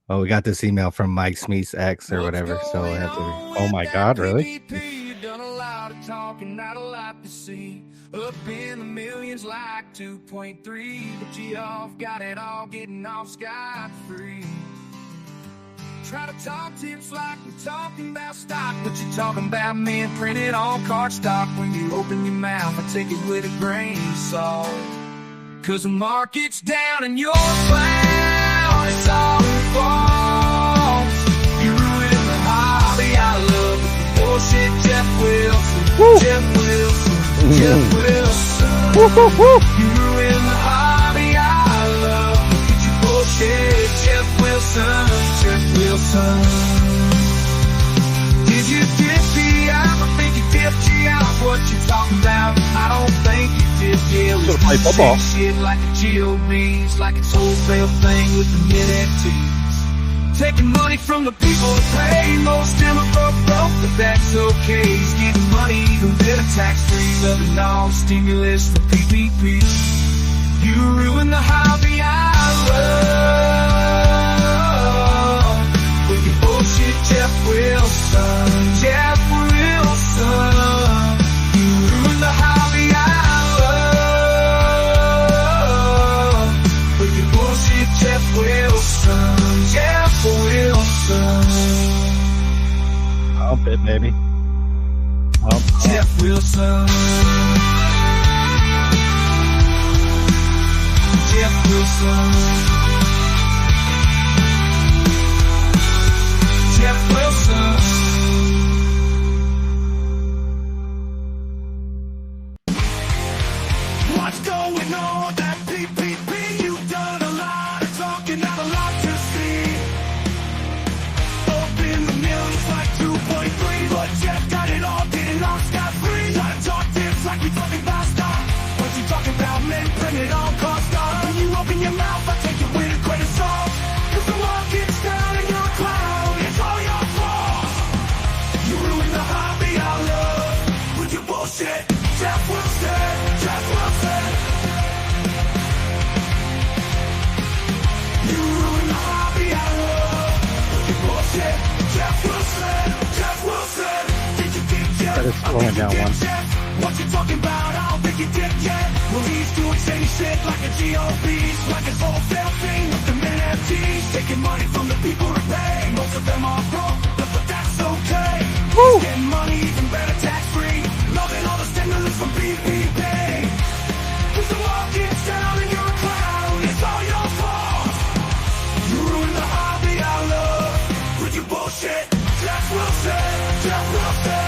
Oh, we got this email from Mike Smith's ex or whatever, so I have to. Oh my God, really? You've done a lot of talking, not a lot to see. Up in the millions like 2.3, but you off, got it all, getting off scot-free. Try to talk tips like we're talking about stock, but you're talking about men printed on cardstock. When you open your mouth, I take it with a grain of salt. Cause the market's down and you're down, it's all false. You ruin the hobby I love with the bullshit. Jeff Wilson, Woo. Jeff Wilson, Jeff Wilson. Woo, woo, woo. You ruin the hobby I love with your bullshit. Jeff Wilson, Jeff Wilson. Did you dip me out? I think you dipped you out. What you talking about? I don't think you did. Yeah, Gonna play football. shit like a GOBs, like it's wholesale thing with the mid-FTs. Taking money from the people that pay. Most of them are broke, but that's okay. He's getting money even better tax-free. Loving all stimulus for PPP. You ruin the hobby I love with your bullshit, Jeff Wilson, Jeff Wilson. You ruin the hobby I love with your bullshit, Jeff Wilson, Jeff Wilson. Pump it, baby. Pump. Jeff Wilson. Jeff Wilson. Jeff Wilson. What's going on with that PPP? You've done a lot of talking, not a lot to see. Up in the millions like 2.3, but Jeff got it all, getting off scot-free. Try to talk tips like we talking about stock, but you talking about men printed on cardstock. When you open your mouth, I take it with a grain of salt. Cause the market's down and you're a clown, it's all your fault. You ruin the hobby I love with your bullshit. Jeff Wilson, Jeff Wilson. You ruin the hobby I love with your bullshit. Jeff Wilson, Jeff Wilson. Did you get Jeff? That is slowing down one. What you talking about? I don't think you did yet. Well, he's doing shady shit like a GOBs, like his wholesale thing with the NFTs. Taking money from the people who pay. Most of them are broke, but that's okay. Woo. He's getting money even better tax-free. Loving all the stimulus from PPP. Cause the market's down and you're a clown, it's all your fault. You ruin the hobby I love with your bullshit. Jeff Wilson, Jeff Wilson.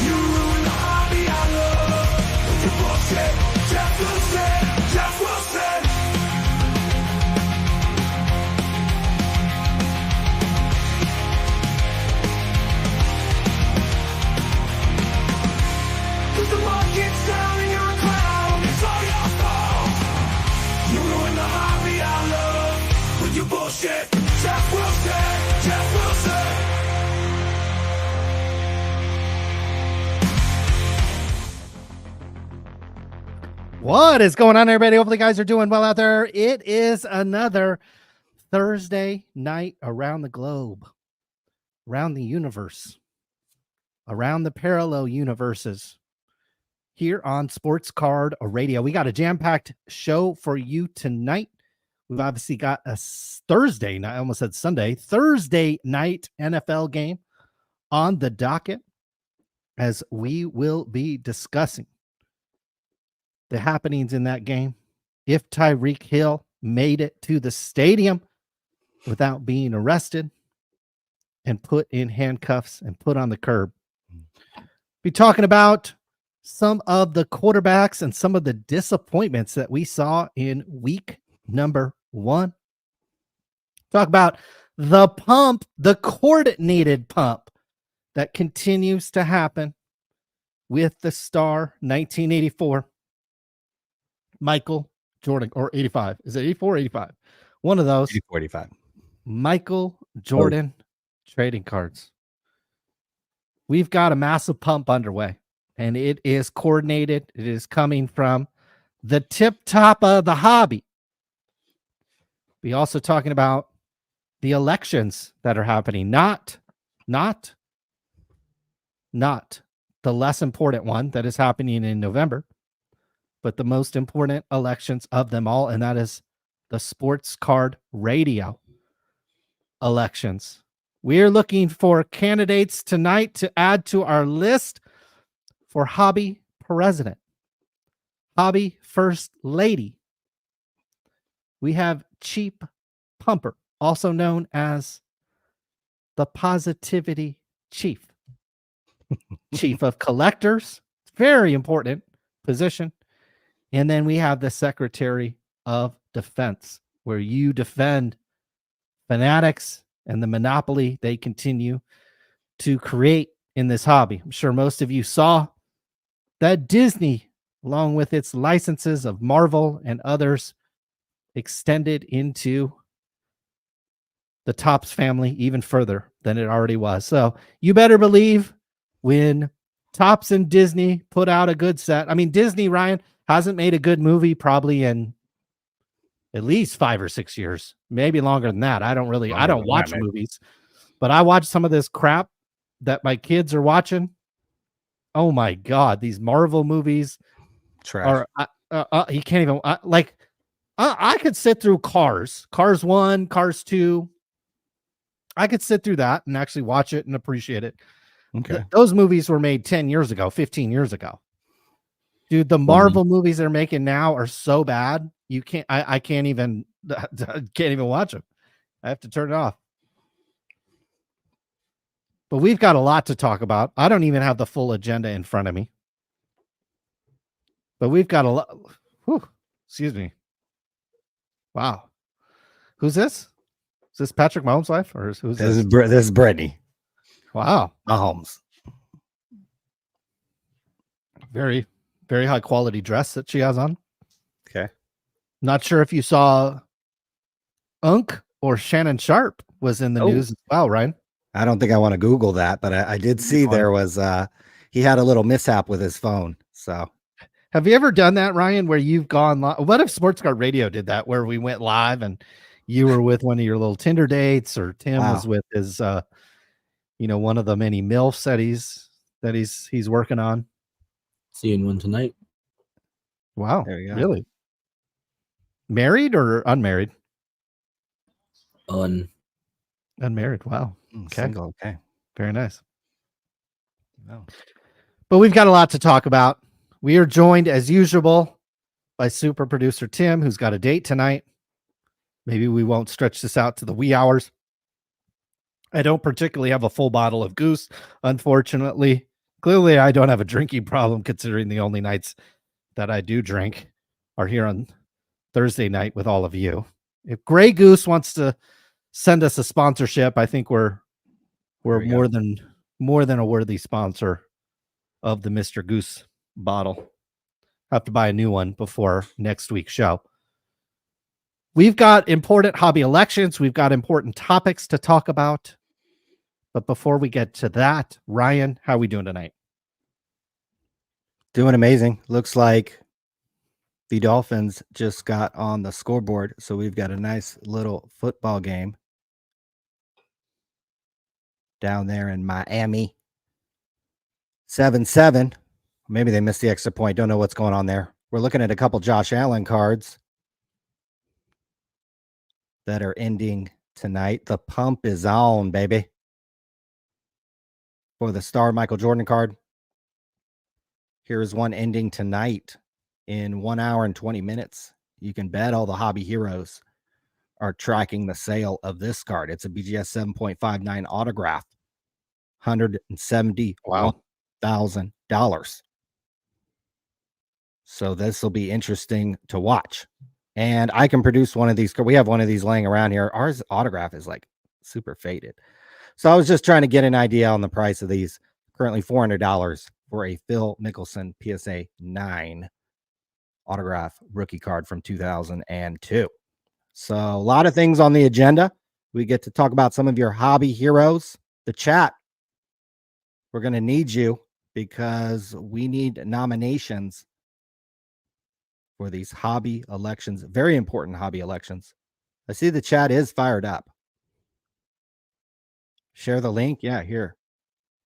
You ruin the hobby I love with your bullshit. Jeff Wilson, Jeff Wilson. Cause the market's down and you're a clown, it's all your fault. You ruin the hobby I love with your bullshit. Jeff Wilson, Jeff Wilson. What is going on, everybody? Hopefully, you guys are doing well out there. It is another Thursday night around the globe, around the universe, around the parallel universes here on Sports Card Radio. We got a jam-packed show for you tonight. We've obviously got a Thursday night, I almost said Sunday, Thursday night NFL game on the docket as we will be discussing the happenings in that game. If Tyreek Hill made it to the stadium without being arrested and put in handcuffs and put on the curb. Be talking about some of the quarterbacks and some of the disappointments that we saw in week number 1. Talk about the pump, the coordinated pump that continues to happen with the star 1984 Michael Jordan, or 85. Is it 84 or 85? One of those. 45. Michael Jordan trading cards. We've got a massive pump underway, and it is coordinated. It is coming from the tip top of the hobby. Be also talking about the elections that are happening. Not the less important one that is happening in November, but the most important elections of them all, and that is the sports card radio elections. We are looking for candidates tonight to add to our list for hobby president, hobby first lady. We have Cheap Pumper, also known as the Positivity Chief. Chief of Collectors, very important position. And then we have the Secretary of Defense, where you defend fanatics and the monopoly they continue to create in this hobby. I'm sure most of you saw that Disney, along with its licenses of Marvel and others, extended into the Topps family even further than it already was. So you better believe when Topps and Disney put out a good set. I mean, Disney, Ryan, hasn't made a good movie probably in at least 5 or 6 years, maybe longer than that. I don't watch movies, but I watch some of this crap that my kids are watching. Oh my God, these Marvel movies Trash. are, you can't even, I could sit through Cars 1, Cars 2. I could sit through that and actually watch it and appreciate it. Okay. Those movies were made 10 years ago, 15 years ago. Dude, the Marvel movies they're making now are so bad. You can't, I can't even watch them. I have to turn it off. But we've got a lot to talk about. I don't even have the full agenda in front of me. But we've got a lot. Excuse me. Wow. Who's this? Is this Patrick Mahomes' wife? Or who's this? This is Brittany. Wow. Mahomes. Very, very high quality dress that she has on. Okay. Not sure if you saw Unk or Shannon Sharp was in the news as well, Ryan. I don't think I want to Google that, but I did see there was he had a little mishap with his phone. So have you ever done that, Ryan, where you've gone live? What if Sports Card Radio did that, where we went live and you were with one of your little Tinder dates, or Tim was with his one of the many MILFs that he's working on? Seeing one tonight. Wow. There you go. Really? Married or unmarried? Unmarried. Wow. Okay. Single. Okay. Very nice. No. But we've got a lot to talk about. We are joined as usual by super producer Tim, who's got a date tonight. Maybe we won't stretch this out to the wee hours. I don't particularly have a full bottle of Goose, unfortunately. Clearly, I don't have a drinking problem, considering the only nights that I do drink are here on Thursday night with all of you. If Grey Goose wants to send us a sponsorship, I think we're more than a worthy sponsor of the Mr. Goose bottle. Have to buy a new one before next week's show. We've got important hobby elections. We've got important topics to talk about. But before we get to that, Ryan, how are we doing tonight? Doing amazing. Looks like the Dolphins just got on the scoreboard, so we've got a nice little football game down there in Miami. 7-7. Maybe they missed the extra point. Don't know what's going on there. We're looking at a couple Josh Allen cards that are ending tonight. The pump is on, baby. For the star Michael Jordan card. Here's one ending tonight in 1 hour and 20 minutes. You can bet all the hobby heroes are tracking the sale of this card. It's a BGS 7.59 autograph. $171,000. So this will be interesting to watch. And I can produce one of these. We have one of these laying around here. Ours autograph is like super faded. So I was just trying to get an idea on the price of these. Currently $400 for a Phil Mickelson PSA 9 autograph rookie card from 2002. So a lot of things on the agenda. We get to talk about some of your hobby heroes. The chat, we're going to need you because we need nominations for these hobby elections, very important hobby elections I see the chat is fired up. Share the link. Yeah, here.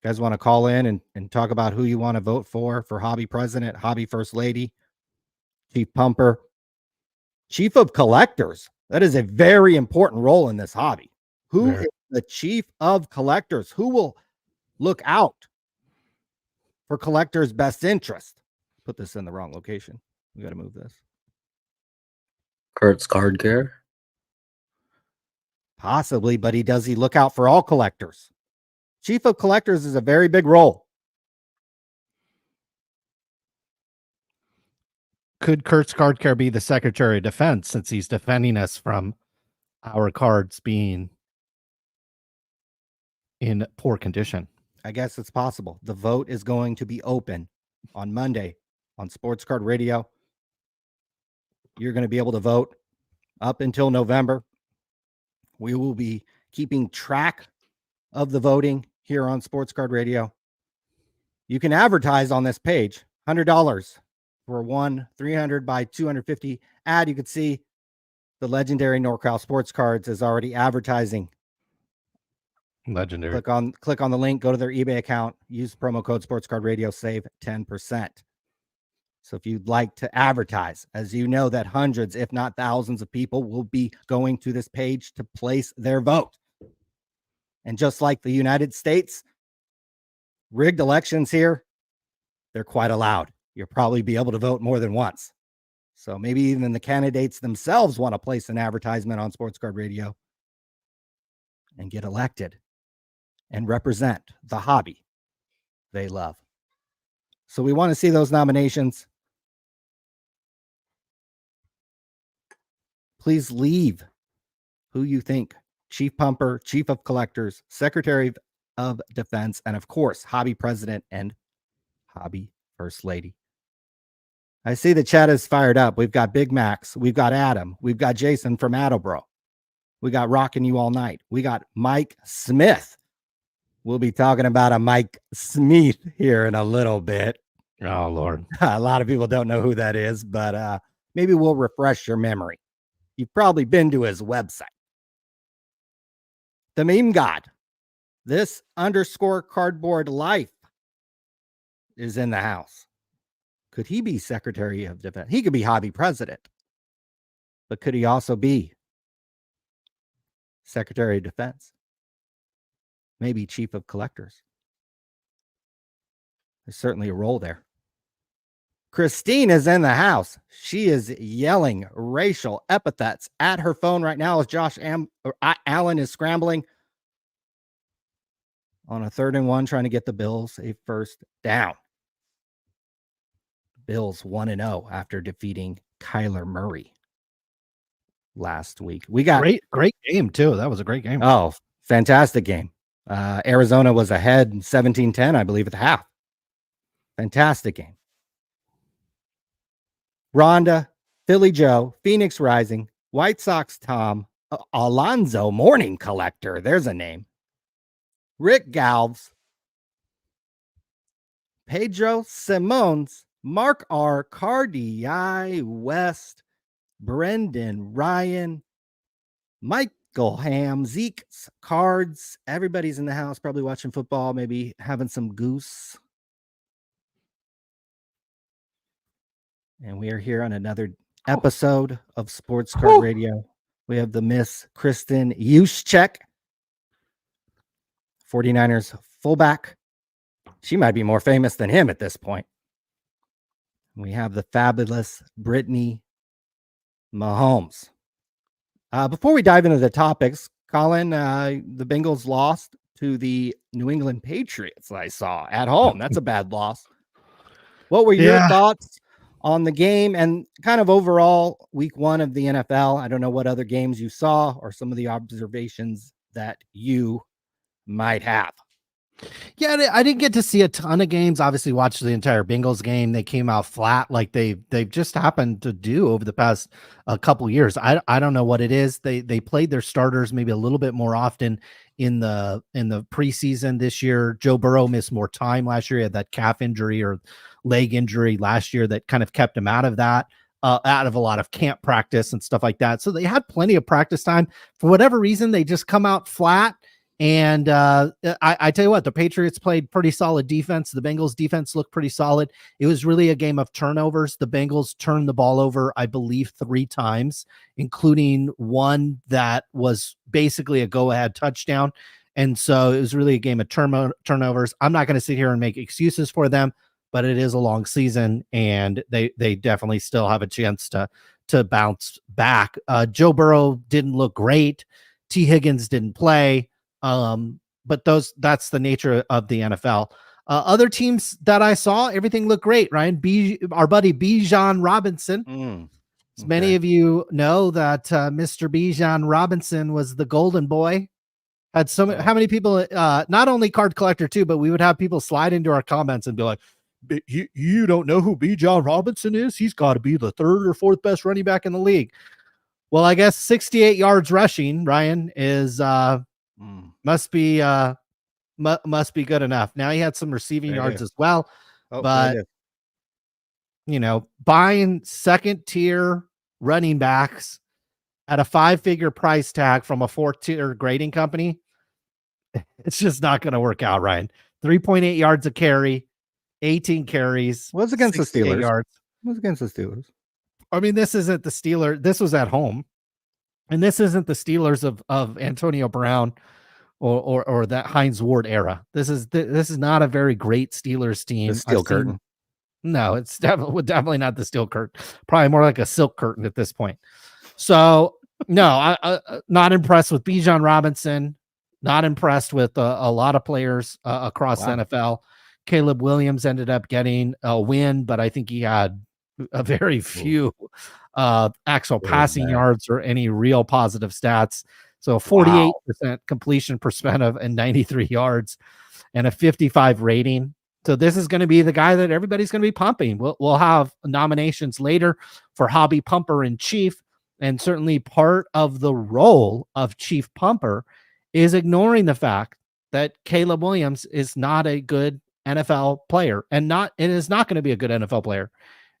You guys want to call in and talk about who you want to vote for hobby president, hobby first lady, chief pumper, chief of collectors. That is a very important role in this hobby. Who is the chief of collectors? Who will look out for collectors' best interest? Put this in the wrong location. We got to move this. Kurt's Card Care. Possibly, but does he look out for all collectors? Chief of collectors is a very big role. Could Kurt's Card Care be the Secretary of Defense since he's defending us from our cards being in poor condition? I guess it's possible. The vote is going to be open on Monday on Sports Card Radio. You're going to be able to vote up until November. We will be keeping track of the voting here on Sports Card Radio. You can advertise on this page, $100 for one 300 by 250 ad. You can see the legendary NorCal Sports Cards is already advertising. Legendary. Click on the link, go to their eBay account, use promo code Sports Card Radio, save 10%. So if you'd like to advertise, as you know that hundreds, if not thousands of people will be going to this page to place their vote. And just like the United States, rigged elections here, they're quite allowed. You'll probably be able to vote more than once. So maybe even the candidates themselves want to place an advertisement on Sports Card Radio and get elected and represent the hobby they love. So we want to see those nominations. Please leave who you think: chief pumper, chief of collectors, secretary of defense, and of course, hobby president and hobby first lady. I see the chat is fired up. We've got Big Max. We've got Adam. We've got Jason from Attleboro. We got Rockin' You All Night. We got Mike Smith. We'll be talking about a Mike Smith here in a little bit. Oh, Lord. A lot of people don't know who that is, but maybe we'll refresh your memory. You've probably been to his website. The Meme God, this _ cardboard life, is in the house. Could he be Secretary of Defense? He could be hobby president, but could he also be Secretary of Defense? Maybe chief of collectors. There's certainly a role there. Christine is in the house. She is yelling racial epithets at her phone right now as Allen is scrambling on a 3rd and 1, trying to get the Bills a first down. Bills 1-0 after defeating Kyler Murray last week. We got great game too. That was a great game. Oh, fantastic game. Arizona was ahead 17-10, I believe, at the half. Fantastic game. Rhonda, Philly Joe, Phoenix Rising, White Sox Tom, Alonzo Morning Collector. There's a name. Rick Galves, Pedro Simones, Mark R. Cardi West, Brendan Ryan, Michael Ham, Zeke's Cards. Everybody's in the house, probably watching football, maybe having some goose. And we are here on another episode of Sports Card Radio. We have the Miss Kristen Juszczyk, 49ers fullback. She might be more famous than him at this point. We have the fabulous Brittany Mahomes. Before we dive into the topics, Colin, the Bengals lost to the New England Patriots, I saw, at home. That's a bad loss. What were your thoughts on the game and kind of overall week 1 of the NFL? I don't know what other games you saw or some of the observations that you might have. Yeah, I didn't get to see a ton of games. Obviously, watched the entire Bengals game. They came out flat, like they've just happened to do over the past couple years. I don't know what it is. They played their starters maybe a little bit more often in the preseason this year. Joe Burrow missed more time last year. He had that calf injury or leg injury last year that kind of kept him out of that. out of a lot of camp practice and stuff like that. So they had plenty of practice time. For whatever reason, they just come out flat. And I tell you what, the Patriots played pretty solid defense. The Bengals defense looked pretty solid. It was really a game of turnovers. The Bengals turned the ball over, I believe, 3 times, including one that was basically a go-ahead touchdown. And so it was really a game of turnovers. I'm not going to sit here and make excuses for them, but it is a long season, and they definitely still have a chance to bounce back. Joe Burrow didn't look great. T. Higgins didn't play. But that's the nature of the NFL. Other teams that I saw, everything looked great, Ryan. Our buddy Bijan Robinson. As many of you know that Mr. Bijan Robinson was the golden boy. Had how many people, not only card collector too, but we would have people slide into our comments and be like, you don't know who Bijan Robinson is? He's got to be the 3rd or 4th best running back in the league. Well, I guess 68 yards rushing, Ryan, is must be good enough. Now he had some receiving yards as well, but buying 2nd tier running backs at a 5-figure price tag from a 4th tier grading company, it's just not going to work out, Ryan. 3.8 yards a carry, 18 carries. Was against the Steelers. Yards. Was against the Steelers. I mean, this isn't the Steelers. This was at home, and this isn't the Steelers of Antonio Brown or that Hines Ward era. This is not a very great Steelers team. The steel curtain. No, it's definitely not the steel curtain. Probably more like a silk curtain at this point. So no, I not impressed with Bijan Robinson. Not impressed with a lot of players across the NFL. Caleb Williams ended up getting a win, but I think he had a very few actual passing yards or any real positive stats. So 48% completion percentage and 93 yards and a 55 rating. So this is going to be the guy that everybody's going to be pumping. We'll have nominations later for hobby pumper in chief. And certainly part of the role of chief pumper is ignoring the fact that Caleb Williams is not a good NFL player and is not going to be a good NFL player.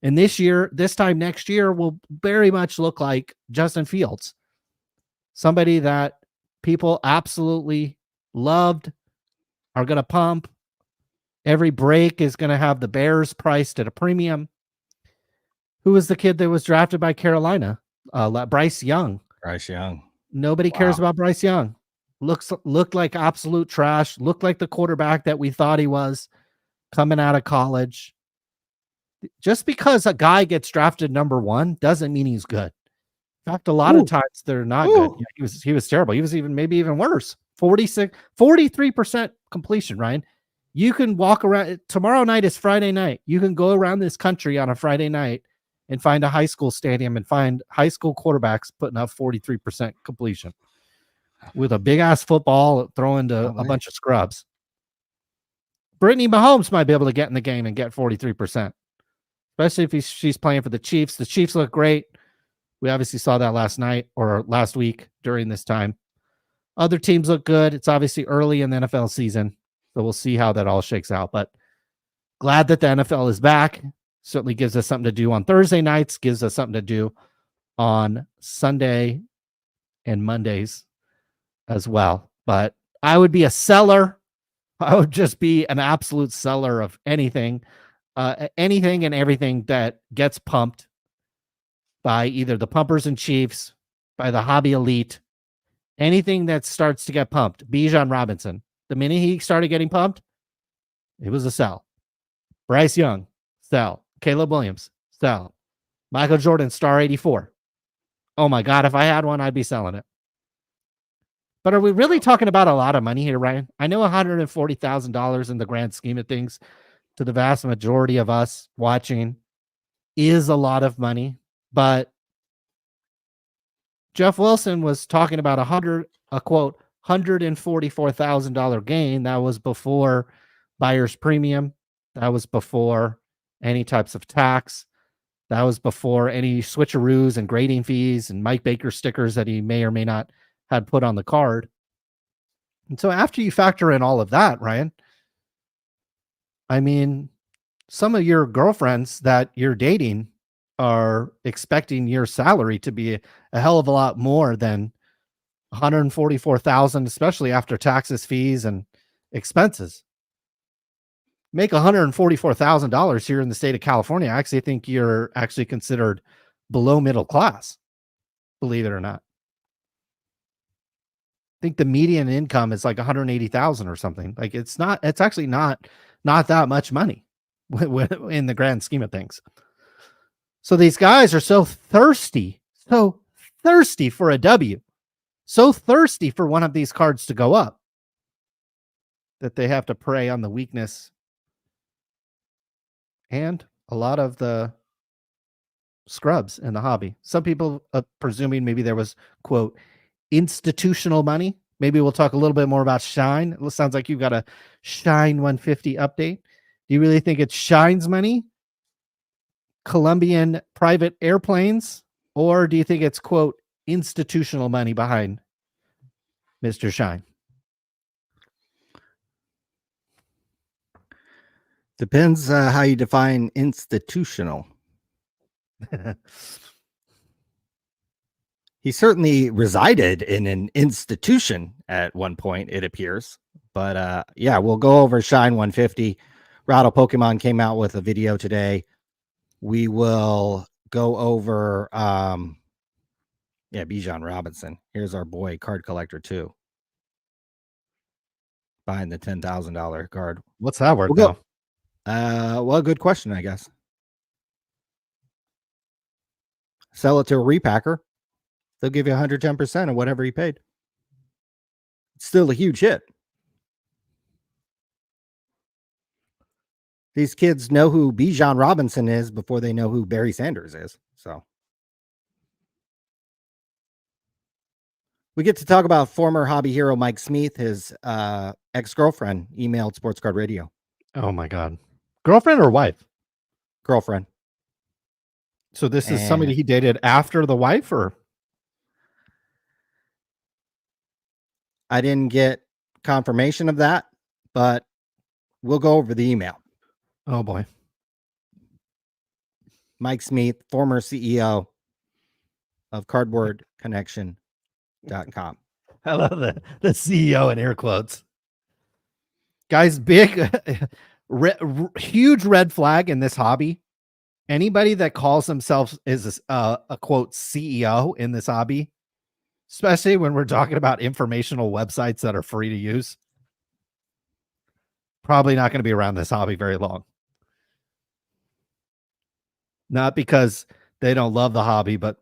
And this time next year will very much look like Justin Fields, somebody that people absolutely loved, are going to pump. Every break is going to have the Bears priced at a premium. Who was the kid that was drafted by Carolina? Bryce Young. Nobody cares about Bryce Young. Looked like absolute trash. Looked like the quarterback that we thought he was coming out of college. Just because a guy gets drafted number 1 doesn't mean he's good. In fact, a lot of times they're not good. Yeah, he was terrible. He was maybe even worse. 43% completion, Ryan. You can walk around. Tomorrow night is Friday night. You can go around this country on a Friday night and find a high school stadium and find high school quarterbacks putting up 43% completion with a big ass football throwing to a bunch of scrubs. Brittany Mahomes might be able to get in the game and get 43%, especially if she's playing for the Chiefs. The Chiefs look great. We obviously saw that last night or last week during this time. Other teams look good. It's obviously early in the NFL season, so we'll see how that all shakes out. But glad that the NFL is back. Certainly gives us something to do on Thursday nights, gives us something to do on Sunday and Mondays as well. But I would be a seller. I would just be an absolute seller of anything and everything that gets pumped by either the pumpers and chiefs, by the hobby elite, anything that starts to get pumped. Bijan Robinson, the minute he started getting pumped, it was a sell. Bryce Young, sell. Caleb Williams, sell. Michael Jordan, star 84. Oh my God, if I had one, I'd be selling it. But are we really talking about a lot of money here, Ryan? I know $140,000 in the grand scheme of things to the vast majority of us watching is a lot of money, but Jeff Wilson was talking about a quote, $144,000 gain. That was before buyer's premium. That was before any types of tax. That was before any switcheroos and grading fees and Mike Baker stickers that he may or may not had put on the card. And so after you factor in all of that, Ryan, I mean, some of your girlfriends that you're dating are expecting your salary to be a hell of a lot more than 144,000, especially after taxes, fees, and expenses. Make $144,000 here in the state of California. I actually think you're actually considered below middle class, believe it or not. I think the median income is like 180,000 or something. Like it's actually not that much money in the grand scheme of things. So these guys are so thirsty for a W, so thirsty for one of these cards to go up that they have to prey on the weakness and a lot of the scrubs in the hobby. Some people presuming maybe there was, quote, institutional money. Maybe we'll talk a little bit more about Shine. It sounds like you've got a Shine 150 update. Do you really think it's Shine's money, Colombian private airplanes, or do you think it's, quote, institutional money behind Mr. Shine? Depends how you define institutional. He certainly resided in an institution at one point, it appears. But yeah, we'll go over Shine 150. Rattle Pokemon came out with a video today. We will go over Bijan Robinson. Here's our boy card collector too. Buying the $10,000 card. What's that worth We'll now? Well, good question, I guess. Sell it to a repacker. They'll give you 110% of whatever he paid. It's still a huge hit. These kids know who Bijan Robinson is before they know who Barry Sanders is. So we get to talk about former hobby hero Mike Smith. His ex-girlfriend emailed Sports Card Radio. Oh my God. Girlfriend or wife? Girlfriend. So this is somebody he dated after the wife, or? I didn't get confirmation of that, but we'll go over the email. Oh boy. Mike Smith, former CEO of cardboardconnection.com. I love the CEO in air quotes. Guys, big, huge red flag in this hobby. Anybody that calls themselves is a quote CEO in this hobby, especially when we're talking about informational websites that are free to use, probably not going to be around this hobby very long. Not because they don't love the hobby, but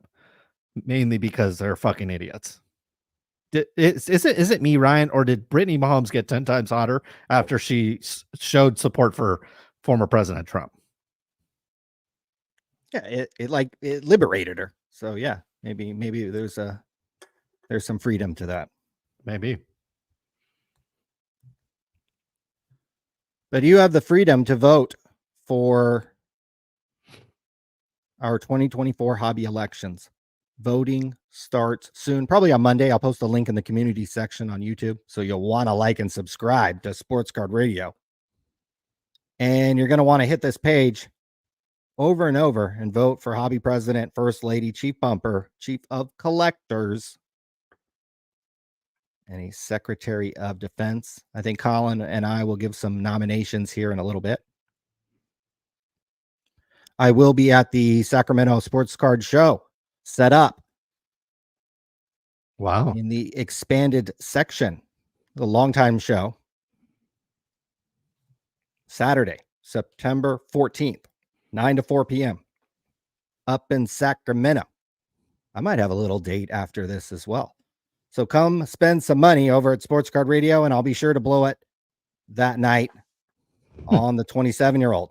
mainly because they're fucking idiots. Is it me, Ryan, or did Brittany Mahomes get 10 times hotter after she showed support for former President Trump? Yeah, it liberated her. So yeah, maybe there's some freedom to that. Maybe. But you have the freedom to vote for our 2024 hobby elections. Voting starts soon, probably on Monday. I'll post a link in the community section on YouTube, so you'll want to like and subscribe to Sports Card Radio. And you're going to want to hit this page over and over and vote for hobby president, first lady, chief bumper, chief of collectors, and a secretary of defense. I think Colin and I will give some nominations here in a little bit. I will be at the Sacramento Sports Card Show, set up. Wow. In the expanded section, the longtime show. Saturday, September 14th, 9 to 4 p.m. up in Sacramento. I might have a little date after this as well. So come spend some money over at Sports Card Radio, and I'll be sure to blow it that night on the 27-year-old.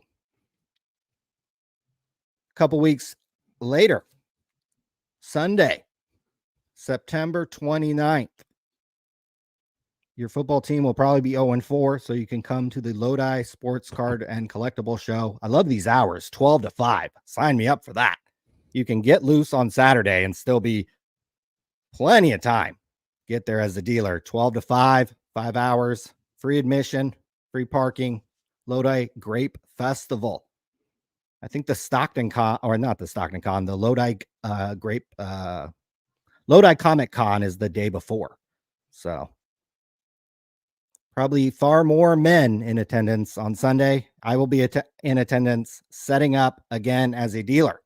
A couple weeks later, Sunday, September 29th. Your football team will probably be 0-4, so you can come to the Lodi Sports Card and Collectible Show. I love these hours, 12 to 5. Sign me up for that. You can get loose on Saturday and still be plenty of time. Get there as a dealer, 12 to 5, 5 hours, free admission, free parking, Lodi Grape Festival. I think the Stockton Con, or not the Stockton Con, the Lodi Lodi Comic Con is the day before. So probably far more men in attendance on Sunday. I will be in attendance, setting up again as a dealer.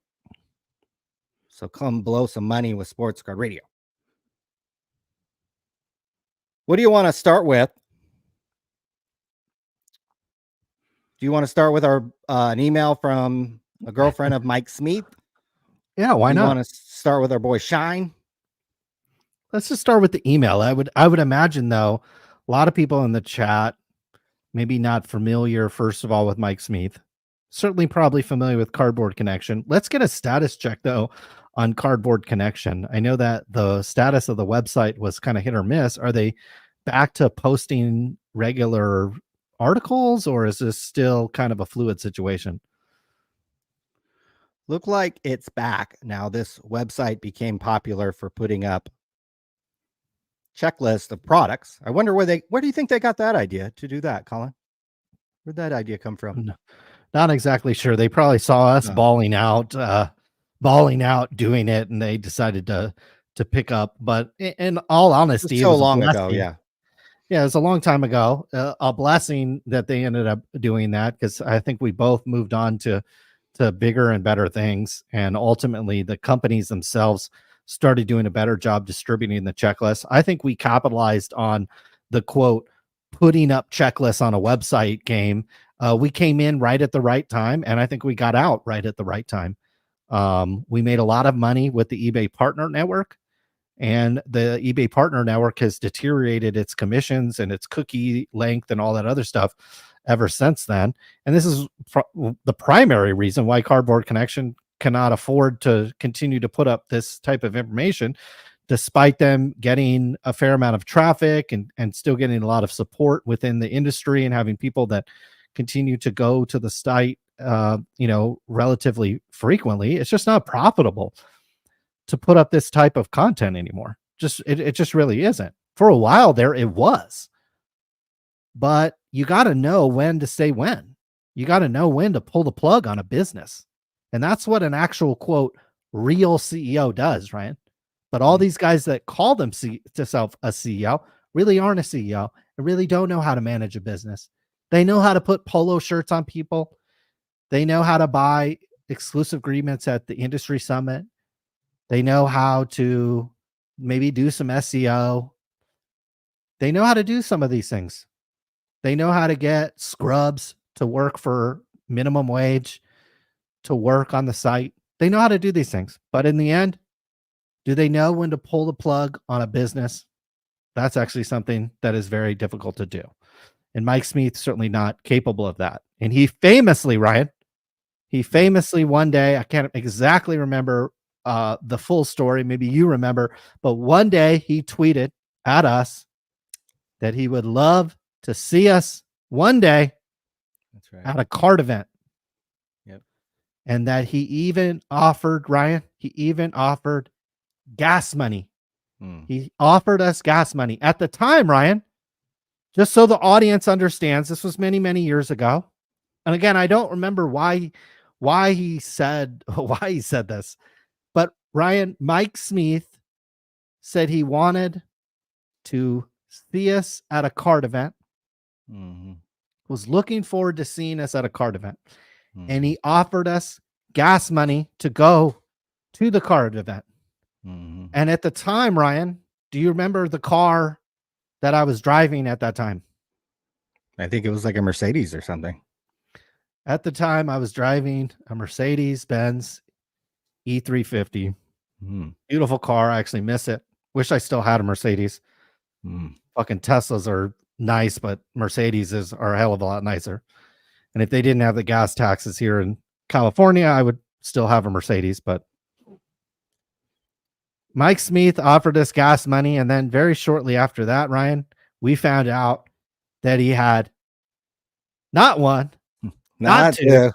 So come blow some money with Sports Card Radio. What do you want to start with? Do you want to start with our an email from a girlfriend of Mike Smith? Yeah, why You not? want to start with our boy Shine? Let's just start with the email. I would imagine though, a lot of people in the chat maybe not familiar, first of all, with Mike Smith. Certainly probably familiar with Cardboard Connection. Let's get a status check though on Cardboard Connection. I know that the status of the website was kind of hit or miss. Are they back to posting regular articles, or is this still kind of a fluid situation? Look like it's back. Now this website became popular for putting up checklist of products. I wonder where do you think they got that idea to do that, Colin? Where'd that idea come from? Not exactly sure. They probably saw us bawling out doing it, and they decided to pick up. But in all honesty, so long ago, yeah, it was a long time ago. A blessing that they ended up doing that, because I think we both moved on to bigger and better things, and ultimately the companies themselves started doing a better job distributing the checklist. I think we capitalized on the quote putting up checklists on a website game. We came in right at the right time, and I think we got out right at the right time. We made a lot of money with the eBay Partner Network, and the eBay Partner Network has deteriorated its commissions and its cookie length and all that other stuff ever since then. And this is the primary reason why Cardboard Connection cannot afford to continue to put up this type of information, despite them getting a fair amount of traffic and still getting a lot of support within the industry and having people that continue to go to the site, relatively frequently. It's just not profitable to put up this type of content anymore. It just really isn't. For a while there, it was, but you got to know when to say when. You got to know when to pull the plug on a business. And that's what an actual quote real CEO does, right? But all these guys that call themselves a CEO really aren't a CEO and really don't know how to manage a business. They know how to put polo shirts on people. They know how to buy exclusive agreements at the industry summit. They know how to maybe do some SEO. They know how to do some of these things. They know how to get scrubs to work for minimum wage, to work on the site. They know how to do these things. But in the end, do they know when to pull the plug on a business? That's actually something that is very difficult to do. And Mike Smith's certainly not capable of that. And he famously, Ryan, one day, I can't exactly remember the full story. Maybe you remember, but one day he tweeted at us that he would love to see us one day at a card event. Yep. And that he even offered, Ryan, gas money. He offered us gas money at the time, Ryan, just so the audience understands. This was many, many years ago. And again, I don't remember why he said this, but Ryan, Mike Smith said he wanted to see us at a card event, was looking forward to seeing us at a card event. And he offered us gas money to go to the card event. And at the time, Ryan, do you remember the car that I was driving at that time? I think it was like a Mercedes or something. At the time, I was driving a Mercedes-Benz E350. Beautiful car. I actually miss it. Wish I still had a Mercedes. Fucking Teslas are nice, but Mercedes are a hell of a lot nicer. And if they didn't have the gas taxes here in California, I would still have a Mercedes. But Mike Smith offered us gas money. And then very shortly after that, Ryan, we found out that he had not one, not two,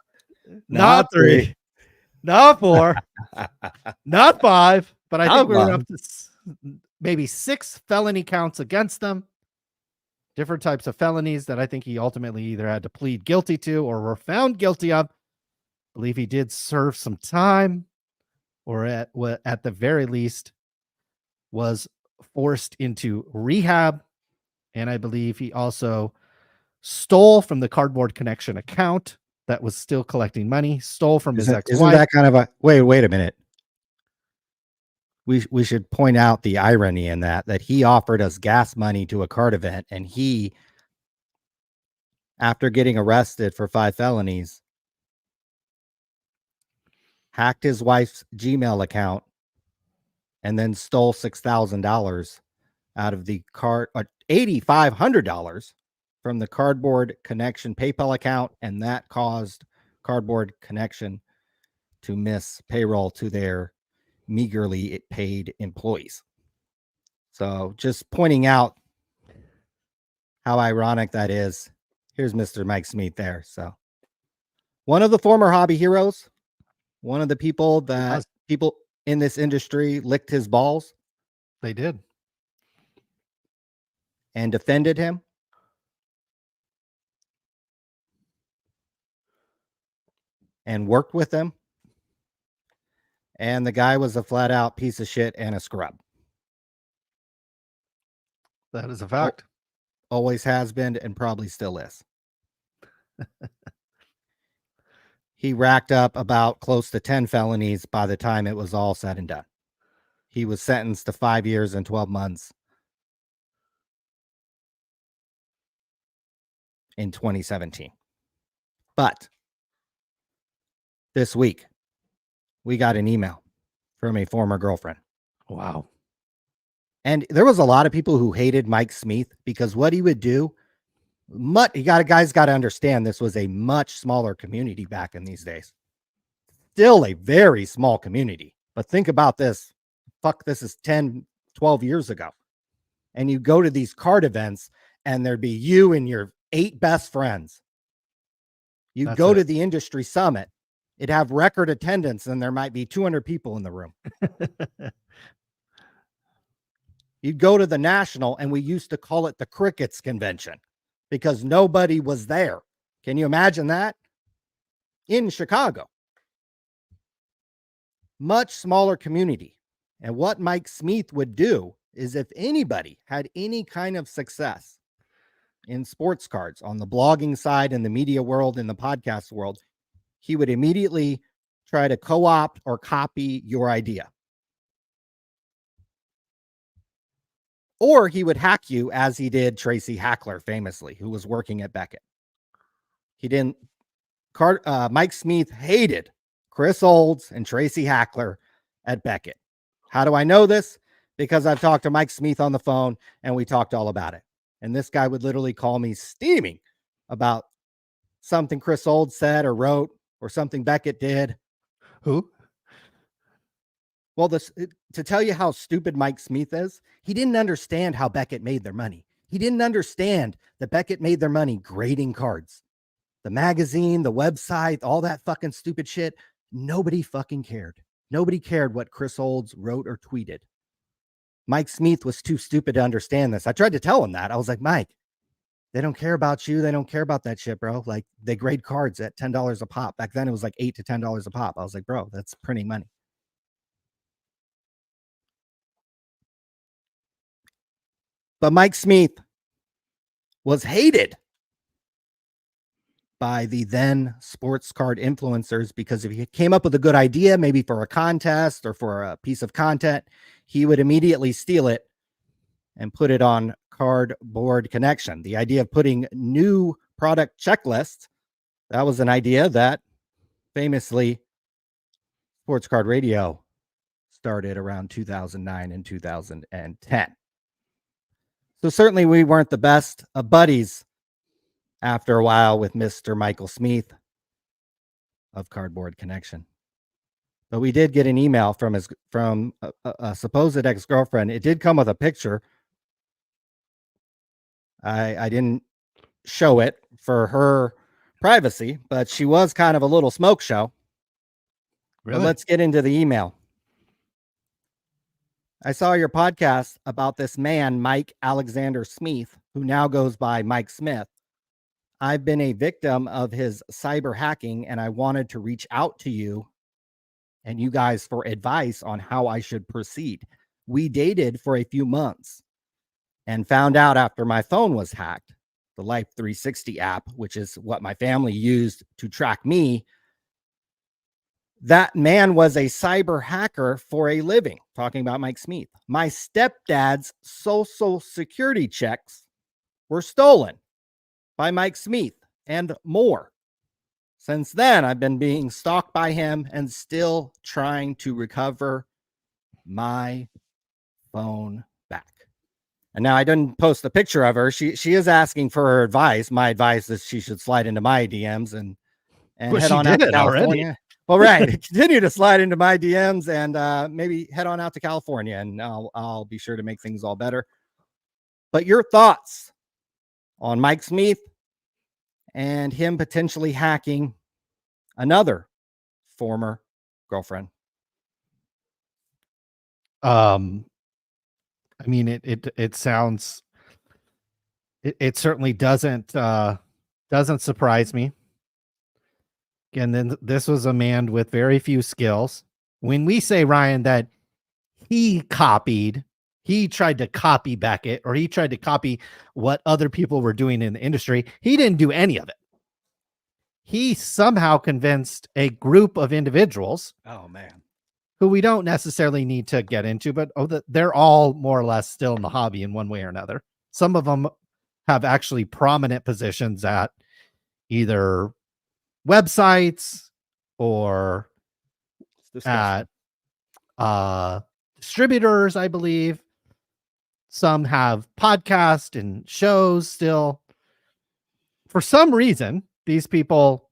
not three, not four, not five, but I think we were up to maybe 6 felony counts against them. Different types of felonies that I think he ultimately either had to plead guilty to or were found guilty of. believe he did serve some time, or at the very least was forced into rehab. And I believe he also stole from the Cardboard Connection account that was still collecting money, stole from his Isn't ex-wife. that kind of a wait a minute? We should point out the irony in that he offered us gas money to a card event, and he, after getting arrested for 5 felonies, hacked his wife's Gmail account and then stole $6,000 out of the card, $8,500 from the Cardboard Connection PayPal account, and that caused Cardboard Connection to miss payroll to their meagerly paid employees. So just pointing out how ironic that is. Here's Mr. Mike Smith there. So one of the former hobby heroes, one of the people that people in this industry licked his balls. They did. And defended him. And worked with him. And the guy was a flat out piece of shit and a scrub. That is a fact. Always has been and probably still is. He racked up about close to 10 felonies by the time it was all said and done. He was sentenced to 5 years and 12 months in 2017. But this week, we got an email from a former girlfriend. Wow. And there was a lot of people who hated Mike Smith because what he would do, guys got to understand this was a much smaller community back in these days. Still a very small community. But think about this. Fuck, this is 10, 12 years ago. And you go to these card events and there'd be you and your 8 best friends. You'd go to the industry summit. It'd have record attendance and there might be 200 people in the room. You'd go to the national, and we used to call it the Crickets Convention because nobody was there. Can you imagine that? In Chicago. Much smaller community. And what Mike Smith would do is if anybody had any kind of success in sports cards on the blogging side, in the media world, in the podcast world, he would immediately try to co-opt or copy your idea. Or he would hack you as he did Tracy Hackler famously, who was working at Beckett. Mike Smith hated Chris Olds and Tracy Hackler at Beckett. How do I know this? Because I've talked to Mike Smith on the phone and we talked all about it. And this guy would literally call me steaming about something Chris Olds said or wrote or something Beckett did. Who? Well, to tell you how stupid Mike Smith is, he didn't understand how Beckett made their money. He didn't understand that Beckett made their money grading cards. The magazine, the website, all that fucking stupid shit. Nobody fucking cared. Nobody cared what Chris Olds wrote or tweeted. Mike Smith was too stupid to understand this. I tried to tell him that. I was like, Mike, they don't care about you. They don't care about that shit, bro. Like, they grade cards at $10 a pop. Back then it was like $8 to $10 a pop. I was like, bro, that's printing money. But Mike Smith was hated by the then sports card influencers because if he came up with a good idea, maybe for a contest or for a piece of content, he would immediately steal it and put it on Cardboard Connection. The idea of putting new product checklists, that was an idea that famously Sports Card Radio started around 2009 and 2010. So certainly we weren't the best of buddies after a while with Mr. Michael Smith of Cardboard Connection. But we did get an email from a supposed ex-girlfriend. It did come with a picture. I didn't show it for her privacy, but she was kind of a little smoke show. Really? But let's get into the email. I saw your podcast about this man, Mike Alexander Smith, who now goes by Mike Smith. I've been a victim of his cyber hacking, and I wanted to reach out to you and you guys for advice on how I should proceed. We dated for a few months and found out after my phone was hacked, the Life 360 app, which is what my family used to track me, that man was a cyber hacker for a living. Talking about Mike Smith. My stepdad's social security checks were stolen by Mike Smith and more. Since then, I've been being stalked by him and still trying to recover my phone back. And now I didn't post a picture of her. She is asking for her advice. My advice is she should slide into my DMs and Well, head she on out did to it already. California. Well, right. Continue to slide into my DMs and maybe head on out to California, and I'll be sure to make things all better. But your thoughts on Mike Smith and him potentially hacking another former girlfriend? I mean, it sounds, it certainly doesn't surprise me. Again, then this was a man with very few skills. When we say, Ryan, that he tried to copy Beckett, or he tried to copy what other people were doing in the industry, he didn't do any of it. He somehow convinced a group of individuals, Oh, man. who we don't necessarily need to get into, but they're all more or less still in the hobby in one way or another. Some of them have actually prominent positions at either websites or at distributors, I believe. Some have podcasts and shows still. For some reason, these people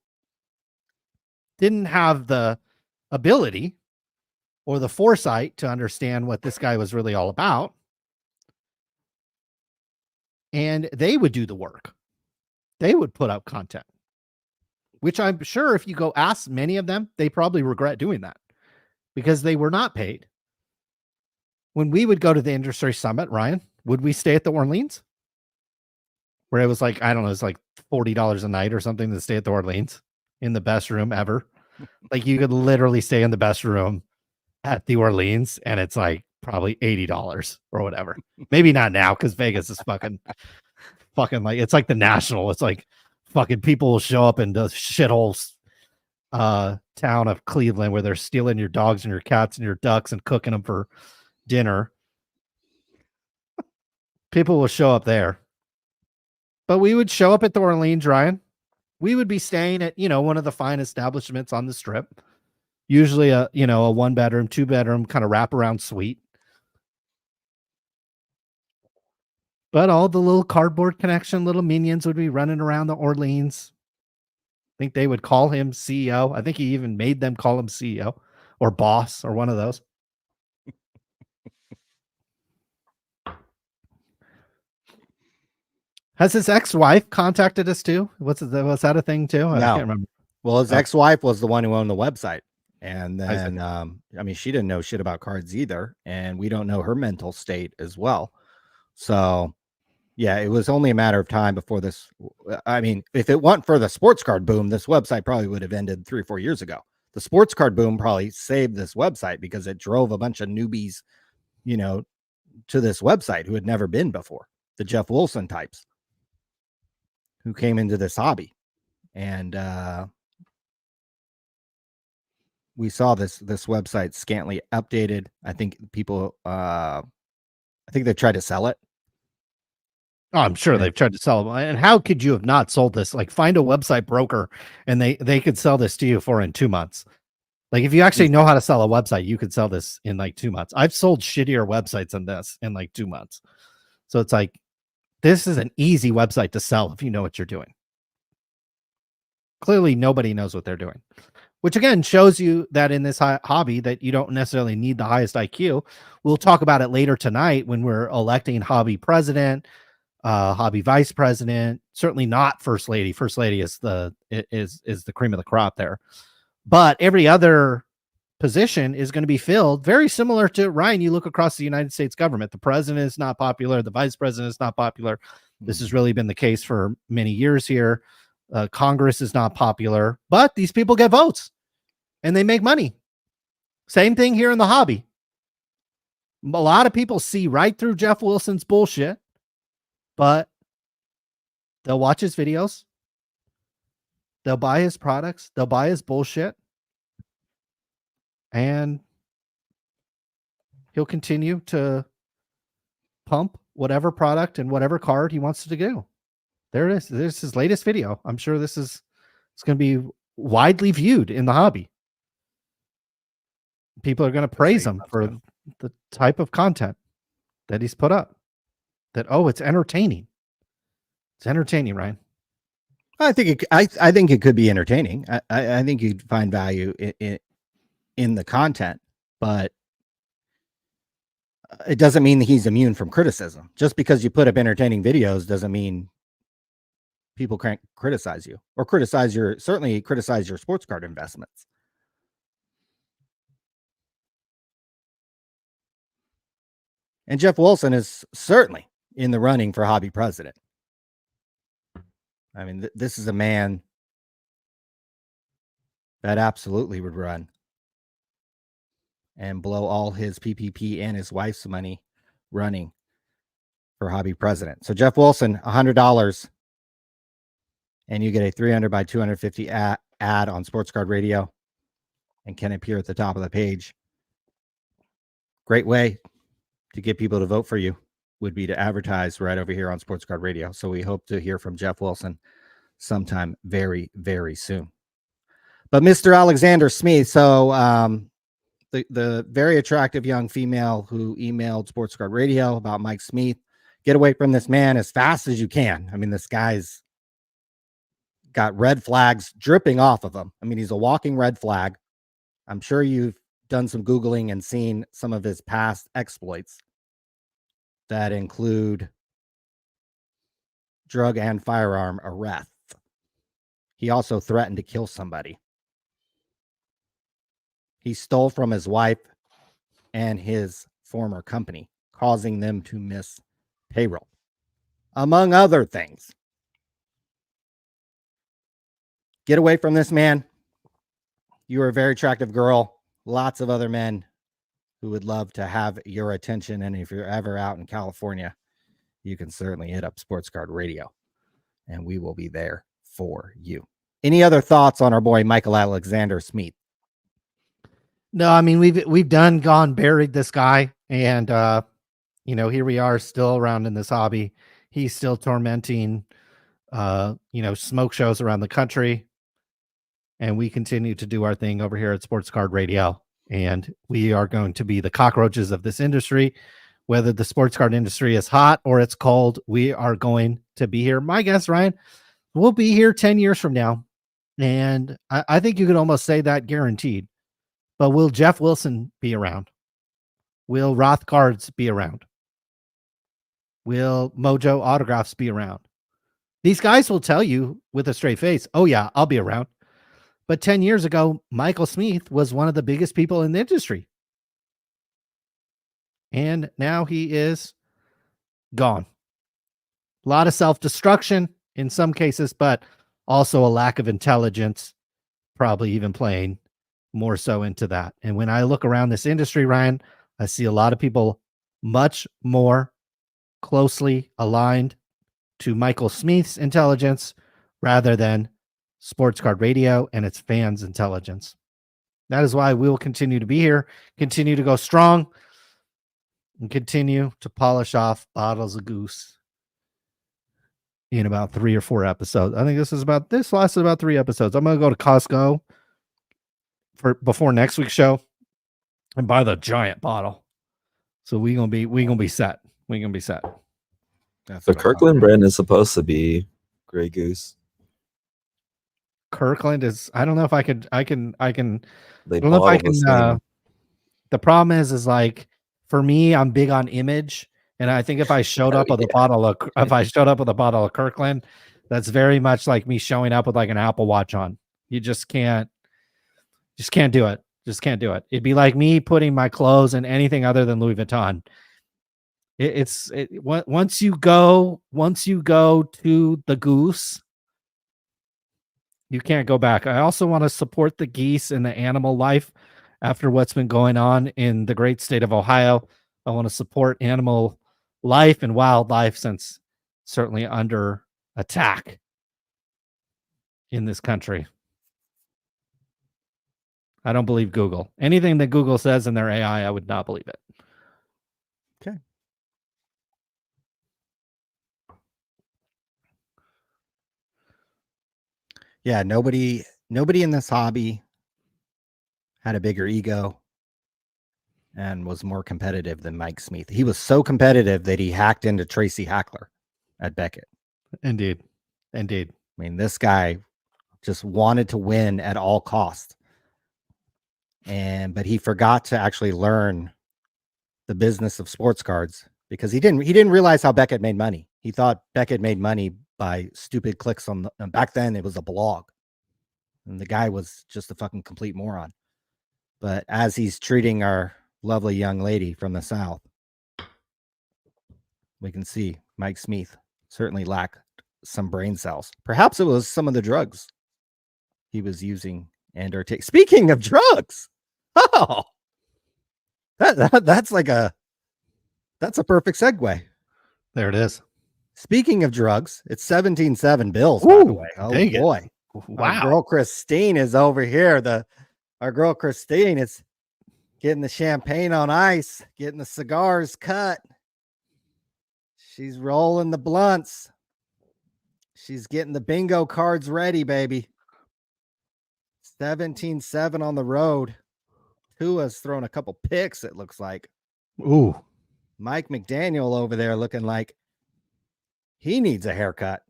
didn't have the ability or the foresight to understand what this guy was really all about. And they would do the work. They would put out content, which I'm sure if you go ask many of them, they probably regret doing that because they were not paid. When we would go to the industry summit, Ryan, would we stay at the Orleans? Where it was like, I don't know, it's like $40 a night or something to stay at the Orleans in the best room ever. Like you could literally stay in the best room at the Orleans and it's like probably $80 or whatever. Maybe not now because Vegas is fucking like, it's like the National. It's like fucking people will show up in the shithole town of Cleveland where they're stealing your dogs and your cats and your ducks and cooking them for dinner. People will show up there. But we would show up at the Orleans, Ryan. We would be staying at, one of the fine establishments on the strip. Usually a 1-bedroom, 2-bedroom kind of wraparound suite. But all the little cardboard connection, little minions would be running around the Orleans. I think they would call him CEO. I think he even made them call him CEO or boss or one of those. Has his ex-wife contacted us too? Was that a thing too? I can't remember. Well, his ex-wife was the one who owned the website. And then, I mean, she didn't know shit about cards either. And we don't know her mental state as well. So, yeah, it was only a matter of time before this. I mean, if it weren't for the sports card boom, this website probably would have ended 3 or 4 years ago. The sports card boom probably saved this website because it drove a bunch of newbies, to this website who had never been before. The Jeff Wilson types who came into this hobby. And we saw this website scantily updated. I think people, I think they tried to sell it. Oh, I'm sure they've tried to sell it. And how could you have not sold this? Like, find a website broker and they could sell this to you for in 2 months. Like, if you actually know how to sell a website, you could sell this in like 2 months. I've sold shittier websites than this in like 2 months. So it's like, this is an easy website to sell if you know what you're doing. Clearly, nobody knows what they're doing, which again shows you that in this hobby that you don't necessarily need the highest IQ. We'll talk about it later tonight when we're electing hobby president, hobby vice president. Certainly not first lady. First lady is the cream of the crop there. But every other position is going to be filled very similar to Ryan. You look across the United States government, the president is not popular. The vice president is not popular. This has really been the case for many years here. Congress is not popular, but these people get votes and they make money. Same thing here in the hobby. A lot of people see right through Jeff Wilson's bullshit, but they'll watch his videos. They'll buy his products. They'll buy his bullshit. And he'll continue to pump whatever product and whatever card he wants to do. There it is. This is his latest video. I'm sure it's going to be widely viewed in the hobby. People are going to praise him for the type of content that he's put up. That, it's entertaining. It's entertaining, Ryan. I think it could be entertaining. I think you'd find value in the content, but it doesn't mean that he's immune from criticism. Just because you put up entertaining videos doesn't mean people can't criticize you or criticize your sports card investments. And Jeff Wilson is certainly in the running for hobby president. I mean, this is a man that absolutely would run and blow all his PPP and his wife's money running for hobby president. So Jeff Wilson, $100, and you get a 300 by 250 ad on Sports Card Radio and can appear at the top of the page. Great way to get people to vote for you would be to advertise right over here on Sports Card Radio. So we hope to hear from Jeff Wilson sometime very, very soon. But Mr. Alexander Smith, so the very attractive young female who emailed Sports Card Radio about Mike Smith, get away from this man as fast as you can. I mean, this guy's got red flags dripping off of him. I mean, he's a walking red flag. I'm sure you've done some Googling and seen some of his past exploits that include drug and firearm arrests. He also threatened to kill somebody. He stole from his wife and his former company, causing them to miss payroll, among other things. Get away from this man. You are a very attractive girl. Lots of other men who would love to have your attention. And if you're ever out in California, you can certainly hit up Sports Card Radio and we will be there for you. Any other thoughts on our boy Michael Alexander Smith? No, I mean, we've gone buried this guy, and here we are still around in this hobby. He's still tormenting smoke shows around the country, and we continue to do our thing over here at Sports Card Radio, and we are going to be the cockroaches of this industry. Whether the sports card industry is hot or it's cold, we are going to be here. My guess, Ryan, we'll be here 10 years from now, and I think you could almost say that guaranteed. But will Jeff Wilson be around? Will Roth Cards be around? Will Mojo Autographs be around? These guys will tell you with a straight face, oh yeah, I'll be around. But 10 years ago, Michael Smith was one of the biggest people in the industry. And now he is gone. A lot of self-destruction in some cases, but also a lack of intelligence, probably even playing more so into that. And when I look around this industry, Ryan, I see a lot of people much more closely aligned to Michael Smith's intelligence rather than Sports Card Radio and its fans' intelligence. That is why we will continue to be here, continue to go strong, and continue to polish off bottles of goose in about 3 or 4 episodes. I think this lasted about 3 episodes. I'm going to go to Costco before next week's show and buy the giant bottle. So we're gonna be set. We're gonna be set. That's the Kirkland brand is supposed to be Grey Goose. Kirkland is, I don't know if I can They I don't know if bottle I the can same. the problem is like for me, I'm big on image. And I think if I showed up with a bottle of Kirkland, that's very much like me showing up with like an Apple Watch on. You just can't do it. Just can't do it. It'd be like me putting my clothes in anything other than Louis Vuitton. Once you go to the goose, you can't go back. I also want to support the geese and the animal life after what's been going on in the great state of Ohio. I want to support animal life and wildlife since certainly under attack in this country. I don't believe Google. Anything that Google says in their AI, I would not believe it. Okay. Yeah, nobody in this hobby had a bigger ego and was more competitive than Mike Smith. He was so competitive that he hacked into Tracy Hackler at Beckett. Indeed. I mean, this guy just wanted to win at all costs. But he forgot to actually learn the business of sports cards because he didn't realize how Beckett made money. He thought Beckett made money by stupid clicks on back then it was a blog. And the guy was just a fucking complete moron. But as he's treating our lovely young lady from the South, we can see Mike Smith certainly lacked some brain cells. Perhaps it was some of the drugs he was using and or taking. Speaking of drugs, that's a perfect segue. There it is. Speaking of drugs, it's 17.7 bills, by the way. Oh boy. Wow. Our girl Christine is over here. Our girl Christine is getting the champagne on ice, getting the cigars cut. She's rolling the blunts. She's getting the bingo cards ready, baby. 17.7 on the road. Tua's thrown a couple picks, it looks like. Ooh. Mike McDaniel over there looking like he needs a haircut.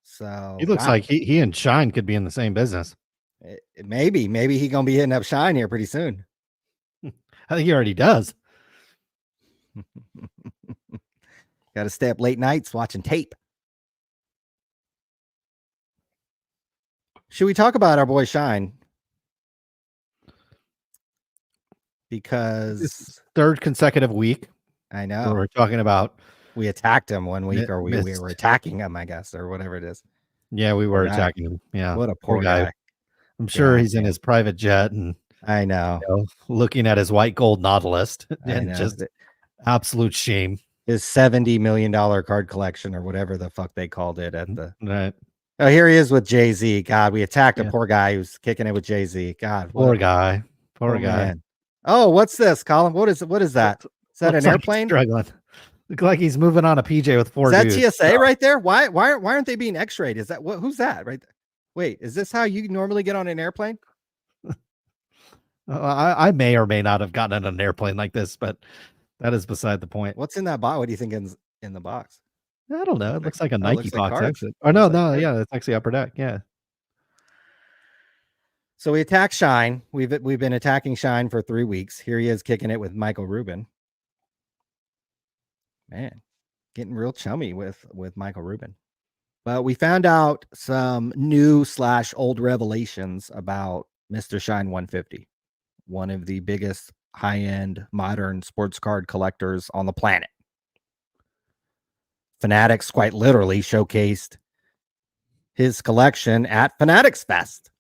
So He looks like he and Shine could be in the same business. Maybe he gonna be hitting up Shine here pretty soon. I think he already does. Got to stay up late nights watching tape. Should we talk about our boy Shine? Because it's third consecutive week. I know we're talking about. We attacked him one week, or we were attacking him, I guess, or whatever it is. Yeah, we were attacking him. Yeah, what a poor guy. I'm sure he's in his private jet and I know, looking at his white gold Nautilus and just absolute shame. His $70 million card collection or whatever the fuck they called it at the right. Oh, here he is with Jay-Z. God, we attacked a poor guy who's kicking it with Jay-Z. God, poor guy. Man. Oh, what's this, Colin? What is that? Is that an airplane? Struggling. Look like he's moving on a PJ with four dudes. Is that TSA right there? Why aren't they being X-rayed? Is that who's that right there? Wait, is this how you normally get on an airplane? I may or may not have gotten on an airplane like this, but that is beside the point. What's in that box? What do you think is in the box? I don't know. It looks like a Nike box. Actually. Oh no, yeah, it's actually Upper Deck. Yeah. So we attacked Shine. We've been attacking Shine for 3 weeks. Here he is kicking it with Michael Rubin. Man, getting real chummy with Michael Rubin. But we found out some new / old revelations about Mr. Shine 150, one of the biggest high-end modern sports card collectors on the planet. Fanatics quite literally showcased his collection at Fanatics Fest.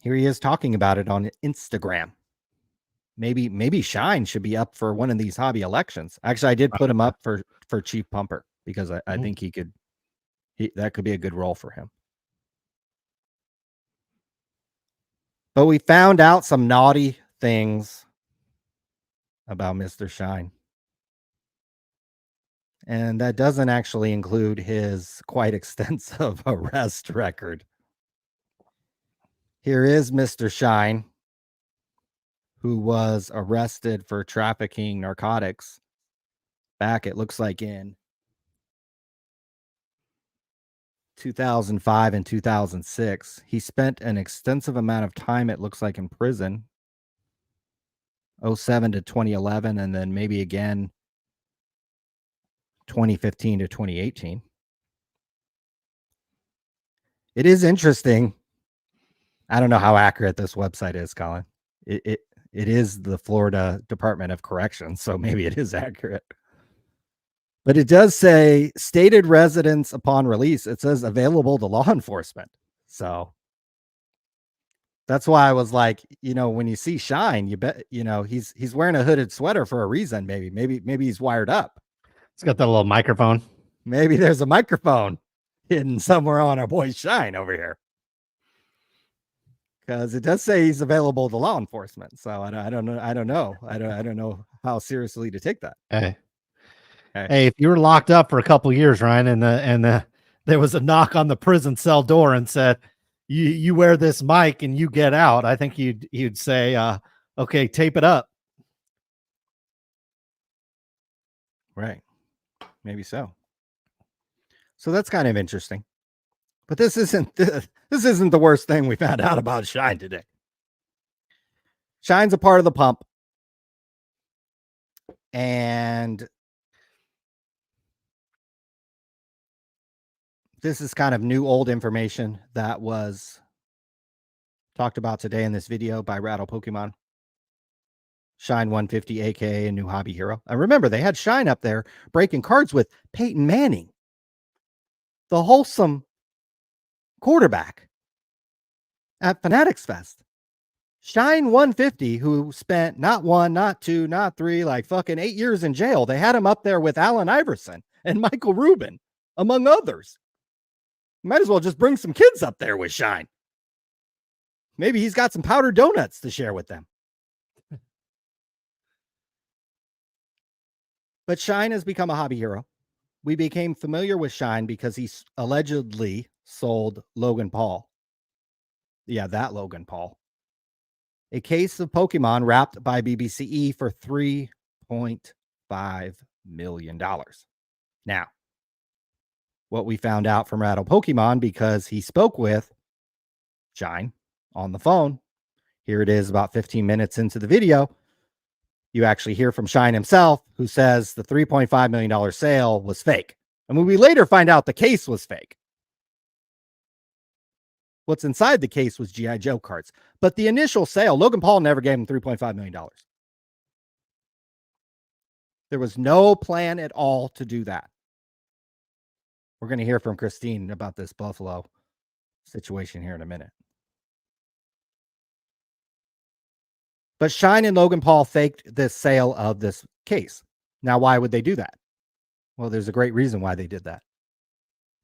Here he is talking about it on Instagram. Maybe Shine should be up for one of these hobby elections. Actually, I did put him up for Chief Pumper because I think that could be a good role for him. But we found out some naughty things about Mr. Shine. And that doesn't actually include his quite extensive arrest record. Here is Mr. Shine, who was arrested for trafficking narcotics back, it looks like, in 2005 and 2006. He spent an extensive amount of time, it looks like, in prison, 2007 to 2011, and then maybe again 2015 to 2018. It is interesting I don't know how accurate this website is, Colin. It is the Florida Department of Corrections, so maybe it is accurate. But it does say stated residence upon release. It says available to law enforcement. So that's why I was like, when you see Shine, you bet, he's wearing a hooded sweater for a reason. Maybe he's wired up. It's got that little microphone. Maybe there's a microphone hidden somewhere on our boy Shine over here. Because it does say he's available to law enforcement. So I don't know. I don't know how seriously to take that. Hey, if you were locked up for a couple years, Ryan, and there was a knock on the prison cell door and said, you wear this mic and you get out, I think you'd say, okay, tape it up. Right. Maybe so. So that's kind of interesting. But this isn't the worst thing we found out about Shine today. Shine's a part of the pump. And this is kind of new old information that was talked about today in this video by Rattle Pokemon. Shine 150, aka a new hobby hero. And remember, they had Shine up there breaking cards with Peyton Manning, the wholesome quarterback at Fanatics Fest. Shine 150, who spent not 1, not 2, not 3, like fucking 8 years in jail. They had him up there with Allen Iverson and Michael Rubin, among others. Might as well just bring some kids up there with Shine. Maybe he's got some powdered donuts to share with them. But Shine has become a hobby hero. We became familiar with Shine because he allegedly sold Logan Paul. Yeah, that Logan Paul. A case of Pokemon wrapped by BBCE for $3.5 million. Now, what we found out from Rattle Pokemon, because he spoke with Shine on the phone, here it is about 15 minutes into the video, you actually hear from Shine himself, who says the $3.5 million sale was fake. And when we later find out the case was fake, what's inside the case was G.I. Joe cards. But the initial sale, Logan Paul never gave him $3.5 million. There was no plan at all to do that. We're going to hear from Christine about this Buffalo situation here in a minute. But Shine and Logan Paul faked this sale of this case. Now, why would they do that? Well, there's a great reason why they did that.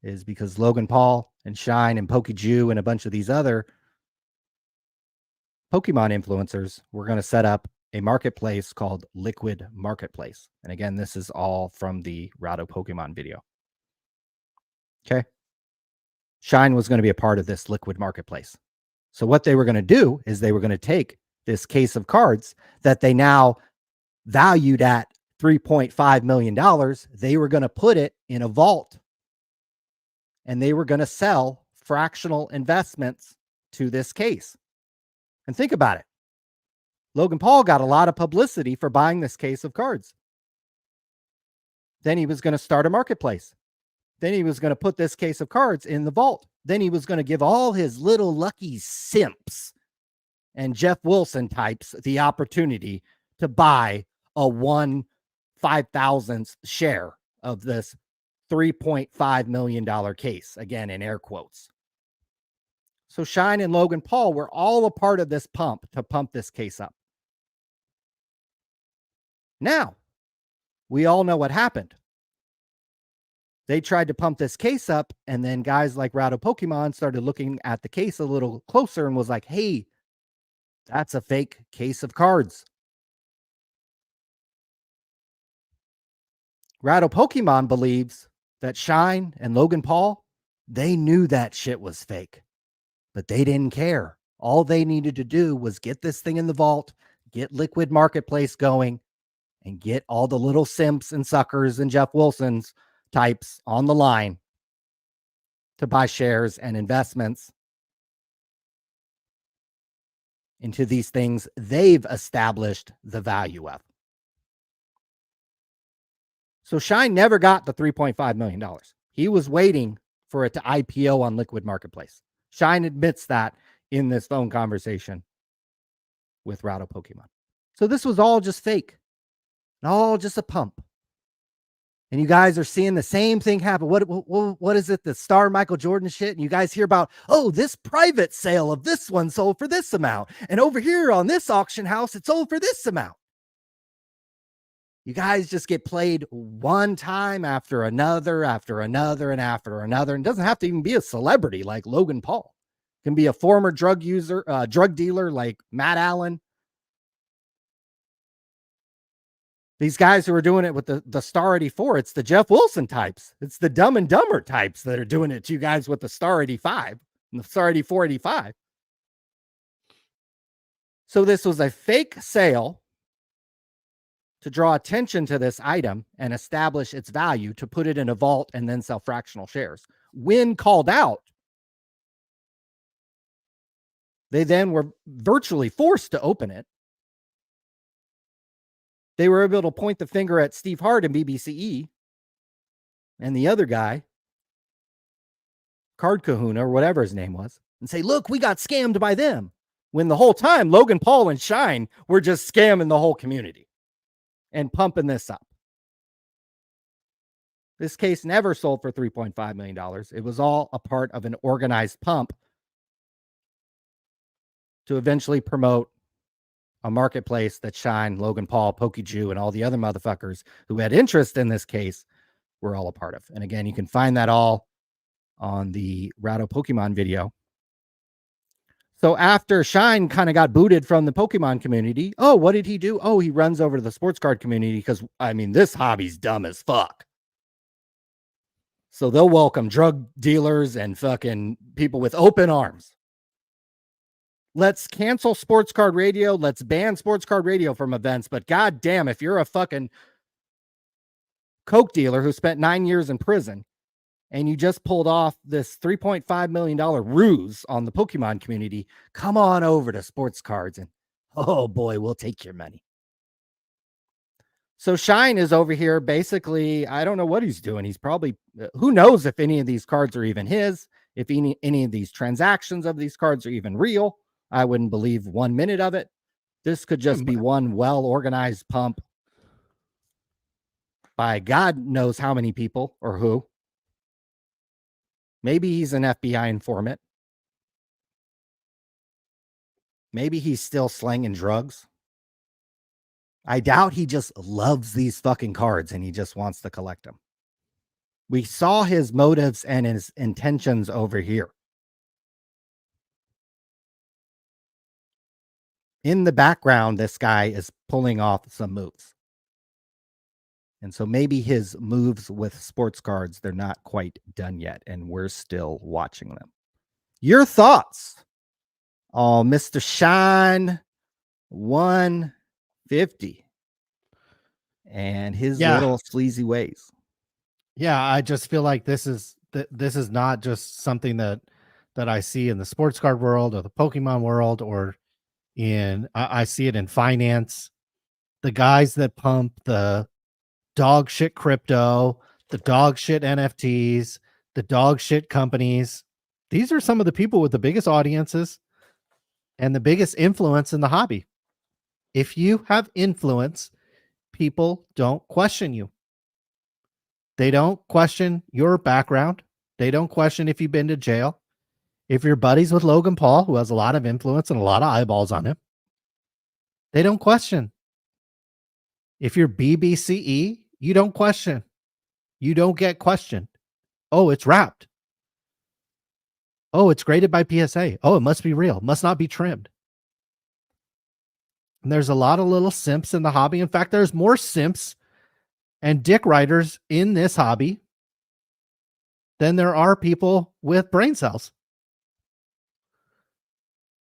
It is because Logan Paul and Shine and PokeJew and a bunch of these other Pokemon influencers were going to set up a marketplace called Liquid Marketplace. And again, this is all from the Rattle Pokemon video. Okay. Shine was going to be a part of this Liquid Marketplace. So what they were going to do is they were going to take this case of cards that they now valued at $3.5 million. They were going to put it in a vault and they were going to sell fractional investments to this case. And think about it. Logan Paul got a lot of publicity for buying this case of cards. Then he was going to start a marketplace. Then he was going to put this case of cards in the vault. Then he was going to give all his little lucky simps and Jeff Wilson types the opportunity to buy a 1/5,000th share of this $3.5 million case, again, in air quotes. So Shine and Logan Paul were all a part of this pump to pump this case up. Now, we all know what happened. They tried to pump this case up, and then guys like Rattle Pokemon started looking at the case a little closer and was like, hey, that's a fake case of cards. Rattle Pokemon believes that Shine and Logan Paul, they knew that shit was fake, but they didn't care. All they needed to do was get this thing in the vault, get Liquid Marketplace going, and get all the little simps and suckers and Jeff Wilson's types on the line to buy shares and investments into these things they've established the value of. So Shine never got the $3.5 million. He was waiting for it to IPO on Liquid Marketplace. Shine admits that in this phone conversation with Rado Pokemon. So this was all just fake, all just a pump. And you guys are seeing the same thing happen. What is it? The star Michael Jordan shit. And you guys hear about, oh, this private sale of this one sold for this amount. And over here on this auction house, it sold for this amount. You guys just get played one time after another, and after another. And it doesn't have to even be a celebrity like Logan Paul. It can be a former drug dealer like Matt Allen. These guys who are doing it with the Star 84, it's the Jeff Wilson types. It's the Dumb and Dumber types that are doing it to you guys with the Star 85 and the Star 84, 85. So this was a fake sale to draw attention to this item and establish its value, to put it in a vault and then sell fractional shares. When called out, they then were virtually forced to open it. They were able to point the finger at Steve Hart and BBCE and the other guy, Card Kahuna or whatever his name was, and say, look, we got scammed by them. When the whole time Logan Paul and Shine were just scamming the whole community and pumping this up. This case never sold for $3.5 million. It was all a part of an organized pump to eventually promote a marketplace that Shine, Logan Paul, PokeJew, and all the other motherfuckers who had interest in this case were all a part of. And again, you can find that all on the Rado Pokemon video. So after Shine kind of got booted from the Pokemon community, oh, what did he do? Oh, he runs over to the sports card community because, I mean, this hobby's dumb as fuck. So they'll welcome drug dealers and fucking people with open arms. Let's cancel sports card radio. Let's ban sports card radio from events. But goddamn, if you're a fucking coke dealer who spent 9 years in prison and you just pulled off this $3.5 million ruse on the Pokemon community, come on over to sports cards and, oh boy, we'll take your money. So Shine is over here basically, I don't know what he's doing. He's probably, who knows if any of these cards are even his, if any of these transactions of these cards are even real. I wouldn't believe 1 minute of it. This could just be one well-organized pump by God knows how many people or who. Maybe he's an FBI informant. Maybe he's still slanging drugs. I doubt he just loves these fucking cards and he just wants to collect them. We saw his motives and his intentions over here. In the background, this guy is pulling off some moves. And so maybe his moves with sports cards, they're not quite done yet, and we're still watching them. Your thoughts? Oh, Mr. Shine 150 and his little sleazy ways. Yeah, I just feel like this is not just something that I see in the sports card world or the Pokemon world, or I see it in finance. The guys that pump the dog shit crypto, the dog shit NFTs, the dog shit companies. These are some of the people with the biggest audiences and the biggest influence in the hobby. If you have influence, people don't question you. They don't question your background. They don't question if you've been to jail. If you're buddies with Logan Paul, who has a lot of influence and a lot of eyeballs on him, they don't question. If you're BBCE, you don't question. You don't get questioned. Oh, it's wrapped. Oh, it's graded by PSA. Oh, it must be real. Must not be trimmed. And there's a lot of little simps in the hobby. In fact, there's more simps and dick riders in this hobby than there are people with brain cells.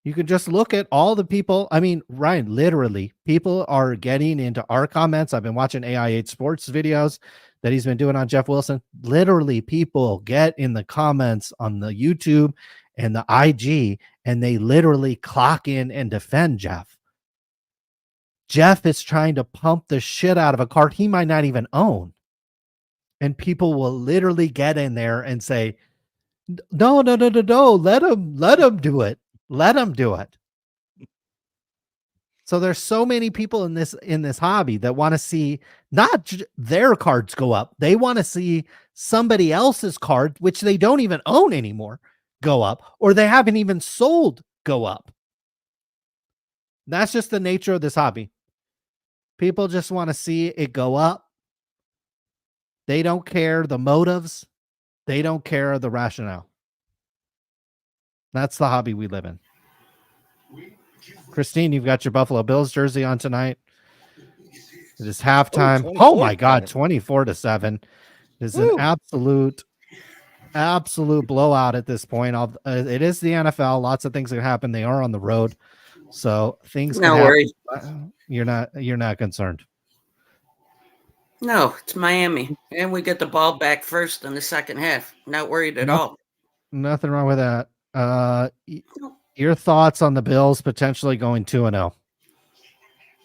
You can just look at all the people. I mean, Ryan, literally, people are getting into our comments. I've been watching AI8 Sports videos that he's been doing on Jeff Wilson. Literally, people get in the comments on the YouTube and the IG, and they literally clock in and defend Jeff. Jeff is trying to pump the shit out of a card he might not even own. And people will literally get in there and say, no, let him do it. Let them do it. So there's so many people in this hobby that want to see not their cards go up. They want to see somebody else's card, which they don't even own anymore, go up, or they haven't even sold, go up. That's just the nature of this hobby. People just want to see it go up. They don't care the motives. They don't care the rationale. That's the hobby we live in. Christine, you've got your Buffalo Bills jersey on tonight. It is halftime. Oh my God, 24-7. It is an absolute blowout at this point. It is the NFL. Lots of things that happen. They are on the road, so things can happen. You're not concerned. No, it's Miami, and we get the ball back first in the second half. Not worried at all. Nothing wrong with that. Your thoughts on the Bills potentially going 2-0?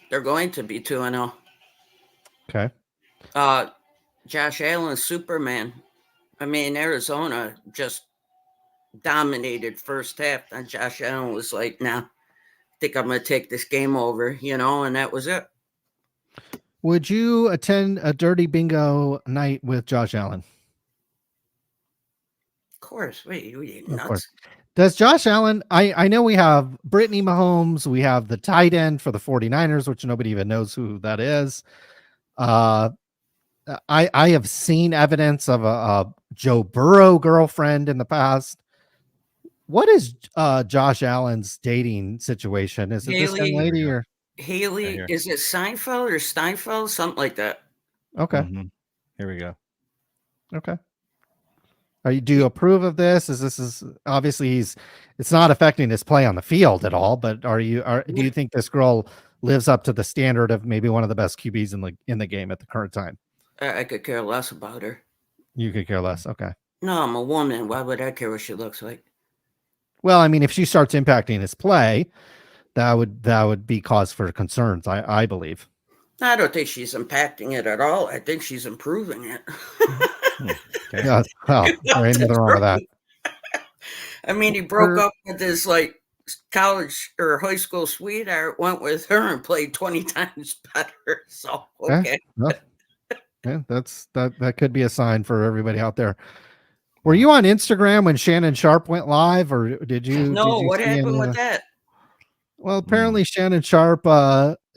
They're going to be 2-0. Okay. Josh Allen, Superman. I mean, Arizona just dominated first half, and Josh Allen was like, "Nah, I think I'm going to take this game over," and that was it. Would you attend a dirty bingo night with Josh Allen? Of course. Wait, you nuts? Of course. Does Josh Allen, I know we have Brittany Mahomes, we have the tight end for the 49ers, which nobody even knows who that is. I have seen evidence of a Joe Burrow girlfriend in the past. What is Josh Allen's dating situation? Is it this young lady or Haley? Is it Seinfeld or Steinfeld? Something like that. Okay. Mm-hmm. Here we go. Okay. Do you approve of this? Is obviously it's not affecting his play on the field at all, but do you think this girl lives up to the standard of maybe one of the best QBs in the game at the current time? I could care less about her. You could care less. Okay. No, I'm a woman. Why would I care what she looks like? Well, I mean, if she starts impacting his play, that would be cause for concerns, I believe. I don't think she's impacting it at all. I think she's improving it. Okay. Yeah, well, there ain't nothing wrong with that. I mean, he broke up with his college or high school sweetheart, went with her and played 20 times better. So okay. Yeah, that could be a sign for everybody out there. Were you on Instagram when Shannon Sharp went live, or did you? No, what happened with that? Well, apparently Shannon Sharp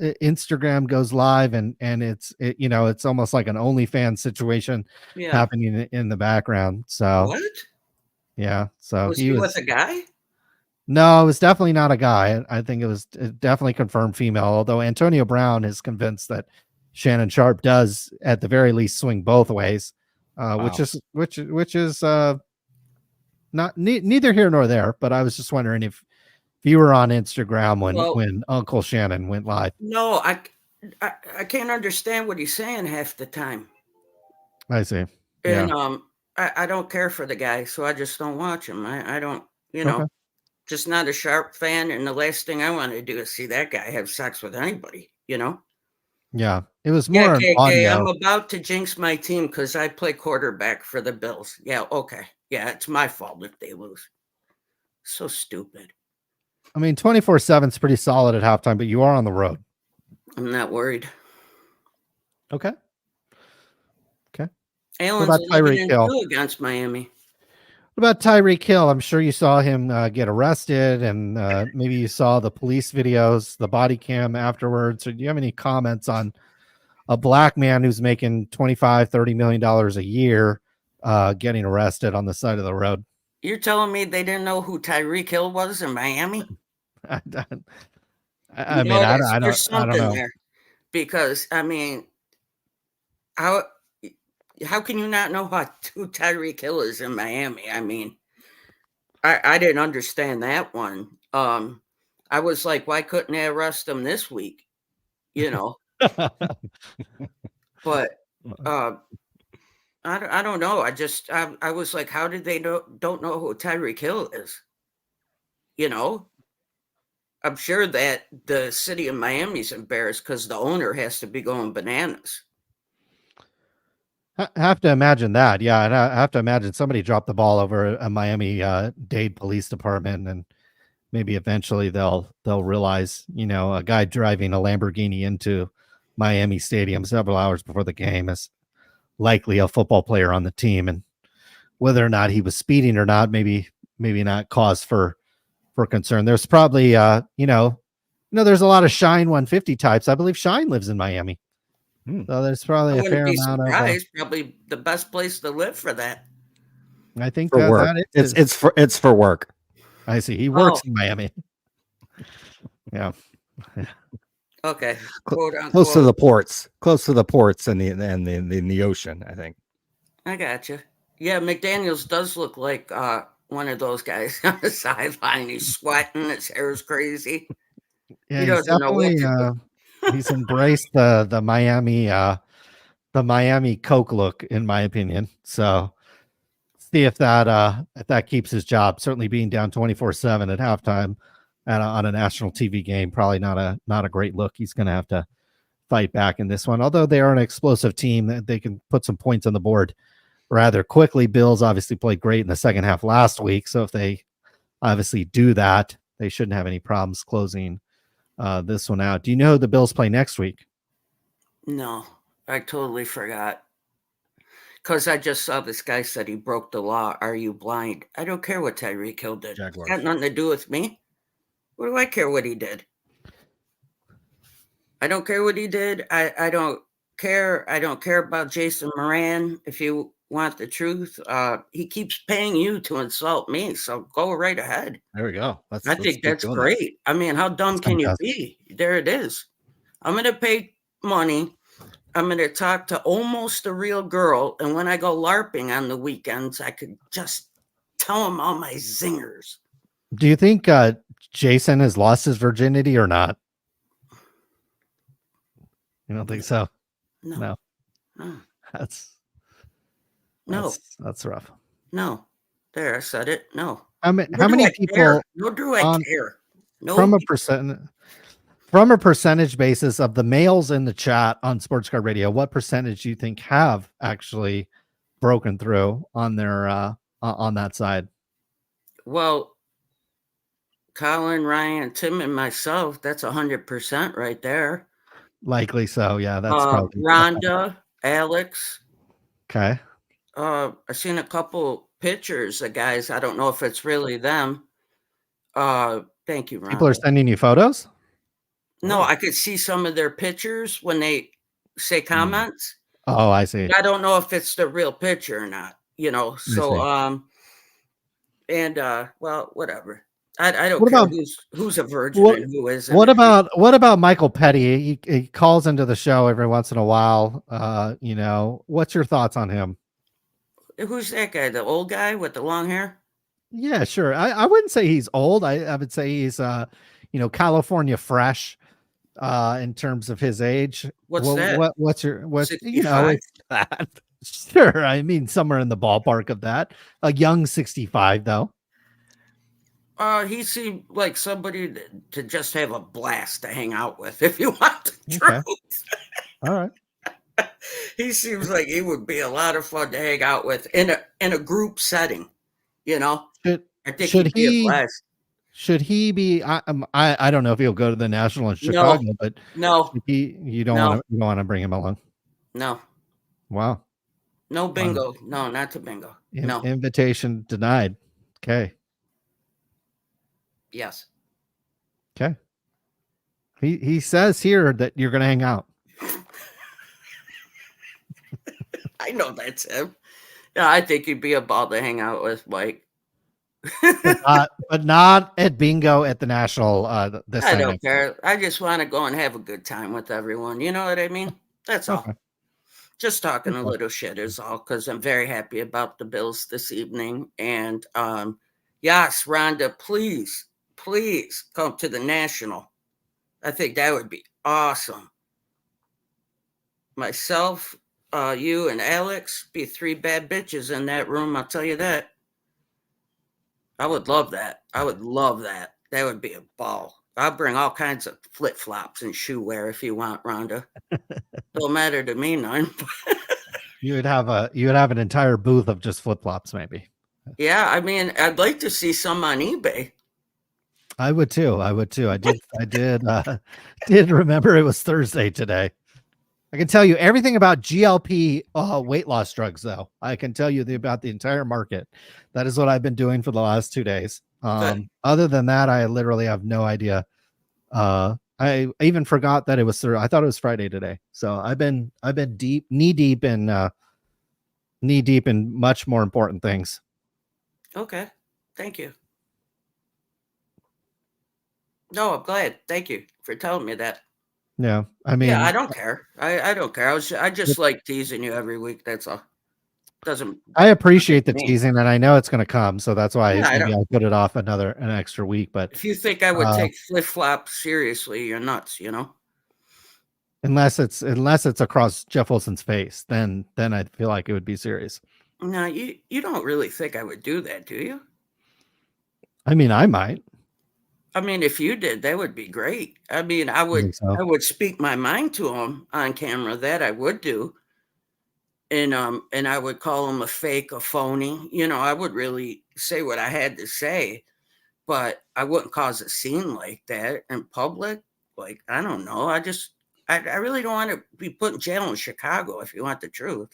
Instagram goes live and it's almost like an OnlyFans situation happening in the background. So what? Yeah. So was he with a guy? No, it was definitely not a guy. I think it was definitely confirmed female, although Antonio Brown is convinced that Shannon Sharp does at the very least swing both ways, which is not neither here nor there. But I was just wondering if you were on Instagram when Uncle Shannon went live. No, I can't understand what he's saying half the time. I see. And I don't care for the guy, so I just don't watch him. I don't, just not a Sharp fan. And the last thing I want to do is see that guy have sex with anybody, Yeah, it was more audio. I'm about to jinx my team because I play quarterback for the Bills. Yeah, okay. Yeah, it's my fault if they lose. So stupid. I mean, 24/7 is pretty solid at halftime, but you are on the road. I'm not worried. Okay. Allen's 11-2 against Miami. What about Tyreek Hill? I'm sure you saw him get arrested, and maybe you saw the police videos, the body cam afterwards. Or do you have any comments on a black man who's making $25-30 million a year getting arrested on the side of the road? You're telling me they didn't know who Tyreek Hill was in Miami? I don't know. There because I mean, how can you not know who Tyreek Hill is in Miami? I mean, I didn't understand that one. I was like, why couldn't they arrest him this week? But I don't know. I was like, how did they don't know who Tyreek Hill is? I'm sure that the city of Miami's embarrassed because the owner has to be going bananas. I have to imagine that. Yeah, and I have to imagine somebody dropped the ball over a Miami-Dade police department, and maybe eventually they'll realize, a guy driving a Lamborghini into Miami Stadium several hours before the game is likely a football player on the team, and whether or not he was speeding or not, maybe not cause for concern. There's probably there's a lot of Shine 150 types. I believe Shine lives in Miami. So there's probably I a fair wouldn't be amount surprised. Probably the best place to live for that. I think For work. that is, It's for work. I see. He works in Miami. Yeah. Okay. Close to the ports and the ocean, I think. I got you. Yeah, McDaniels does look like one of those guys on the sideline. He's sweating. His hair is crazy. Yeah, He he's doesn't know what definitely to do. he's embraced the Miami Coke look, in my opinion. So see if that keeps his job. Certainly being down 24/7 at halftime on a national TV game, probably not a great look. He's going to have to fight back in this one. Although they are an explosive team, they can put some points on the board rather quickly. Bills obviously played great in the second half last week, so if they obviously do that, they shouldn't have any problems closing this one out. Do you know who the Bills play next week? No, I totally forgot. Because I just saw this guy said he broke the law. Are you blind? I don't care what Tyreek Hill did. Jaguars. Got nothing to do with me. What do I care what he did? I don't care what he did. I don't care. I don't care about Jason Moran. If you want the truth, he keeps paying you to insult me. So go right ahead. There we go. I think that's great. I mean, how dumb can you be? There it is. I'm going to pay money. I'm going to talk to almost a real girl. And when I go LARPing on the weekends, I could just tell him all my zingers. Do you think Jason has lost his virginity or not? You don't think so? No. That's rough. No. There, I said it. No. How many people? Care? No, do I care? No. From a percentage basis of the males in the chat on Sports Card Radio, what percentage do you think have actually broken through on their on that side? Well, Colin, Ryan, Tim, and myself, that's 100% right there. Likely so, yeah. That's probably Rhonda, Alex. Okay. I've seen a couple pictures of guys. I don't know if it's really them. Thank you, Rhonda. People are sending you photos? No, I could see some of their pictures when they say comments. Oh, I see. I don't know if it's the real picture or not, So, well, whatever. I don't care who's a virgin and who isn't. What about Michael Petty? He calls into the show every once in a while. What's your thoughts on him? Who's that guy? The old guy with the long hair? Yeah, sure. I wouldn't say he's old. I would say he's California fresh in terms of his age. What's that? What's 65? It's that. Sure. I mean, somewhere in the ballpark of that. A young 65 though. He seemed like somebody to just have a blast to hang out with, if you want the truth. All right. He seems like he would be a lot of fun to hang out with in a group setting. I think he'd be a blast. Should he be? I don't know if he'll go to the National in Chicago, but no, you don't want to bring him along. No. Wow. No bingo. No, not to bingo. No. Invitation denied. Okay. Yes. Okay. He says here that you're going to hang out. I know that's him. Yeah, I think he'd be a ball to hang out with, Mike. but not at bingo at the National. I don't care. I just want to go and have a good time with everyone. You know what I mean? That's all. Just talking a little shit is all, because I'm very happy about the Bills this evening. And yes, Rhonda, please come to the National. I think that would be awesome. Myself, you, and Alex be 3 bad bitches in that room. I'll tell you that. I would love that. I would love that. That would be a ball. I'll bring all kinds of flip-flops and shoe wear if you want, Rhonda. Don't matter to me none. You would have an entire booth of just flip-flops, maybe. Yeah, I mean, I'd like to see some on eBay. I would too. I would too. I did remember it was Thursday today. I can tell you everything about GLP weight loss drugs, though. I can tell you about the entire market. That is what I've been doing for the last 2 days. Good. Other than that, I literally have no idea. I even forgot that it was I thought it was Friday today. So I've been knee deep in much more important things. Okay. Thank you. No, I'm glad. Thank you for telling me that. Yeah, I mean, Yeah, I don't care. I don't care. I just like teasing you every week. That's all. Doesn't I appreciate the me. teasing, and I know it's going to come, so that's why Yeah, maybe I put it off an extra week. But if you think I would take flip flops seriously, you're nuts. You know. unless it's across Jeff Wilson's face, then I feel like it would be serious. No, you don't really think I would do that, do you? I mean, I might. I mean, if you did, that would be great. I mean, I would speak my mind to him on camera. That I would do. And I would call him a fake, a phony. You know, I would really say what I had to say, but I wouldn't cause a scene like that in public. Like, I don't know. I really don't want to be put in jail in Chicago, if you want the truth.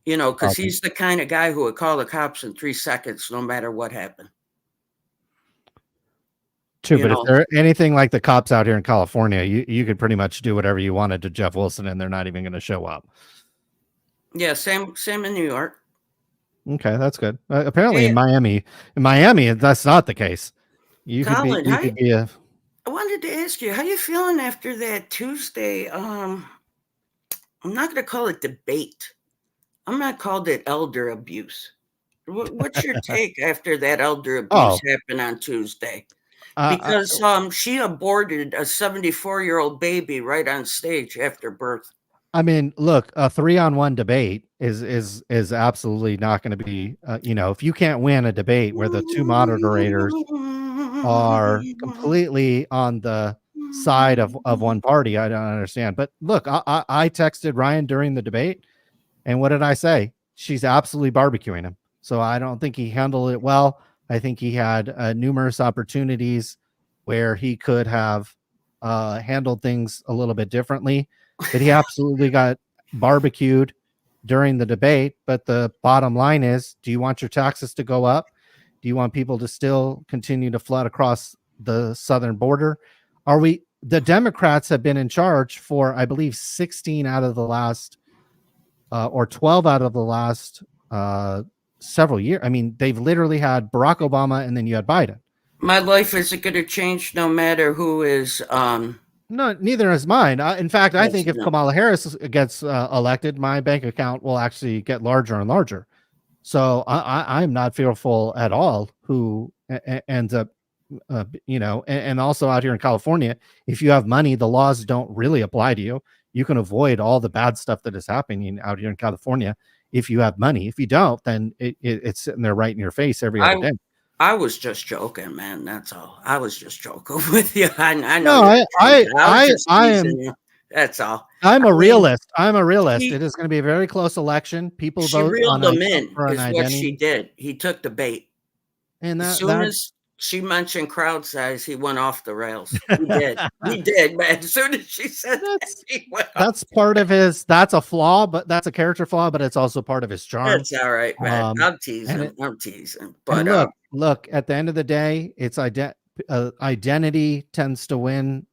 You know, because he's the kind of guy who would call the cops in 3 seconds, no matter what happened. True, but if they're anything like the cops out here in California, you could pretty much do whatever you wanted to Jeff Wilson, and they're not even going to show up. Yeah, same in New York. Okay, that's good. Apparently, in Miami, that's not the case. Colin, could be a. I wanted to ask you, how you feeling after that Tuesday? I'm not going to call it debate. I'm not called it elder abuse. What's your take after that elder abuse happened on Tuesday? Because she aborted a 74-year-old baby right on stage after birth. I mean, look, a 3-on-1 debate is absolutely not going to be. If you can't win a debate where the two moderators are completely on the side of one party, I don't understand. But look, I texted Ryan during the debate, and what did I say? She's absolutely barbecuing him. So I don't think he handled it well. I think he had numerous opportunities where he could have handled things a little bit differently, but he absolutely got barbecued during the debate. But the bottom line is, do you want your taxes to go up? Do you want people to still continue to flood across the southern border? The Democrats have been in charge for, I believe, 16 out of the last or 12 out of the last several years. I mean, they've literally had Barack Obama, and then you had Biden. My life isn't going to change no matter who is. No, neither is mine. In fact, I think if Kamala Harris gets elected, my bank account will actually get larger and larger. So I'm not fearful at all who ends up, and also out here in California, if you have money, the laws don't really apply to you. You can avoid all the bad stuff that is happening out here in California if you have money. If you don't, then it's sitting there right in your face every other day. I was just joking, man. That's all. I was just joking with you. I No, know. I am. You. That's all. I'm a realist. I'm a realist. It is going to be a very close election. People vote reeled on him in. For is what identity. She did. He took the bait. And as soon as she mentioned crowd size, he went off the rails. He did. He did, man. As soon as she said that's part of his. That's a flaw, but that's a character flaw. But it's also part of his charm. That's all right, man. I'm teasing. I'm teasing. But look. At the end of the day, it's identity tends to win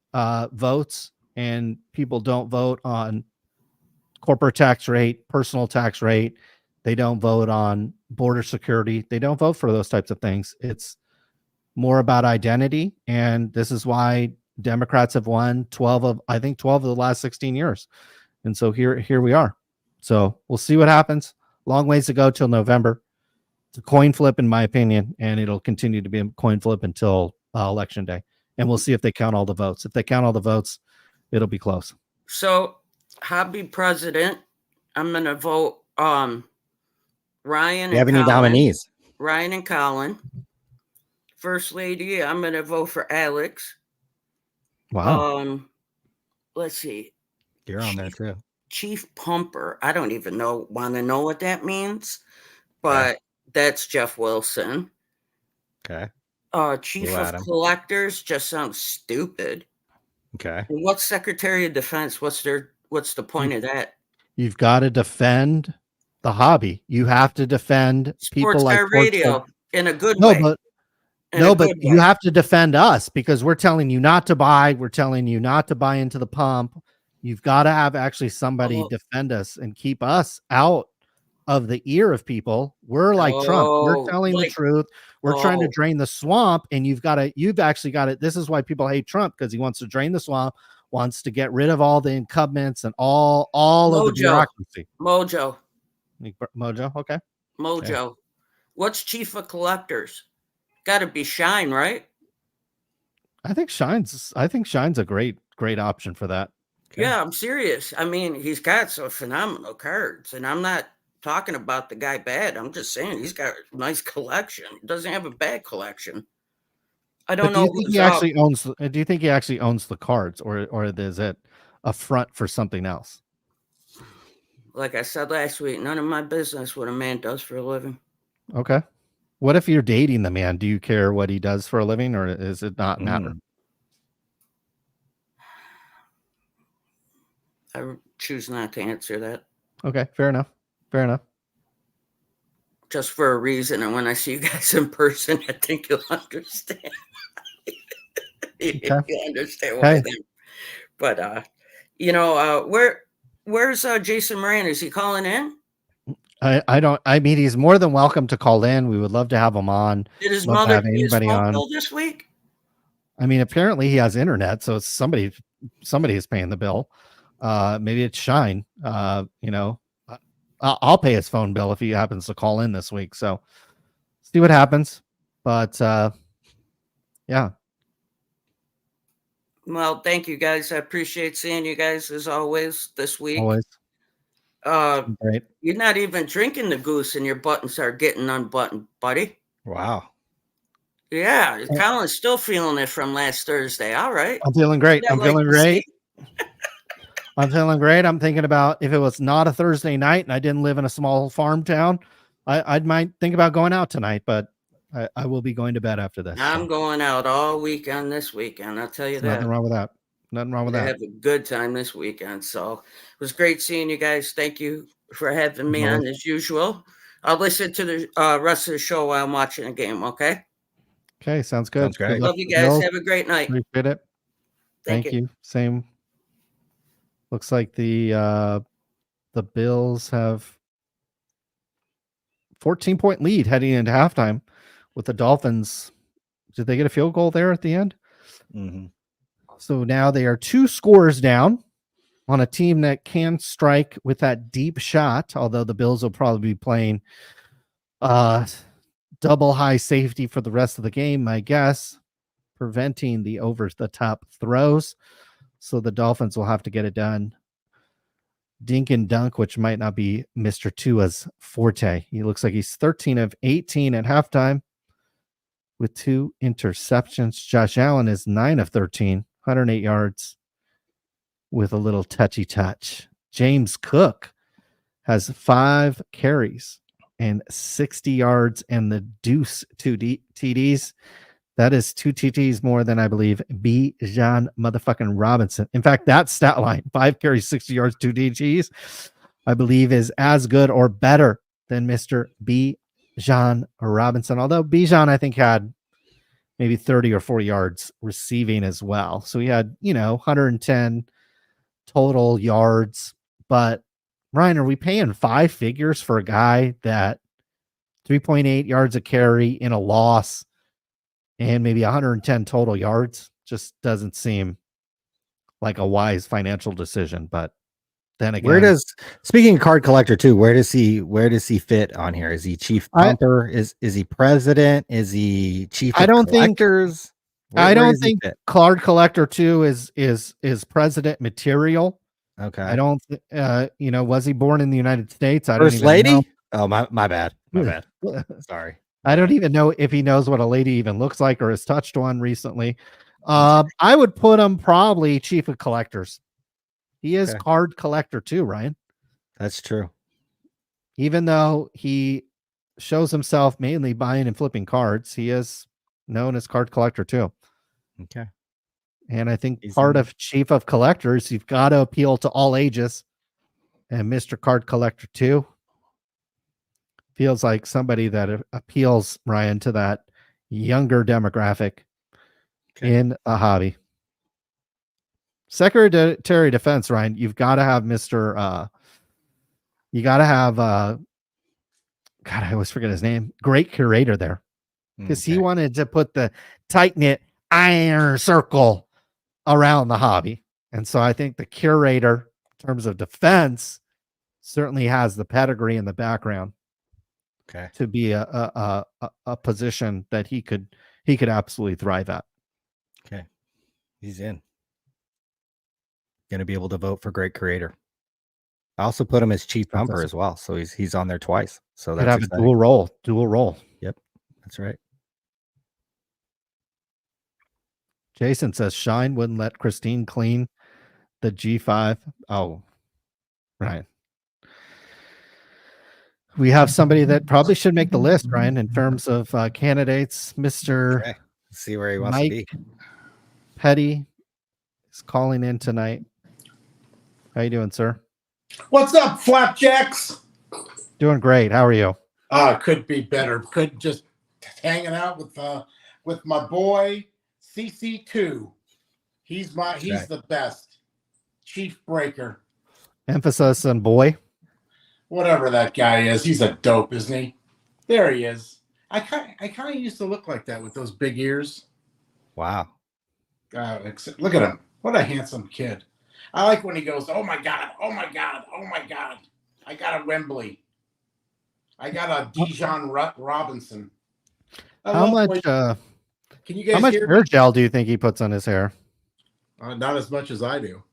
votes, and people don't vote on corporate tax rate, personal tax rate. They don't vote on border security. They don't vote for those types of things. It's more about identity, and this is why Democrats have won 12 of the last 16 years. And so here we are. So we'll see what happens. Long ways to go till November. It's a coin flip, in my opinion, and it'll continue to be a coin flip until election day. And we'll see if they count all the votes. If they count all the votes, it'll be close. So, hobby president, I'm going to vote Ryan. Do you have any nominees? Ryan and Colin. First lady, I'm going to vote for Alex. Wow. Let's see. You're on there too. Chief Pumper. I don't even want to know what that means, but that's Jeff Wilson. Okay. Chief Go of at 'em. Collectors just sounds stupid. Okay. And what's Secretary of Defense? What's the point of that? You've got to defend the hobby. You have to defend people Sports like car Sports Car- radio in a good No, way. but In a no, but good you way. have to defend us because we're telling you not to buy. We're telling you not to buy into the pump. You've got to have actually somebody Oh. defend us and keep us out of the ear of people. We're like Trump. We're Oh, telling the like- truth. We're trying to oh. drain the swamp, and you've actually got it. This is why people hate Trump, because he wants to drain the swamp, wants to get rid of all the incumbents and all of the bureaucracy. Mojo. Mojo, okay. Mojo. Yeah. What's Chief of Collectors? Got to be Shine, right? I think Shine's a great option for that. Okay. Yeah, I'm serious. I mean, he's got some phenomenal cards, and I'm not talking about the guy bad. I'm just saying he's got a nice collection. He doesn't have a bad collection. I don't know. Do you think he actually owns the cards, or is it a front for something else? Like I said last week, none of my business what a man does for a living. Okay. What if you're dating the man? Do you care what he does for a living, or is it not matter? I choose not to answer that. Okay, fair enough. Just for a reason, and when I see you guys in person, I think you'll understand. You'll understand why. Okay. But where's Jason Moran? Is he calling in? I mean, he's more than welcome to call in. We would love to have him on. Did his Love to mother have pay his anybody phone on. bill this week? I mean, apparently he has internet, so it's somebody is paying the bill. Maybe it's Shine. I'll pay his phone bill if he happens to call in this week. So see what happens. But yeah. Well, thank you guys. I appreciate seeing you guys as always this week. Always. Great. You're not even drinking the goose and your buttons are getting unbuttoned, buddy. Wow. Yeah, Colin's still feeling it from last Thursday. All right. I'm feeling great. Yeah, I'm like feeling to great. see. I'm feeling great. I'm thinking about if it was not a Thursday night and I didn't live in a small farm town, I might think about going out tonight, but I will be going to bed after this. I'm So going out all weekend this weekend. I'll tell you that. nothing wrong with that. Nothing wrong with I that. have a good time this weekend. So it was great seeing you guys. Thank you for having me No on as usual. I'll listen to the rest of the show while I'm watching the game. Okay. Okay, sounds good. Sounds great. Good luck Love you to the guys. Bills. Have a great night. Appreciate it. Thank you. Same. Looks like the Bills have 14-point lead heading into halftime with the Dolphins. Did they get a field goal there at the end? Mm-hmm. So now they are 2 scores down on a team that can strike with that deep shot, although the Bills will probably be playing double high safety for the rest of the game, I guess, preventing the over the top throws. So the Dolphins will have to get it done. Dink and dunk, which might not be Mr. Tua's forte. He looks like he's 13 of 18 at halftime with 2 interceptions. Josh Allen is 9 of 13, 108 yards with a little touchy touch. James Cook has 5 carries and 60 yards and the deuce 2 TDs. That is 2 TTs more than I believe Bijan motherfucking Robinson. In fact, that stat line, 5 carries, 60 yards, 2 TTs, I believe is as good or better than Mr. Bijan Robinson. Although Bijan, I think, had maybe 30 or 40 yards receiving as well. So he had, 110 total yards. But Ryan, are we paying 5 figures for a guy that 3.8 yards a carry in a loss and maybe 110 total yards? Just doesn't seem like a wise financial decision. But then again, speaking of card collector too, where does he fit on here? Is he chief pumper? Is he president? Is he chief of collectors? I don't think card collector too is president material. Okay. I don't was he born in the United States? I First don't even lady? know. Oh, my bad. My bad. Sorry. I don't even know if he knows what a lady even looks like or has touched one recently. I would put him probably chief of collectors. He is card collector too, Ryan. That's true. Even though he shows himself mainly buying and flipping cards, he is known as Card Collector 2. Okay. And I think He's part in. of Chief of Collectors, you've got to appeal to all ages. And Mr. Card Collector 2 feels like somebody that appeals, Ryan, to that younger demographic in a hobby. Secretary Defense, Ryan, you've got to have Mr. You got to have God, I always forget his name. Great Curator there. Because he wanted to put the tight-knit iron circle around the hobby. And so I think the Curator, in terms of defense, certainly has the pedigree in the background to be a position that he could absolutely thrive at. Okay. He's in. Going to be able to vote for Great Creator. I also put him as Chief Pumper as well. So he's on there twice. So Could that's have exciting. a dual role. Yep. That's right. Jason says Shine wouldn't let Christine clean the G5. Oh, right. We have somebody that probably should make the list, Ryan, in terms of candidates. Mr. Okay. Let's see where he wants Mike to be. Petty is calling in tonight. How you doing, sir? What's up, flapjacks? Doing great. How are you? Could be better. Could just hanging out with my boy CC2. He's the best. Chief Breaker. Emphasis on boy. Whatever that guy is, he's a dope, isn't he? There he is. I kind of used to look like that with those big ears. Wow. Look at him. What a handsome kid. I like when he goes, "Oh my God, oh my God, oh my God. I got a Wembley. I got a Dijon Robinson." How much Can you guys how much hear hair me? gel do you think he puts on his hair? Not as much as I do.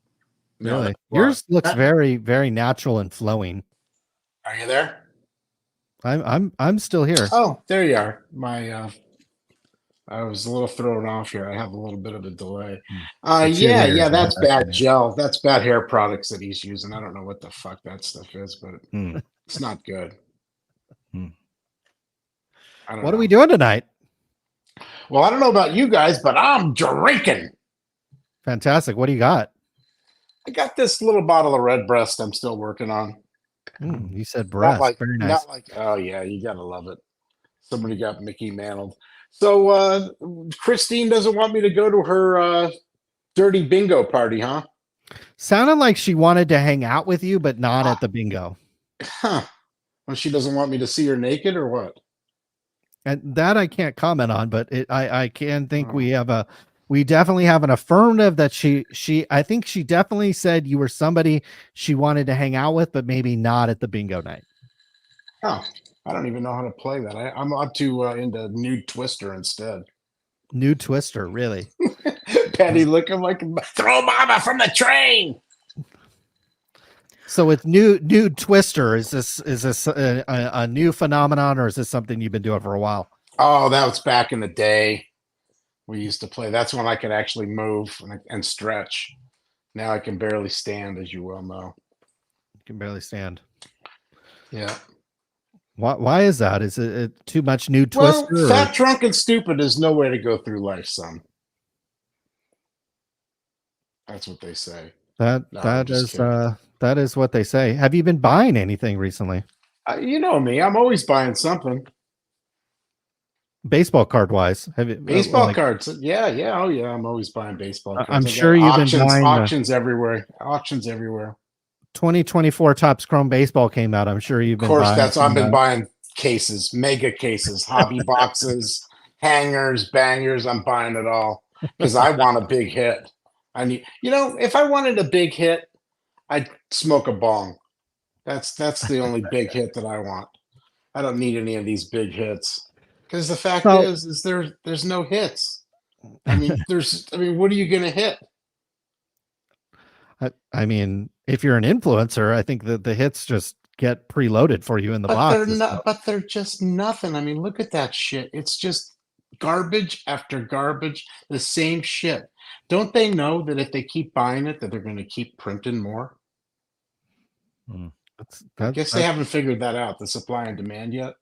No, Really? well, Yours looks very, very natural and flowing. Are you there? I'm still here. Oh, there you are. I was a little thrown off here. I have a little bit of a delay. Yeah, that's bad gel. That's bad hair products that he's using. I don't know what the fuck that stuff is, but it's not good. What are we doing tonight? Well, I don't know about you guys, but I'm drinking. Fantastic. What do you got? I got this little bottle of Red Breast I'm still working on. You said breast. Very nice. Not like, oh yeah, you gotta love it. Somebody got Mickey mantled. So Christine doesn't want me to go to her dirty bingo party, huh? Sounded like she wanted to hang out with you, but not at the bingo. Huh. Well, she doesn't want me to see her naked or what? And that I can't comment on, but I can think we definitely have an affirmative that I think she definitely said you were somebody she wanted to hang out with, but maybe not at the bingo night. Oh, I don't even know how to play that. I'm up to into Nude Twister instead. Nude Twister, really? Patty looking like throw mama from the train. So with nude Twister, is this a new phenomenon, or is this something you've been doing for a while? Oh, that was back in the day. We used to play. That's when I could actually move and stretch. Now I can barely stand, as you well know. You can barely stand. Yeah. Why is that? Is it too much nude Twister? Well, fat, drunk, and stupid is no way to go through life, son. That's what they say. That is what they say. Have you been buying anything recently? You know me. I'm always buying something. Baseball card wise, have you baseball cards? Yeah. Oh yeah, I'm always buying baseball cards. I'm sure you've been buying auctions everywhere. Auctions everywhere. 2024 Topps Chrome Baseball came out. I'm sure you've been. Of course, I've been buying cases, mega cases, hobby boxes, hangers, bangers. I'm buying it all because I want a big hit. I need, if I wanted a big hit, I'd smoke a bong. That's the only big hit that I want. I don't need any of these big hits. Because the fact is there's no hits. I mean, what are you going to hit? I mean, if you're an influencer, I think that the hits just get preloaded for you in the box. But they're just nothing. I mean, look at that shit. It's just garbage after garbage, the same shit. Don't they know that if they keep buying it, that they're going to keep printing more? I guess they haven't figured that out, the supply and demand yet.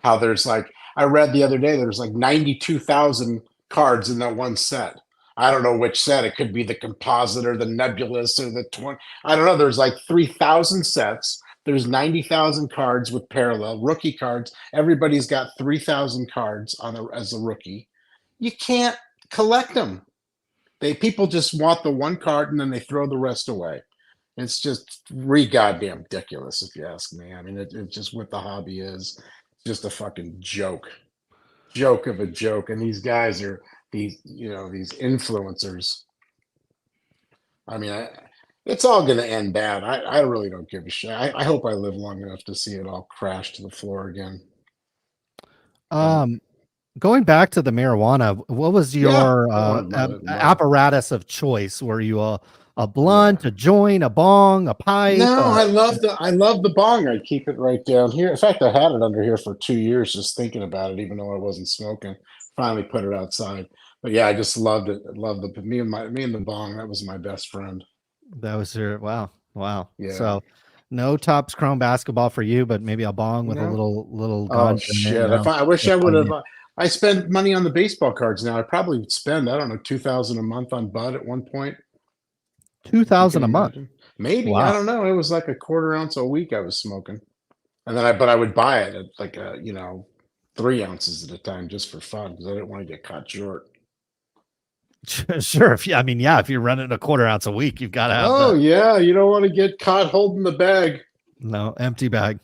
How there's like, I read the other day there's like 92,000 cards in that one set. I don't know which set. It could be the composite or the nebulous or the 20. I don't know. There's like 3,000 sets. There's 90,000 cards with parallel rookie cards. Everybody's got 3,000 cards as a rookie. You can't collect them. People just want the one card and then they throw the rest away. It's just goddamn ridiculous, if you ask me. I mean, it's just what the hobby is. Just a fucking joke of a joke. And these guys are these influencers. I mean, it's all going to end bad. I really don't give a shit. I hope I live long enough to see it all crash to the floor again. Going back to the marijuana, what was your love it. apparatus of choice? Were you a blunt, a joint, a bong, a pipe? No, I love the bong. I'd keep it right down here. In fact, I had it under here for 2 years just thinking about it, even though I wasn't smoking. Finally put it outside. But yeah, I just loved it. Loved me and the bong. That was my best friend. That was your wow. Yeah. So no Topps Chrome basketball for you, but maybe a bong with a little Oh shit! I wish I would have. I spend money on the baseball cards now. I probably would spend, I don't know, $2,000 a month on Bud at one point. $2,000 a month, maybe. Wow. I don't know. It was like a quarter ounce a week I was smoking, and then I would buy it at like 3 ounces at a time just for fun because I didn't want to get caught short. Sure. If you're running a quarter ounce a week, you've got to have. Yeah, you don't want to get caught holding the bag. No, empty bag.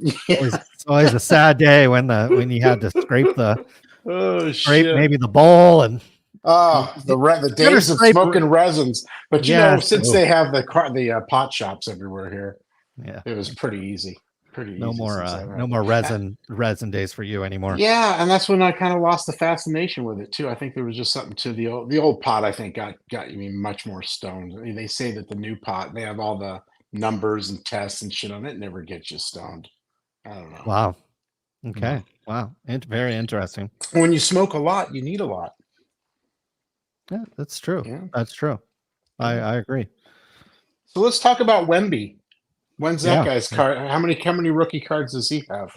Yeah. It's always a sad day when you had to scrape shit. maybe the bowl and the days of smoking resins. But since they have the pot shops everywhere here, it was pretty easy. No more resin days for you anymore. Yeah, and that's when I kind of lost the fascination with it too. I think there was just something to the old pot. I think got me much more stoned. I mean, they say that the new pot, they have all the numbers and tests and shit on it, never gets you stoned. I don't know. Wow. Okay. Wow. Very interesting. When you smoke a lot, you need a lot. Yeah, that's true. Yeah. That's true. I agree. So let's talk about Wemby. When's that guy's card? How many rookie cards does he have?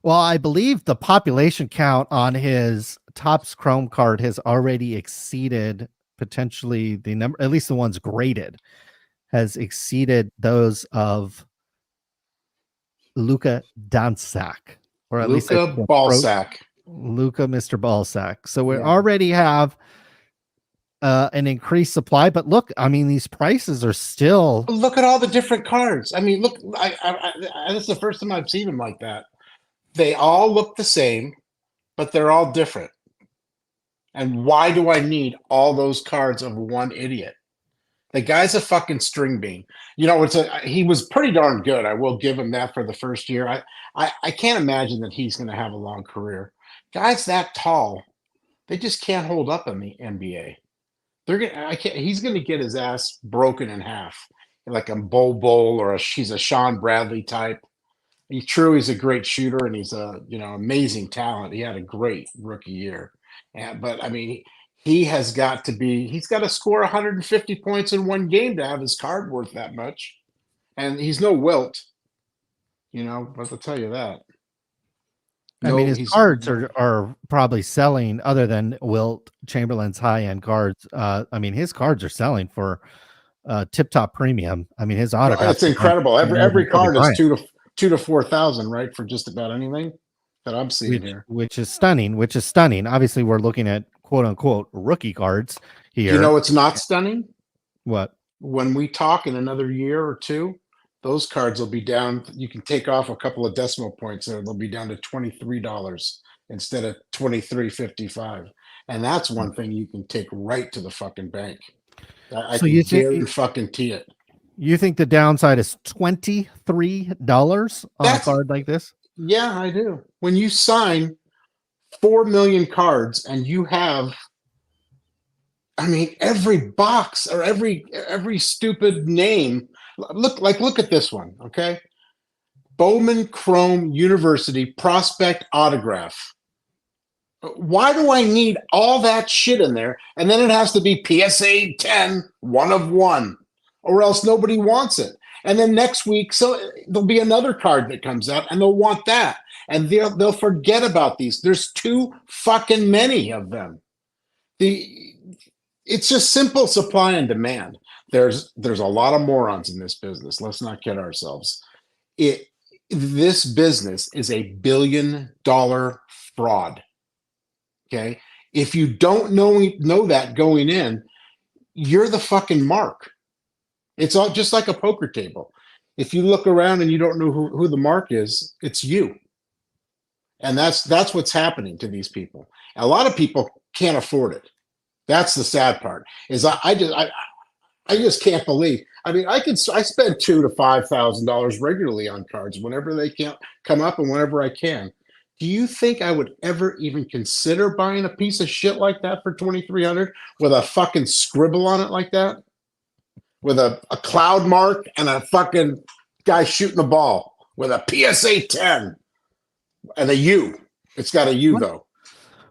Well, I believe the population count on his Topps Chrome card has already exceeded potentially the number, at least the ones graded, has exceeded those of Luka Doncic, or at least Luka Ballsack. Luka, Mr. Ballsack. So we already have an increased supply, but look, I mean, these prices are still. Look at all the different cards. I mean, look, this is the first time I've seen them like that. They all look the same, but they're all different. And why do I need all those cards of one idiot? The guy's a fucking string bean. He was pretty darn good. I will give him that for the first year. I can't imagine that he's going to have a long career. Guys that tall, they just can't hold up in the NBA. He's going to get his ass broken in half, like a Bol or he's a Sean Bradley type. He's a great shooter and he's amazing talent. He had a great rookie year, but I mean. He's got to score 150 points in one game to have his card worth that much. And he's no Wilt, but I'll tell you that. I mean, his cards are probably selling, other than Wilt Chamberlain's high-end cards. I mean, his cards are selling for tip-top premium. I mean, his autograph. That's incredible. Every card is $2,000 to $4,000, right? For just about anything that I'm seeing here. Which is stunning. Obviously, we're looking at quote unquote rookie cards here. It's not stunning. What? When we talk in another year or two, those cards will be down. You can take off a couple of decimal points there. They'll be down to $23 instead of $23.55. And that's one thing you can take right to the fucking bank. I can guarantee it. You think the downside is $23 on a card like this? Yeah, I do. When you sign 4 million cards and you have, I mean, every box or every stupid name. Look at this one, okay? Bowman Chrome University prospect autograph. Why do I need all that shit in there? And then it has to be PSA 10, 1 of 1, or else nobody wants it. And then next week, so there'll be another card that comes out, and they'll want that, and they'll forget about these. There's too fucking many of them. It's just simple supply and demand. There's a lot of morons in this business. Let's not kid ourselves. This business is a $1 billion fraud. Okay, if you don't know that going in, you're the fucking mark. It's all just like a poker table. If you look around and you don't know who the mark is, it's you. And that's what's happening to these people. A lot of people can't afford it. That's the sad part. Is I just can't believe. I mean, I spend $2,000 to $5,000 regularly on cards whenever they can't come up and whenever I can. Do you think I would ever even consider buying a piece of shit like that for $2,300 with a fucking scribble on it like that? With a cloud mark and a fucking guy shooting the ball with a PSA 10 and a U. It's got a U though.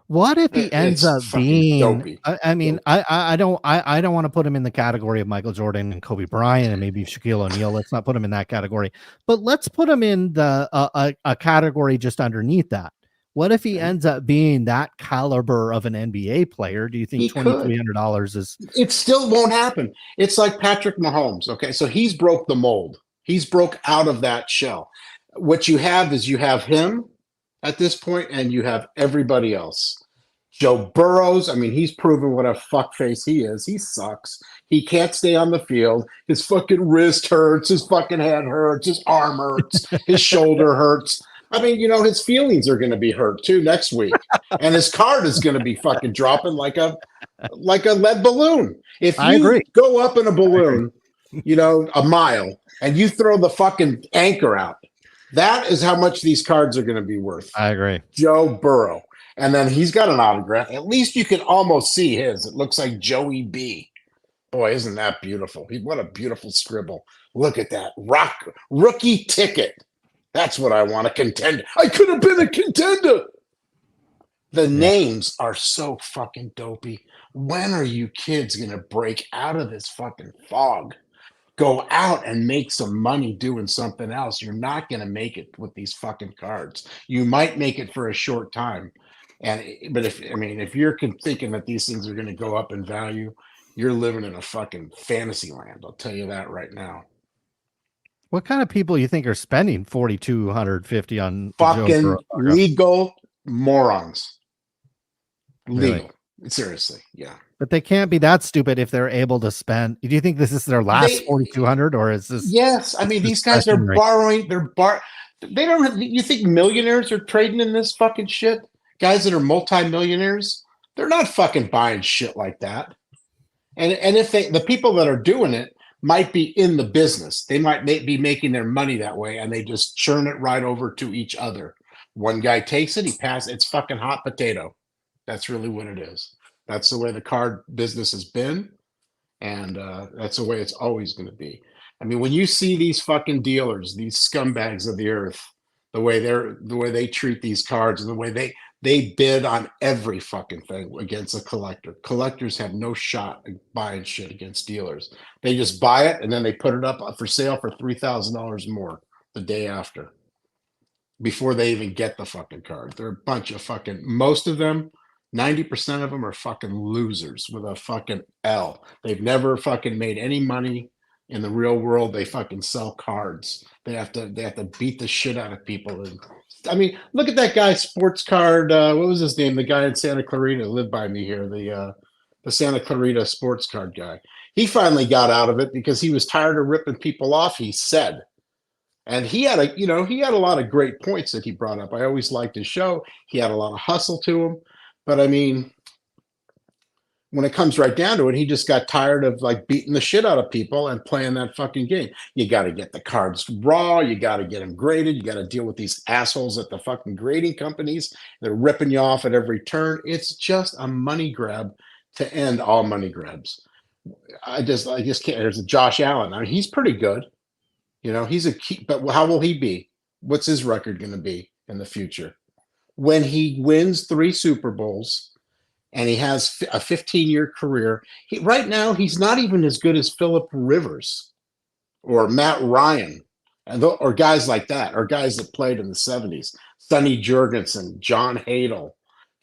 What if he ends up being dopey. I mean, I don't want to put him in the category of Michael Jordan and Kobe Bryant and maybe Shaquille O'Neal. Let's not put him in that category, but let's put him in the a category just underneath that. What if he ends up being that caliber of an NBA player? Do you think $2,300 is? It still won't happen. It's like Patrick Mahomes. Okay, so he's broke the mold. He's broke out of that shell. What you have is you have him at this point, and you have everybody else. Joe Burrows, I mean, he's proven what a fuckface he is. He sucks. He can't stay on the field. His fucking wrist hurts. His fucking head hurts. His arm hurts. His shoulder hurts. I mean, his feelings are going to be hurt too next week, and his card is going to be fucking dropping like a lead balloon. If you go up in a balloon, a mile, and you throw the fucking anchor out, that is how much these cards are going to be worth. I agree. Joe Burrow, and then he's got an autograph. At least you can almost see his. It looks like Joey B. Boy, isn't that beautiful? What a beautiful scribble! Look at that rookie ticket. That's what I want to contend. I could have been a contender. The names are so fucking dopey. When are you kids going to break out of this fucking fog? Go out and make some money doing something else. You're not going to make it with these fucking cards. You might make it for a short time. But if you're thinking that these things are going to go up in value, you're living in a fucking fantasy land. I'll tell you that right now. What kind of people you think are spending $4,250 on fucking legal morons? Legal, really? Seriously, yeah. But they can't be that stupid if they're able to spend. Do you think this is their last $4,200, or is this? Yes, I mean these guys are borrowing. They don't. You think millionaires are trading in this fucking shit? Guys that are multimillionaires, they're not fucking buying shit like that. And if the people that are doing it might be in the business. They might be making their money that way, and they just churn it right over to each other. One guy takes it, he passes. It's fucking hot potato. That's really what it is. That's the way the card business has been, and that's the way it's always going to be. I mean, when you see these fucking dealers, these scumbags of the earth, the way they treat these cards, and the way they bid on every fucking thing against a collector. Collectors have no shot at buying shit against dealers. They just buy it and then they put it up for sale for $3,000 more the day after, before they even get the fucking card. They're a bunch of fucking, most of them, 90% of them are fucking losers with a fucking L. They've never fucking made any money in the real world. They fucking sell cards. They have to beat the shit out of people. And I mean, look at that guy, sports card. What was his name? The guy in Santa Clarita lived by me here. The Santa Clarita sports card guy. He finally got out of it because he was tired of ripping people off, he said. And he had a lot of great points that he brought up. I always liked his show. He had a lot of hustle to him. But I mean, when it comes right down to it, he just got tired of like beating the shit out of people and playing that fucking game. You got to get the cards raw. You got to get them graded. You got to deal with these assholes at the fucking grading companies. They're ripping you off at every turn. It's just a money grab to end all money grabs. I just can't. There's Josh Allen. I mean, he's pretty good. He's a key, but how will he be? What's his record going to be in the future? When he wins 3 Super Bowls and he has a 15-year career, right now he's not even as good as Phillip Rivers. or Matt Ryan, or guys like that, or guys that played in the 70s. Sonny Jurgensen, John Hadel,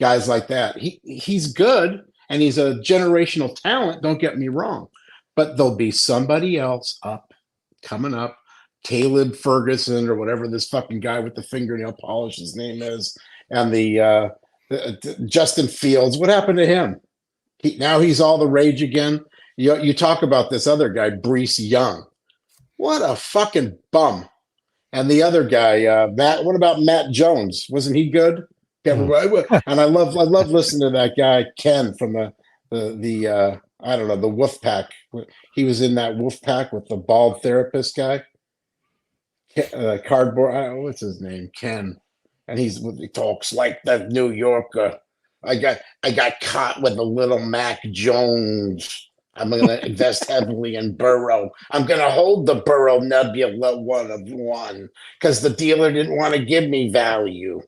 guys like that. He's good and he's a generational talent, don't get me wrong. But there'll be somebody else coming up, Caleb Ferguson or whatever this fucking guy with the fingernail polish his name is, and the Justin Fields. What happened to him? Now he's all the rage again. You talk about this other guy, Brees Young. What a fucking bum. And the other guy, Matt. What about Matt Jones? Wasn't he good? And I love listening to that guy Ken from the I don't know, the Wolf Pack. He was in that Wolf Pack with the bald therapist guy. Cardboard. What's his name? Ken. And he talks like the New Yorker. I got caught with a little Mac Jones. I'm going to invest heavily in Burrow. I'm going to hold the Burrow Nebula 1/1 because the dealer didn't want to give me value.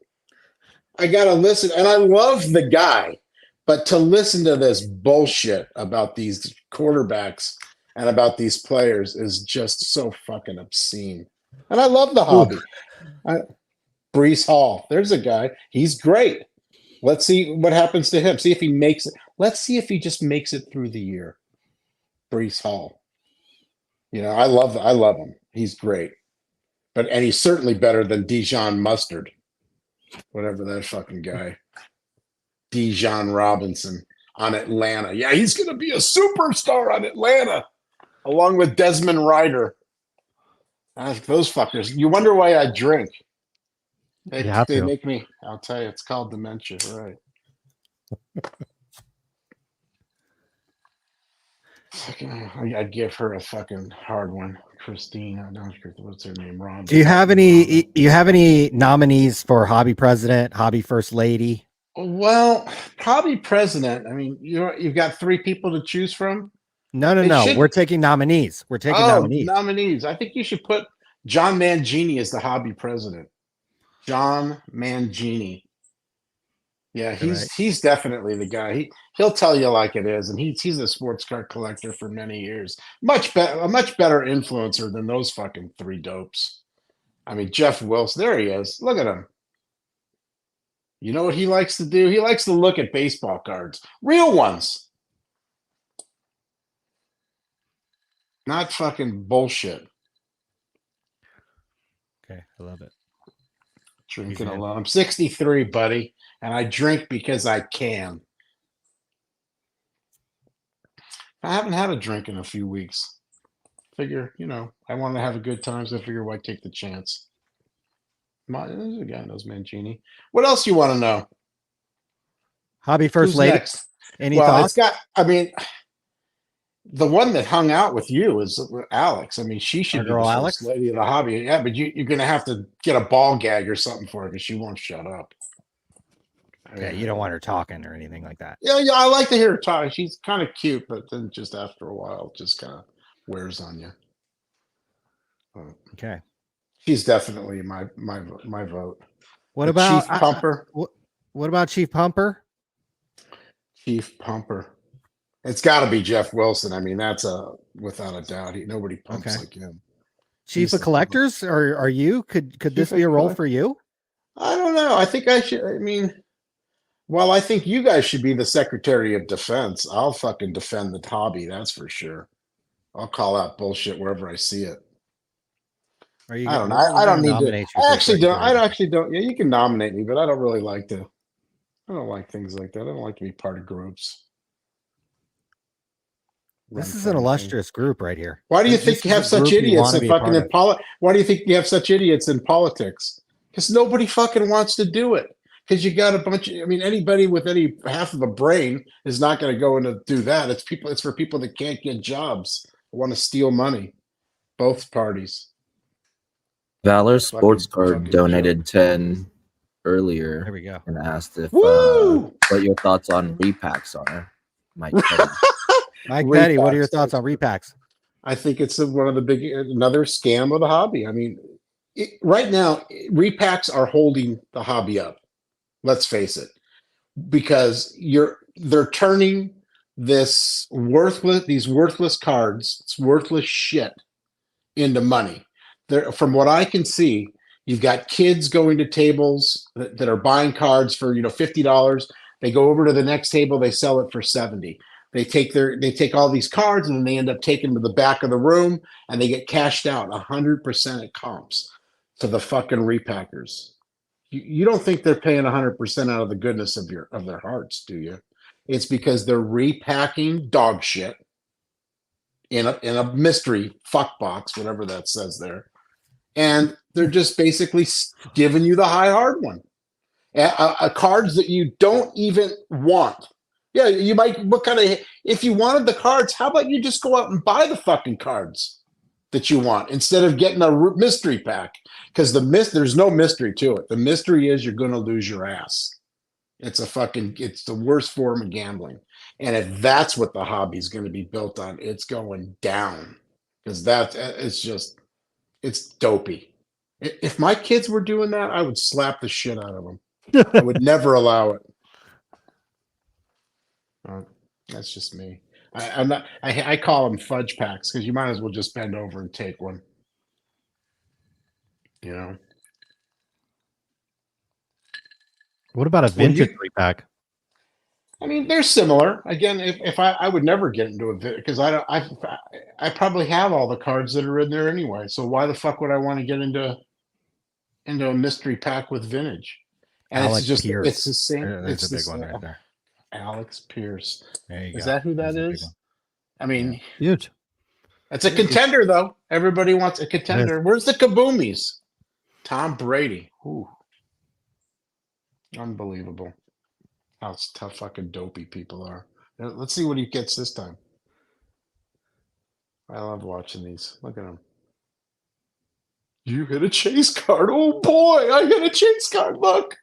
I got to listen. And I love the guy. But to listen to this bullshit about these quarterbacks and about these players is just so fucking obscene. And I love the hobby. Brees Hall. There's a guy. He's great. Let's see what happens to him. See if he makes it. Let's see if he just makes it through the year. Brees Hall. You know, I love him. He's great. And he's certainly better than Dijon Mustard. Whatever that fucking guy. Dijon Robinson on Atlanta. Yeah, he's going to be a superstar on Atlanta, along with Desmond Ryder. Those fuckers. You wonder why I drink. They make me. I'll tell you, it's called dementia, right? I'd give her a fucking hard one, Christine. I don't know what's her name. Ron. Do you have any? You have any nominees for hobby president, hobby first lady? Well, hobby president. I mean, you've got 3 people to choose from. No. We're taking nominees. We're taking nominees. I think you should put John Mangini as the hobby president. John Mangini. Yeah, he's definitely the guy. He'll tell you like it is, and he's a sports car collector for many years. A much better influencer than those fucking 3 dopes. I mean, Jeff Wilson. There he is. Look at him. You know what he likes to do? He likes to look at baseball cards, real ones, not fucking bullshit. Okay, I love it. Drinking alone. I'm 63, buddy, and I drink because I can. I haven't had a drink in a few weeks. Figure, I want to have a good time, so I figure why take the chance. There's a guy knows Mangini. What else you want to know? Hobby first Who's lady. Next? Any thoughts? The one that hung out with you is Alex. I mean, she should be the first lady of the hobby. Yeah, but you're going to have to get a ball gag or something for her because she won't shut up. Yeah, you don't want her talking or anything like that. Yeah, I like to hear her talk. She's kind of cute, but then just after a while, it just kind of wears on you. Okay. She's definitely my vote. What about Chief Pumper? What about Chief Pumper? Chief Pumper. It's got to be Jeff Wilson. I mean, that's without a doubt. Nobody pumps like him. Chief of Collectors, or are you? Could this be a role for you? I don't know. I think I should. I mean, well, I think you guys should be the Secretary of Defense. I'll fucking defend the hobby. That's for sure. I'll call out bullshit wherever I see it. I don't know. I don't need to. I actually don't. Yeah, you can nominate me, but I don't really like to. I don't like things like that. I don't like to be part of groups. This is an illustrious group right here. Why do you think you have such idiots in fucking Why do you think you have such idiots in politics? Because nobody fucking wants to do it. Because you got a bunch of, anybody with any half of a brain is not going to go in to do that. It's for people that can't get jobs, want to steal money. Both parties. Valor Sports Card donated 10 earlier. There we go. And asked if what your thoughts on repacks are. Mike Petty. Mike Petty, what are your thoughts on repacks? I think it's another scam of the hobby. I mean, right now, repacks are holding the hobby up. Let's face it, because they're turning these worthless cards, it's worthless shit, into money. There, from what I can see, you've got kids going to tables that are buying cards for $50. They go over to the next table, they sell it for 70. They take all these cards and then they end up taking them to the back of the room and they get cashed out 100% at comps to the fucking repackers. You don't think they're paying 100% out of the goodness of their hearts, do you? It's because they're repacking dog shit in a mystery fuck box, whatever that says there, and they're just basically giving you the high hard one, cards that you don't even want. Yeah, you might. If you wanted the cards, how about you just go out and buy the fucking cards that you want instead of getting a mystery pack? Because there's no mystery to it. The mystery is you're going to lose your ass. It's the worst form of gambling. And if that's what the hobby is going to be built on, it's going down. Because it's dopey. If my kids were doing that, I would slap the shit out of them. I would never allow it. That's just me. I call them fudge packs because you might as well just bend over and take one. What about a vintage repack? I mean, they're similar. Again, if I would never get into it because I probably have all the cards that are in there anyway. So why the fuck would I want to get into a mystery pack with vintage? And Pierce. It's the same. There's a big one right there. Alex Pierce. There you go. Is that who that is? I mean, huge. It's a contender, though. Everybody wants a contender. Where's the Kaboomies? Tom Brady. Ooh. Unbelievable. How fucking dopey people are. Let's see what he gets this time. I love watching these. Look at him. You hit a chase card. Oh, boy. I hit a chase card. Look.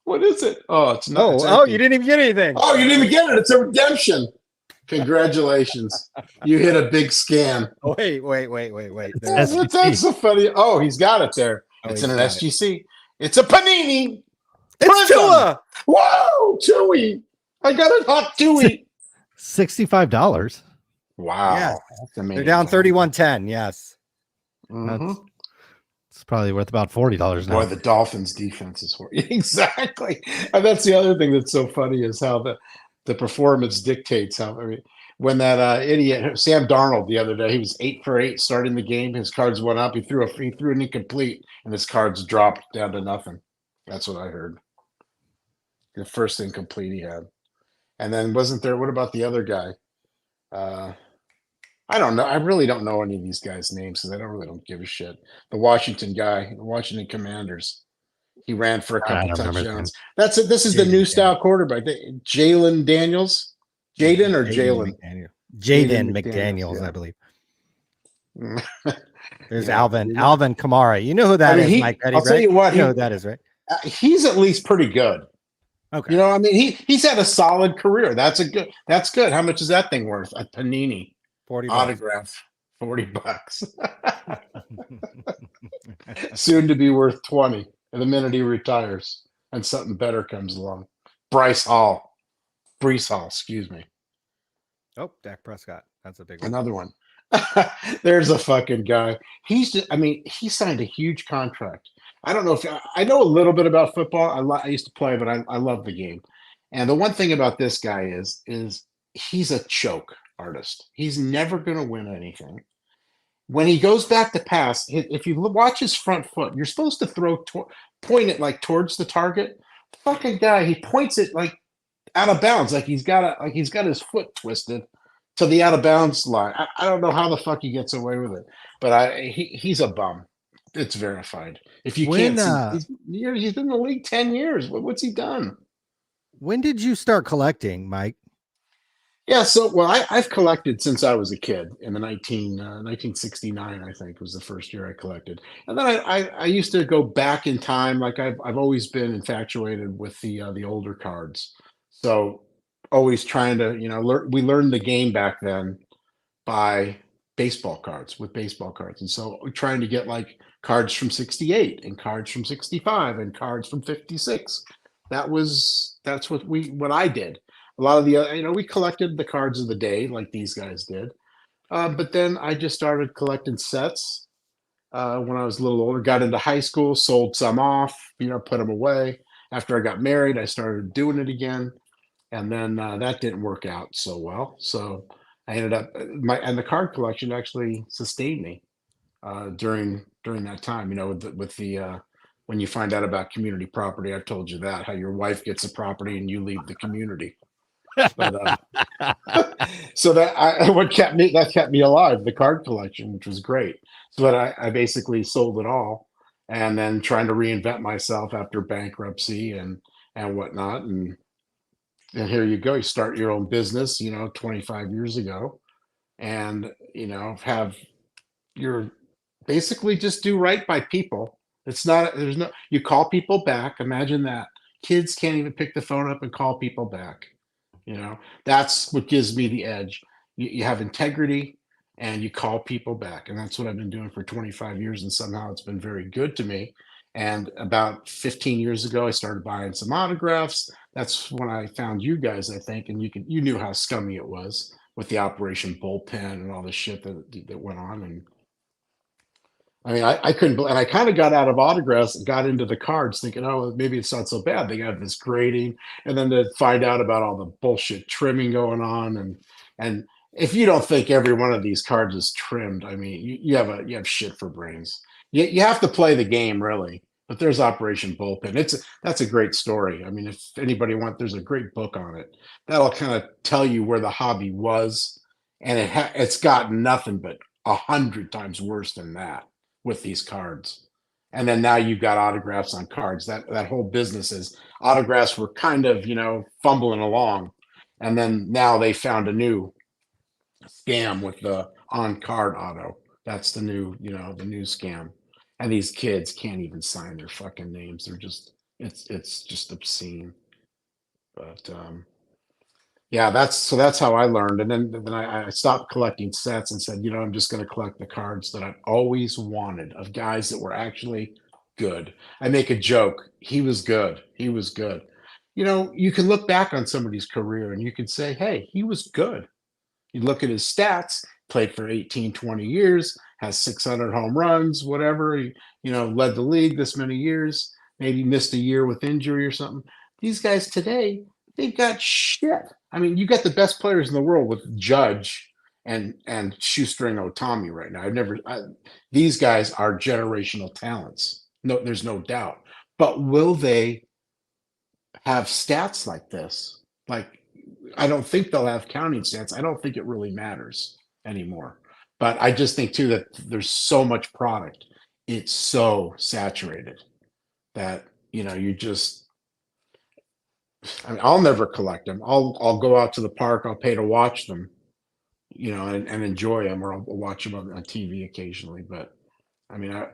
What is it? Oh, it's not. Oh, you didn't even get anything. Oh, you didn't even get it. It's a redemption. Congratulations. You hit a big scam. Oh, wait. That's so funny. Oh, he's got it there. It's in an SGC. It's a Panini. It's Tua. Whoa, Chewy. I got a hot Chewy. $65. Wow. Yeah. That's amazing. They're down 31.10. Yes. Mhm. It's probably worth about $40 now. Boy, the Dolphins defense is horrible. Exactly. And that's the other thing that's so funny is how the performance dictates how. I mean, when that idiot Sam Darnold the other day, he was 8 for 8 starting the game. His cards went up. He threw an incomplete, and his cards dropped down to nothing. That's what I heard. The first incomplete he had, and then wasn't there? What about the other guy? I don't know. I really don't know any of these guys' names because I don't give a shit. The Washington guy, the Washington Commanders. He ran for a couple touchdowns. That's it. This is the new style quarterback. Jalen Daniels. Jaden or Jalen? Jaden McDaniels, yeah. I believe. There's Alvin Kamara. You know who that is, Mike Petty, I'll tell you what. You know who that is, right? He's at least pretty good. Okay. I mean, he's had a solid career. That's good. How much is that thing worth? A Panini 40 autograph, $40. Soon to be worth 20 the minute he retires and something better comes along. Brees Hall, excuse me. Oh, Dak Prescott. That's a big one. Another one. There's a fucking guy. He signed a huge contract. I don't know if I know a little bit about football. I used to play, but I love the game. And the one thing about this guy is he's a choke artist. He's never going to win anything. When he goes back to pass, if you watch his front foot, you're supposed to point it like towards the target. The fucking guy, he points it like out of bounds, like he's got his foot twisted to the out of bounds line. I don't know how the fuck he gets away with it, but he's a bum. It's verified. If you can't see, he's been in the league 10 years. What's he done? When did you start collecting, Mike? Yeah, so I've collected since I was a kid. In the 1969, I think was the first year I collected, and then I used to go back in time. Like I've always been infatuated with the older cards. So always trying to we learned the game back then by baseball cards, and so trying to get like cards from 68 and cards from 65 and cards from 56. That's what I did. A lot of the we collected the cards of the day like these guys did, But then I just started collecting sets when I was a little older. Got into high school, sold some off, put them away. After I got married, I started doing it again, and then that didn't work out so well. So I ended up and the card collection actually sustained me during that time. With the when you find out about community property, I've told you that how your wife gets a property and you leave the community. But so what kept me alive, the card collection, which was great. So that I basically sold it all, and then trying to reinvent myself after bankruptcy and whatnot. And here you go, you start your own business, 25 years ago, and have your basically just do right by people. It's not there's no you call people back. Imagine that. Kids can't even pick the phone up and call people back. That's what gives me the edge. You have integrity and you call people back. And that's what I've been doing for 25 years. And somehow it's been very good to me. And about 15 years ago, I started buying some autographs. That's when I found you guys, I think. And you knew how scummy it was with the Operation Bullpen and all the shit that went on. And I mean, I couldn't, and I kind of got out of autographs and got into the cards thinking, oh, maybe it's not so bad. They got this grading, and then to find out about all the bullshit trimming going on. And if you don't think every one of these cards is trimmed, I mean, you have shit for brains. You have to play the game, really. But there's Operation Bullpen. That's a great story. I mean, if anybody there's a great book on it. That'll kind of tell you where the hobby was, and it's gotten nothing but 100 times worse than that with these cards. And then now you've got autographs on cards. That whole business is autographs were kind of, fumbling along. And then now they found a new scam with the on card auto. That's the new scam. And these kids can't even sign their fucking names. They're just it's just obscene. But yeah, that's how I learned. And then I stopped collecting sets and said, I'm just going to collect the cards that I've always wanted of guys that were actually good. I make a joke. He was good. He was good. You can look back on somebody's career and you can say, hey, he was good. You look at his stats, played for 18, 20 years, has 600 home runs, whatever. He, led the league this many years, maybe missed a year with injury or something. These guys today, they've got shit. I mean, you got the best players in the world with Judge and Shoestring Otami right now. These guys are generational talents. No, there's no doubt. But will they have stats like this? Like, I don't think they'll have counting stats. I don't think it really matters anymore. But I just think too that there's so much product. It's so saturated that, you just, I mean, I'll never collect them. I'll go out to the park. I'll pay to watch them, and enjoy them, or I'll watch them on TV occasionally. But I mean,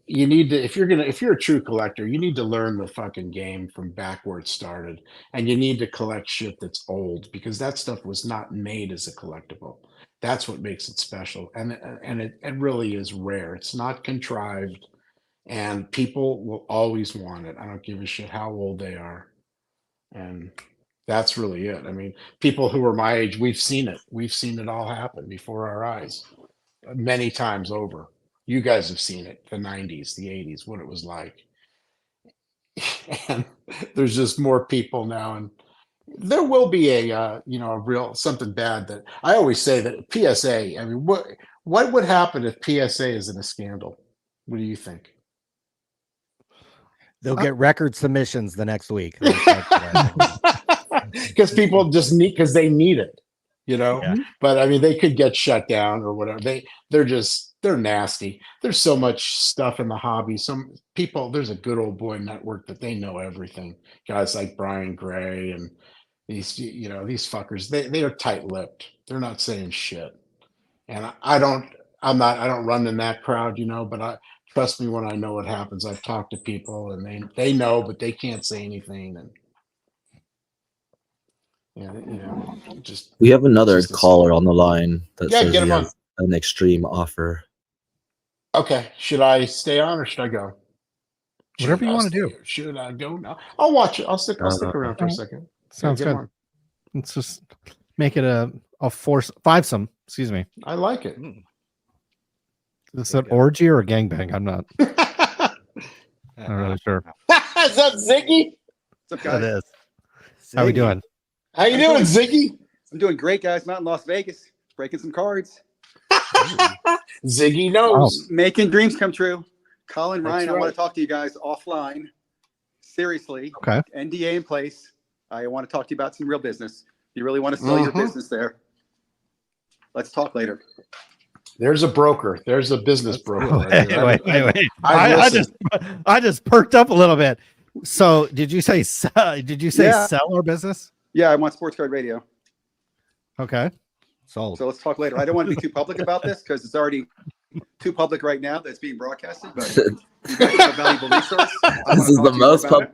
you need to if you're a true collector, you need to learn the fucking game from back where it started, and you need to collect shit that's old because that stuff was not made as a collectible. That's what makes it special, and it really is rare. It's not contrived, and people will always want it. I don't give a shit how old they are. And that's really it. I mean, people who are my age, we've seen it. We've seen it all happen before our eyes many times over. You guys have seen it, the 90s, the 80s, what it was like. And there's just more people now. And there will be a real something bad that I always say that PSA. I mean, what would happen if PSA is in a scandal? What do you think? They'll get record submissions the next week. Because people just because they need it, Yeah. But I mean, they could get shut down or whatever. They're nasty. There's so much stuff in the hobby. Some people, there's a good old boy network that they know everything. Guys like Brian Gray and these fuckers, they are tight-lipped. They're not saying shit. And I don't run in that crowd, but trust me when I know what happens. I've talked to people and they know, but they can't say anything. And just We have another just caller on the line that says get he him on. has an extreme offer. Okay, should I stay on or should I go? Whatever you want to do. Should I go now? I'll watch it. I'll stick around for a second. Sounds Get good. him on. Let's just make it a five-some Excuse me. I like it. Is this an orgy or a gangbang? I'm not really sure. Is that Ziggy? What's up, That guys? is. How we doing? How you doing, Ziggy? I'm doing great, guys. I'm out in Las Vegas, breaking some cards, Ziggy knows. making dreams come true. Colin, That's Ryan, I right. want to talk to you guys offline. Seriously, Okay. NDA in place. I want to talk to you about some real business. You really want to sell your business there? Let's talk later. There's a broker. There's a business broker. right there. Wait. I've I just perked up a little bit. So did you say Yeah. sell our business? Yeah, I want Sports Card Radio. Okay. Sold. So let's talk later. I don't want to be too public about this because it's already too public right now that's being broadcasted. But you guys are a valuable resource. This is the most public.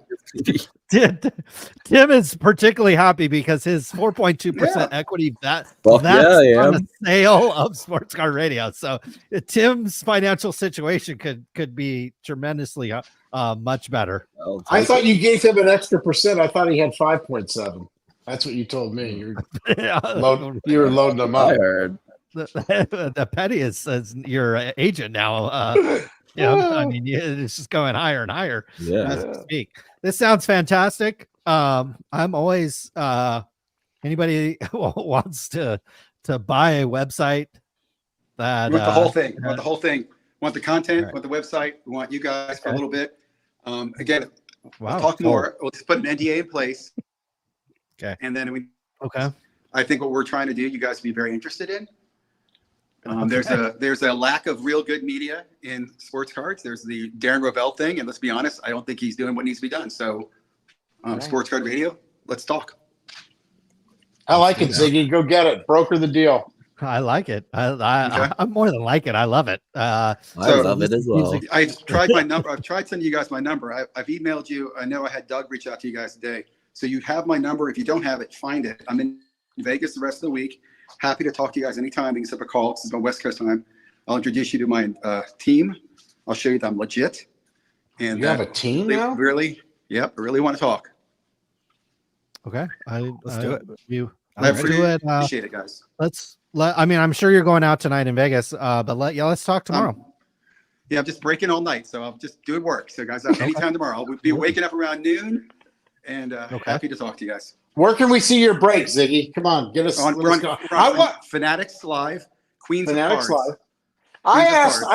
Tim is particularly happy because his 4.2% equity that's Well, yeah, I on am. the sale of Sports Card Radio. So Tim's financial situation could be tremendously much better. I thought you gave him an extra percent. I thought he had 5.7. That's what you told me. You were loading them I up. heard. The petty is your agent now. I mean, it's just going higher and higher Yeah. as we speak. This sounds fantastic. I'm always anybody wants to buy a website that We want the whole thing. We want the whole thing. We want the content. Right. We want the website. We want you guys for a little bit. Again, Wow. we'll talk more. We'll just put an NDA in place. Okay. And then Okay. I think what we're trying to do, you guys will be very interested in. There's a lack of real good media in sports cards. There's the Darren Rovell thing, and let's be honest, I don't think he's doing what needs to be done. So, Sports Card Radio, let's talk. I like it, Ziggy. Go get it. Broker the deal. I like it. Okay. I'm more than like it. I love it. I So- love it as well. I've tried my number. I've tried sending you guys my number. I've emailed you. I know I had Doug reach out to you guys today. So you have my number. If you don't have it, find it. I'm in Vegas the rest of the week. Happy to talk to you guys anytime. You can set up a call. This is my West Coast time. I'll introduce you to my team. I'll show you that I'm legit. And You have a team now? really, I really want to talk. Okay. Let's do it. I Let's do it. appreciate it, guys. I mean, I'm sure you're going out tonight in Vegas, but let's talk tomorrow. Yeah, I'm just breaking all night, so I'm just doing work. So, guys, anytime tomorrow, I'll be waking up around noon, and happy to talk to you guys. Where can we see your break, Ziggy? Come on, get us. We're on I want Fanatics Live, Queens Fanatics of Cards. Live. I Queens of asked. Cards.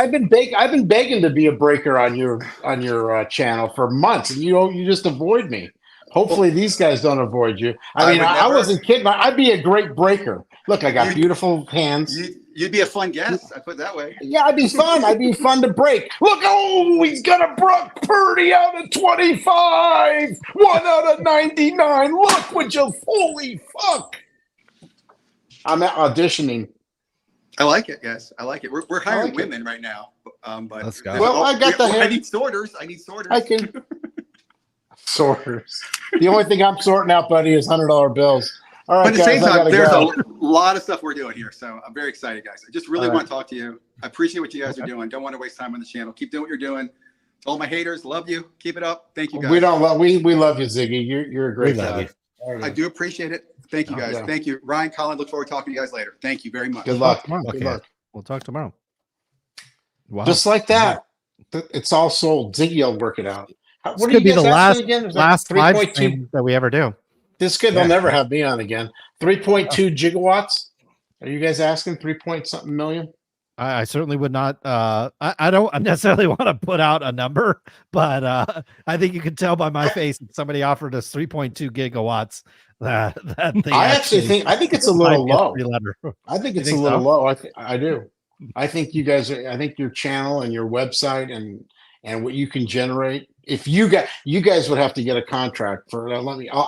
I've been begging to be a breaker on your channel for months, and you just avoid me. Hopefully, these guys don't avoid you. I mean, I wasn't kidding. I'd be a great breaker. Look, I got beautiful hands. You'd be a fun guest. I put it that way. Yeah, I'd be fun. I'd be fun to break. Look, he's got a Brock Purdy out of 25. 1 out of 99. Look, would you? Holy fuck. I'm auditioning. I like it, guys. I like it. We're hiring like it. women right now. But Let's go. Well, I got the I hair. need sorters. I can. Sorters. The only thing I'm sorting out, buddy, is $100 bills. All right, But at the guys, same I time, gotta there's go. a lot of stuff we're doing here. So I'm very excited, guys. I just really All want to talk to you. I appreciate what you guys are doing. Don't want to waste time on the channel. Keep doing what you're doing. To all my haters, love you. Keep it up. Thank you, guys. We don't love. We love you, Ziggy. You're a great We love guy. you. All right. I do appreciate it. Thank you, guys. Yeah. Thank you. Ryan, Colin, look forward to talking to you guys later. Thank you very much. Good luck. Tomorrow. Good Okay. luck. We'll talk tomorrow. Wow. Just like that. It's all sold. Ziggy will work it out. This What are could be you the guys last asking again? Is that last live 3.2? stream that we ever do. This kid, they'll never have me on again. 3.2 gigawatts. Are you guys asking 3-point-something million? I certainly would not. I don't necessarily want to put out a number, but I think you can tell by my face if somebody offered us 3.2 gigawatts. That they I think it's a little low. I think it's a think little so? low. I do. I think you guys. I think your channel and your website and what you can generate. If you guys would have to get a contract for.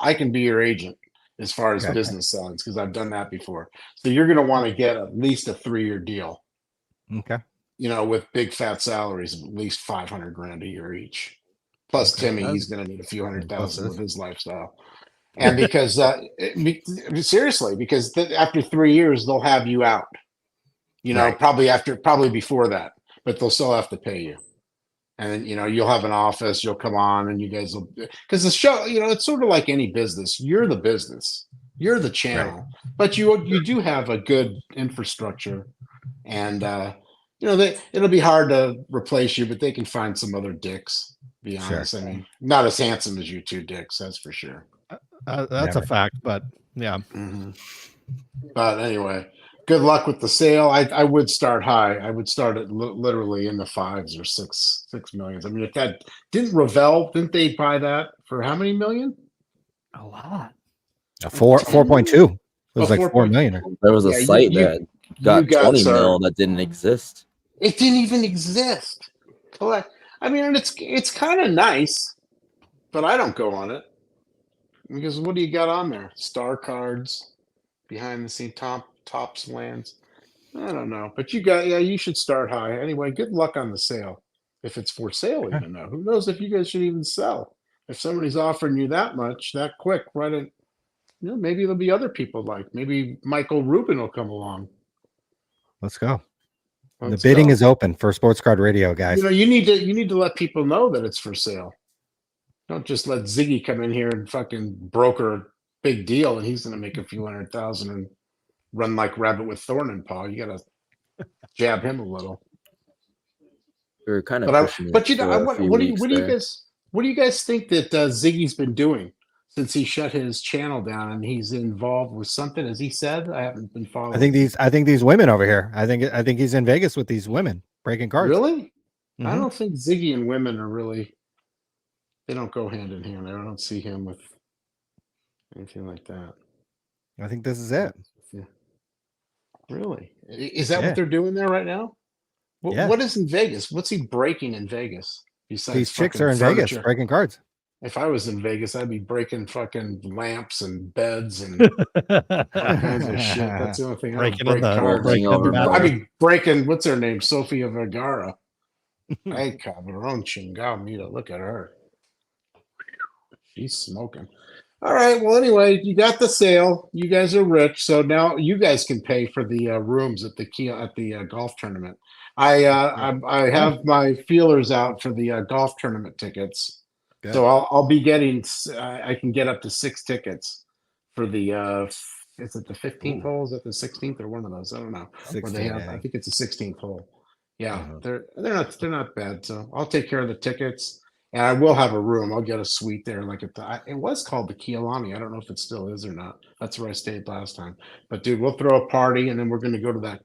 I can be your agent as far as business selling because I've done that before. So you're going to want to get at least a 3-year deal. Okay. With big fat salaries of at least $500,000 a year each. Plus Timmy, he's going to need a few $100,000 with his lifestyle. And because seriously, because after 3 years they'll have you out. Probably before that, but they'll still have to pay you. And then, you'll have an office, you'll come on and you guys will, because the show, it's sort of like any business. You're the business. You're the channel, but you do have a good infrastructure, and it'll be hard to replace you, but they can find some other dicks. Be Sure. honest, I mean, not as handsome as you two dicks, that's for sure. That's Never. a fact, but yeah. But anyway, good luck with the sale. I would start high. I would start at literally in the 5s or 6 millions. I mean, if that didn't they buy that for how many million? A lot. 4.2. It was like 4 4.2. million. There was a Yeah, site you that got got, 20 sir. mil that didn't exist. It didn't even exist. I mean, and it's kind of nice, but I don't go on it because what do you got on there? Star cards, behind the scene tops lands. I don't know, but you should start high anyway. Good luck on the sale, if it's for sale. Even though, who knows if you guys should even sell? If somebody's offering you that much that quick, right? Maybe there'll be other people maybe Michael Rubin will come along. Let's go. Let's the bidding go. is open for Sports Card Radio, guys. You need to let people know that it's for sale. Don't just let Ziggy come in here and fucking broker a big deal, and he's going to make a few $100,000 and run like rabbit with thorn in paw. You got to jab him a little. We were kind of What do you guys think that Ziggy's been doing since he shut his channel down and he's involved with something? As he said, I haven't been following. I think these women over here. I think he's in Vegas with these women breaking cards. Really? Mhm. I don't think Ziggy and women are really. They don't go hand in hand. I don't see him with anything like that. I think this is it. Yeah. Really? Is that what they're doing there right now? What is in Vegas? What's he breaking in Vegas? Besides These chicks fucking are in furniture? Vegas breaking cards. If I was in Vegas, I'd be breaking fucking lamps and beds and all kinds of shit. That's the only thing I would break cards. I'd be breaking, what's her name? Sofia Vergara. Hey, cabrón chingado, look at her. She's smoking. All right. Well, anyway, you got the sale. You guys are rich, so now you guys can pay for the rooms at the golf tournament. I have my feelers out for the golf tournament tickets. Good. So I'll be getting. I can get up to 6 tickets for the. Is it the 15th hole? Is it the 16th or one of those? I don't know. 16, I think it's the 16th hole. Yeah, they're not bad. So I'll take care of the tickets. And I will have a room. I'll get a suite there. It was called the Kielani. I don't know if it still is or not. That's where I stayed last time. But dude, we'll throw a party, and then we're going to go to that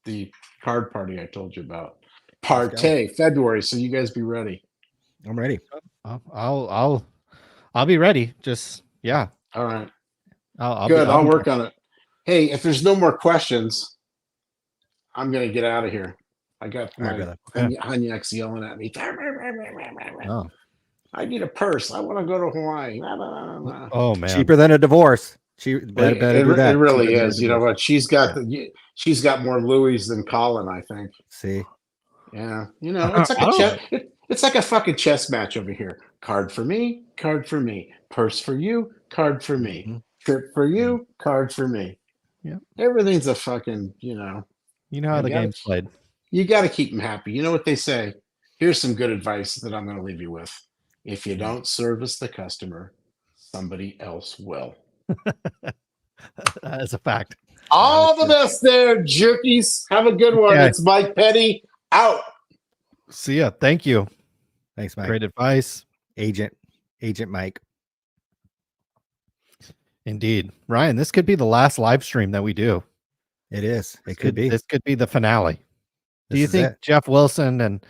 the card party I told you about. Partay February. So you guys be ready. I'm ready. I'll be ready. Just All right. I'll work on it. Hey, if there's no more questions, I'm going to get out of here. I got my Hanyaks yelling at me. Oh. I need a purse. I want to go to Hawaii. Oh man, cheaper than a divorce. It really is. You know what? She's got more Louis than Colin, I think. See, yeah. It's like a fucking chess match over here. Card for me, card for me. Purse for you, card for me. Mm-hmm. Trip for you, card for me. Yeah, everything's a fucking. You know how the game's played. You got to keep them happy. You know what they say? Here's some good advice that I'm going to leave you with. If you don't service the customer, somebody else will. That's a fact. All the best there, jerkies. Have a good one. Okay. It's Mike Petty out. See ya. Thank you. Thanks, Mike. Great advice. Agent Mike. Indeed. Ryan, this could be the last live stream that we do. It is. It could be. This could be the finale. Do you think Jeff Wilson and a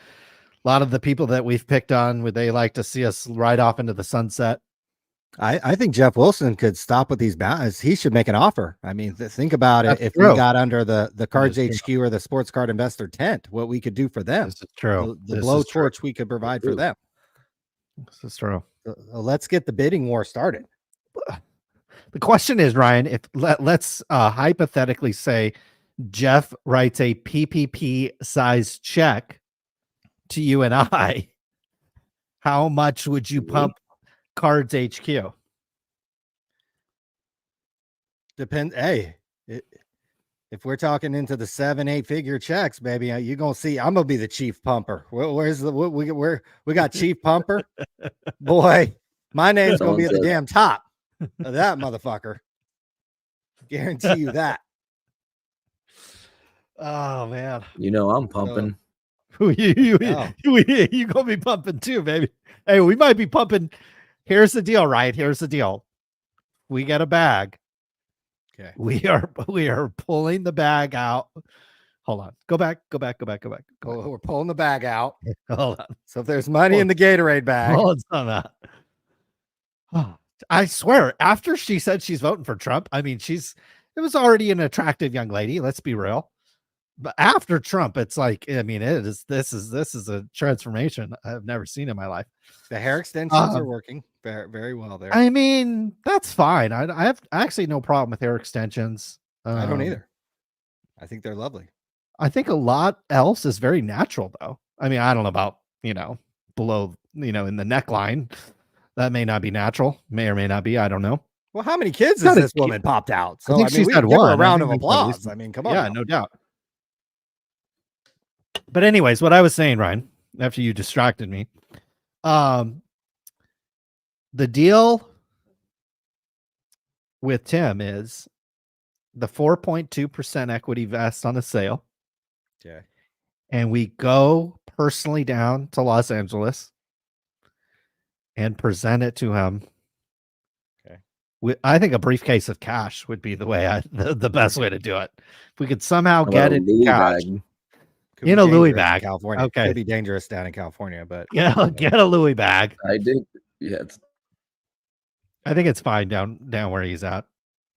lot of the people that we've picked on, would they like to see us ride off into the sunset? I think Jeff Wilson could stop with these bounties. He should make an offer. I mean, think about it. If we got under the Cards HQ or the Sports Card Investor tent, what we could do for them. This is true. The blowtorch we could provide for them. This is true. Let's get the bidding war started. The question is, Ryan, if let's hypothetically say Jeff writes a PPP size check to you and I, how much would you pump Cards HQ? Depend. Hey, if we're talking into the 7-8 figure checks, baby, you're gonna see. I'm gonna be the chief pumper. We got chief pumper? Boy, my name's gonna be at the damn top of that motherfucker. Guarantee you that. Oh man. You know I'm pumping. you go. gonna be pumping too, baby. Hey, we might be pumping. Here's the deal, right? Here's the deal. We get a bag. Okay. We are pulling the bag out. Hold on. Go back. We're pulling the bag out. Hold on. So if there's money in the Gatorade bag, Hold on that. I swear, after she said she's voting for Trump, I mean, it was already an attractive young lady. Let's be real. But after Trump, it's like, I mean, this is a transformation I've never seen in my life. the hair extensions are working very, very well there. I mean, that's fine. I have actually no problem with hair extensions. I don't either. I think they're lovely. I think a lot else is very natural, though. I mean, I don't know about, below, in the neckline. That may not be natural, may or may not be. I don't know. Well, how many kids has Not a this woman popped out? So I think I mean, she's we had can give her one. a round I of think we've at least- applause. I mean, come on. Yeah, now. no doubt. But anyways, what I was saying, Ryan, after you distracted me, the deal with Tim is the 4.2% equity vest on the sale. Okay. And we go personally down to Los Angeles and present it to him. Okay. I think a briefcase of cash would be the best way to do it. If we could somehow How get about a it Louis cash. bag? Could In be a Louis dangerous in bag. California. Okay. Could be dangerous down in California, but Get a Louis bag. I did. Yeah. I think it's fine down where he's at.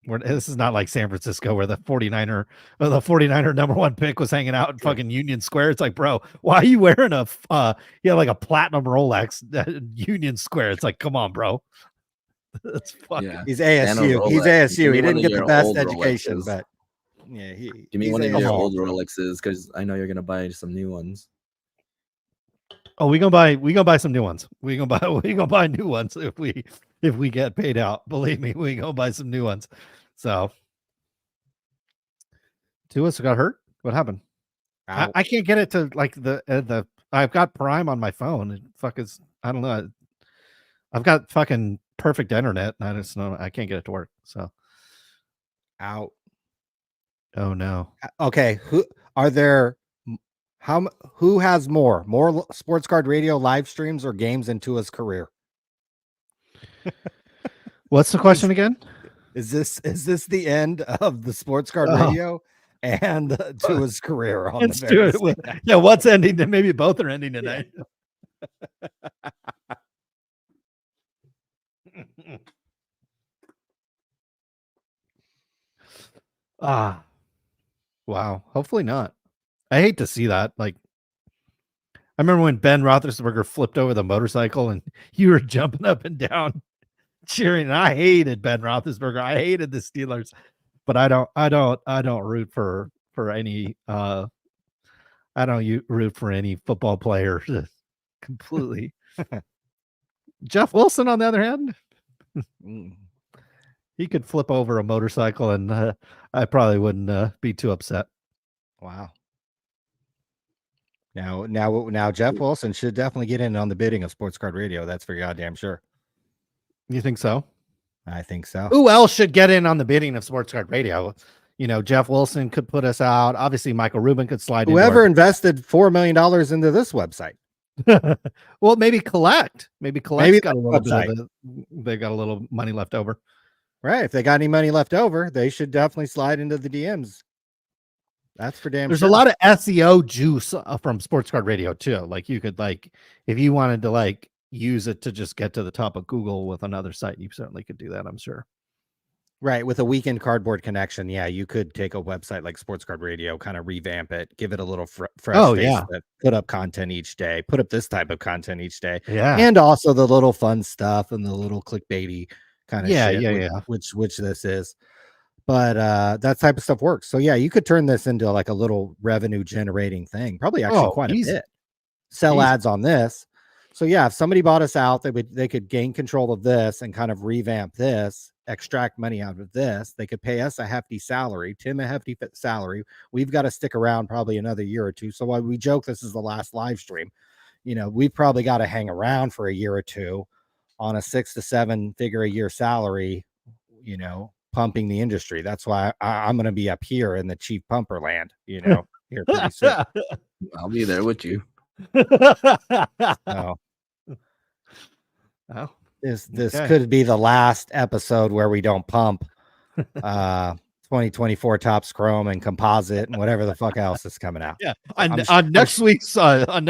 This is not like San Francisco where the 49er number one pick was hanging out in fucking Union Square. It's like, bro, why are you wearing like a platinum Rolex at Union Square? It's like, come on, bro. That's fucking. Yeah. he's And a ASU. He's Rolex. Give ASU. me He one didn't of get the your best old education, Rolexes. but yeah, Give me he's one of your ASU. old Rolexes because I know you're gonna buy some new ones. Oh, we gonna buy some new ones. We gonna buy new ones if we get paid out. Believe me, we gonna buy some new ones. So, Tua got hurt. What happened? I can't get it to like the. I've got Prime on my phone. I don't know. I've got fucking perfect internet, and I just know I can't get it to work. So, out. Oh no. Okay, who has more sports card radio live streams or games in Tua's career? What's the question again? Is this the end of the sports card radio and Tua's career on Let's the do very it. Yeah, what's ending? Maybe both are ending tonight. Wow. Hopefully not. I hate to see that. Like, I remember when Ben Roethlisberger flipped over the motorcycle and you were jumping up and down cheering. And I hated Ben Roethlisberger. I hated the Steelers, but I don't root for any root for any football player completely. Jeff Wilson, on the other hand, he could flip over a motorcycle and I probably wouldn't be too upset. Wow. Now Jeff Wilson should definitely get in on the bidding of sports card radio. That's for goddamn sure. You think so? I think so. Who else should get in on the bidding of sports card radio? Jeff Wilson could put us out. Obviously, Michael Rubin could slide in. Whoever invested $4 million into this website. Well, maybe Collect. Maybe got a little website. They got a little money left over. Right. If they got any money left over, they should definitely slide into the DMs. That's for damn There's sure. a lot of SEO juice from sports card radio too. Like you could if you wanted to use it to just get to the top of Google with another site, you certainly could do that, I'm sure. Right. With a weekend cardboard connection. Yeah. You could take a website like sports card radio, kind of revamp it, give it a little fresh face, put up content each day, put up this type of content each day. Yeah. And also the little fun stuff and the little clickbaity kind of shit. Which this is. But that type of stuff works. So yeah, you could turn this into like a little revenue generating thing. Probably actually quite a bit. Sell ads on this. So yeah, if somebody bought us out, they could gain control of this and kind of revamp this, extract money out of this. They could pay us a hefty salary, Tim a hefty salary. We've got to stick around probably another year or two. So while we joke this is the last live stream, we've probably got to hang around for a year or two on a 6 to 7 figure a year salary, pumping the industry. That's why I'm going to be up here in the chief pumper land, you know, here pretty soon. I'll be there with you. So Oh, this okay. could be the last episode where we don't pump 2024 Topps Chrome and Composite and whatever the fuck else is coming out. Yeah. I'm On next week's show, a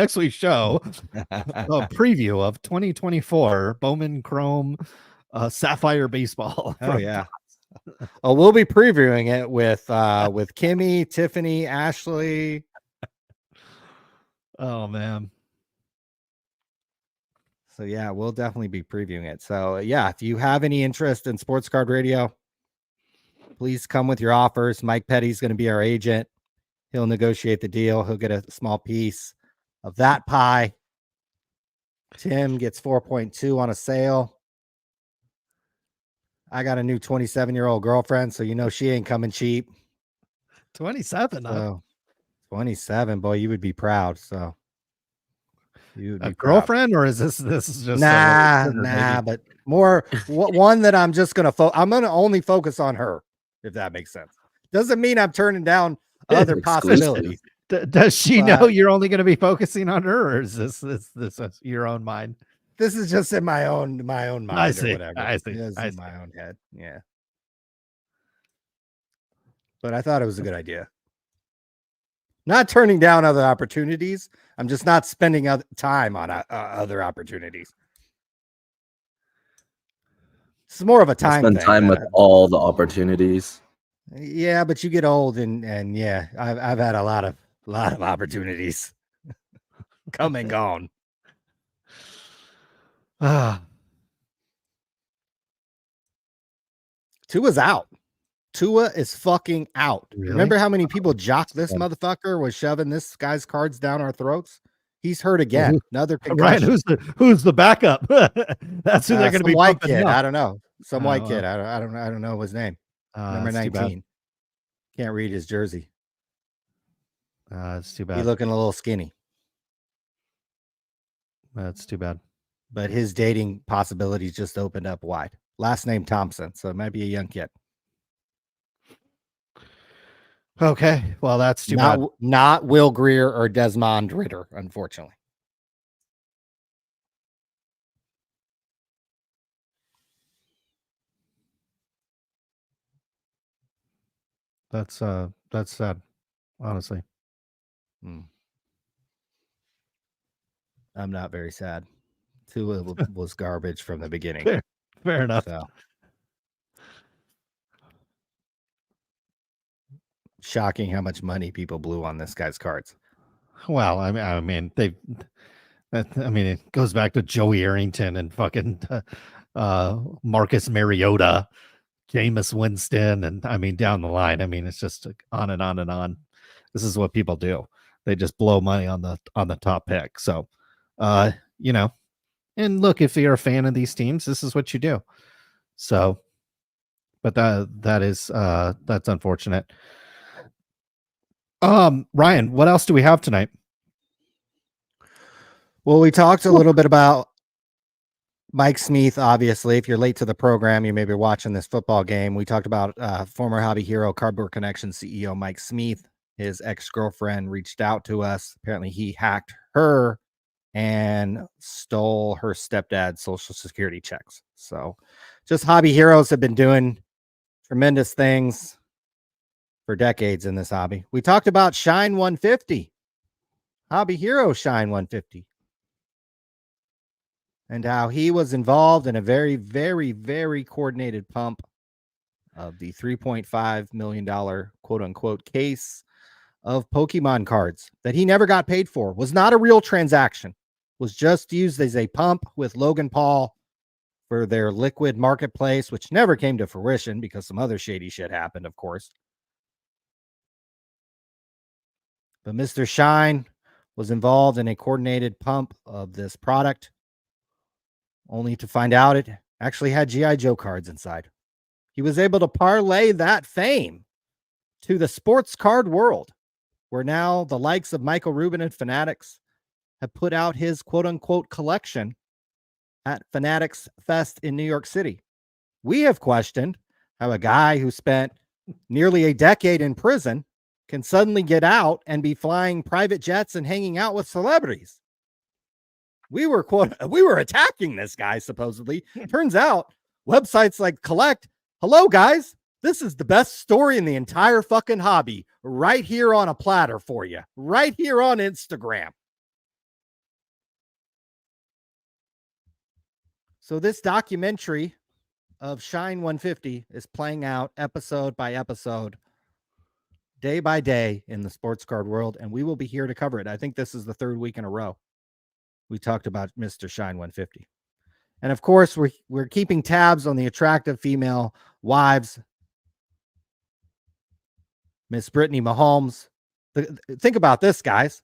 preview of 2024 Bowman Chrome Sapphire Baseball. Oh yeah. Oh, we'll be previewing it with Kimmy, Tiffany, Ashley. Oh man. So yeah, we'll definitely be previewing it. So yeah, if you have any interest in Sports Card Radio, please come with your offers. Mike Petty's going to be our agent. He'll negotiate the deal. He'll get a small piece of that pie. Tim gets 4.2 on a sale. I got a new 27-year-old girlfriend, so you know she ain't coming cheap. 27. So 27, boy, you would be proud. So you would be A girlfriend, or is this is just nah, but more one that I'm just gonna I'm gonna only focus on her, if that makes sense. Doesn't mean I'm turning down other possibilities. Does she know you're only going to be focusing on her, or is this your own mind? This is just in my own mind. I see. Or whatever. I see. It's I in see. my own head. Yeah. But I thought it was a good idea. Not turning down other opportunities. I'm just not spending time on other opportunities. It's more of a time Spend thing. time with all the opportunities. Yeah, but you get old, and yeah, I've had a lot of opportunities come and gone. Tua's out. Tua is fucking out. Really? Remember how many people jocked this mother was shoving this guy's cards down our throats? He's hurt again. Another concussion. Right? Who's the backup? That's who they're going to be. White pumping kid. up. I don't know. Some white Oh, kid. I don't know his name. Number That's too bad. 19. Can't read his jersey. It's too bad. He's looking a little skinny. That's too bad. But his dating possibilities just opened up wide. Last name Thompson, so it might be a young kid. Okay, well, that's too bad. Not Will Greer or Desmond Ritter, unfortunately. That's sad, honestly. I'm not very sad. Tua was garbage from the beginning. Fair enough. So. Shocking how much money people blew on this guy's cards. Well, I mean, it goes back to Joey Arrington and fucking Marcus Mariota, Jameis Winston, and I mean down the line. I mean, it's just on and on and on. This is what people do. They just blow money on the top pick. So, and look, if you're a fan of these teams, this is what you do. So, but that's unfortunate. Ryan, what else do we have tonight? Well, we talked a little bit about Mike Smith. Obviously, if you're late to the program, you may be watching this football game. We talked about former Hobby Hero Cardboard Connection CEO Mike Smith. His ex-girlfriend reached out to us. Apparently, he hacked her and stole her stepdad's Social Security checks. So, just Hobby Heroes have been doing tremendous things for decades in this hobby. We talked about Shine 150, Hobby Hero Shine 150, and how he was involved in a very, very, very coordinated pump of the $3.5 million quote unquote case of Pokemon cards that he never got paid for. Was not a real transaction, was just used as a pump with Logan Paul for their liquid marketplace, which never came to fruition because some other shady shit happened, of course. But Mr. Shine was involved in a coordinated pump of this product, only to find out it actually had G.I. Joe cards inside. He was able to parlay that fame to the sports card world, where now the likes of Michael Rubin and Fanatics have put out his quote-unquote collection at Fanatics Fest in New York City. We have questioned how a guy who spent nearly a decade in prison can suddenly get out and be flying private jets and hanging out with celebrities. We were attacking this guy, supposedly. Turns out websites like Collect, hello guys, this is the best story in the entire fucking hobby right here on a platter for you, right here on Instagram. So this documentary of Shine 150 is playing out episode by episode, day by day in the sports card world, and we will be here to cover it. I think this is the third week in a row we talked about Mr. Shine 150. And of course, we're keeping tabs on the attractive female wives, Miss Brittany Mahomes. Think about this, guys.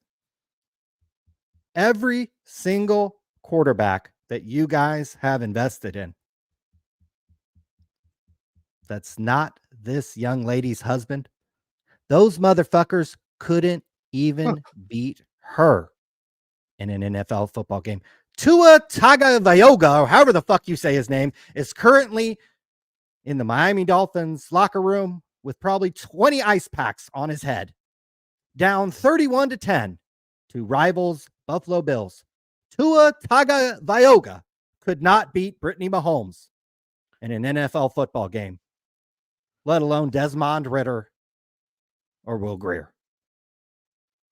Every single quarterback that you guys have invested in that's not this young lady's husband, those motherfuckers couldn't even beat her in an NFL football game. Tua Tagovailoa, or however the fuck you say his name, is currently in the Miami Dolphins locker room with probably 20 ice packs on his head, down 31-10 to rivals Buffalo Bills. Tua Tagovailoa could not beat Brittany Mahomes in an NFL football game, let alone Desmond Ridder or Will Grier.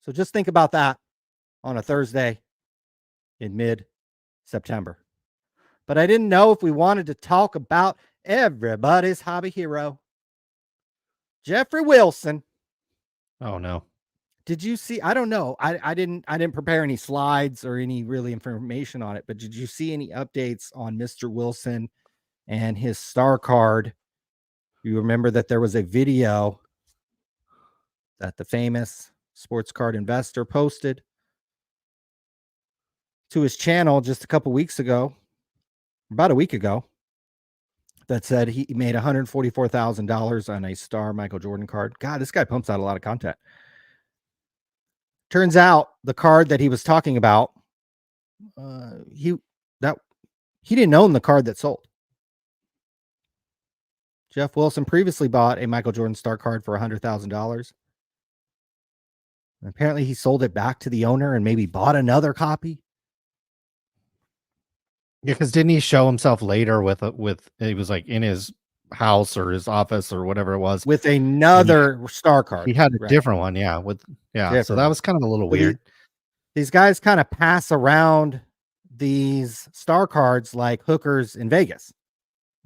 So just think about that on a Thursday in mid-September. But I didn't know if we wanted to talk about everybody's hobby hero, Jeffrey Wilson. Oh no. Did you see? I don't know. I didn't prepare any slides or any really information on it, but did you see any updates on Mr. Wilson and his star card? You remember that there was a video that the famous sports card investor posted to his channel just a couple weeks ago, about a week ago, that said he made $144,000 on a star Michael Jordan card. God, this guy pumps out a lot of content. Turns out the card that he was talking about, he didn't own the card that sold. Jeff Wilson previously bought a Michael Jordan star card for $100,000. Apparently he sold it back to the owner and maybe bought another copy. Yeah, because didn't he show himself later with he was like in his house or his office or whatever it was with another star card. He had a different one, yeah. So that was kind of a little weird. These guys kind of pass around these star cards like hookers in Vegas.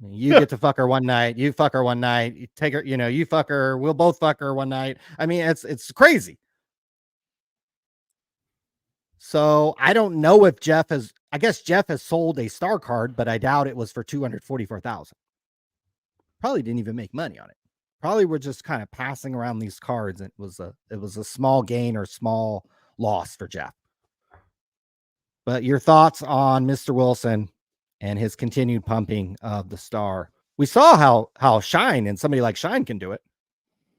You get to fuck her one night, you fuck her one night, you take her, you fuck her, we'll both fuck her one night. I mean, it's crazy. So I don't know if I guess Jeff has sold a star card, but I doubt it was for $244,000. Probably didn't even make money on it. Probably were just kind of passing around these cards. And it was a small gain or small loss for Jeff. But your thoughts on Mr. Wilson and his continued pumping of the star? We saw how Shine and somebody like Shine can do it.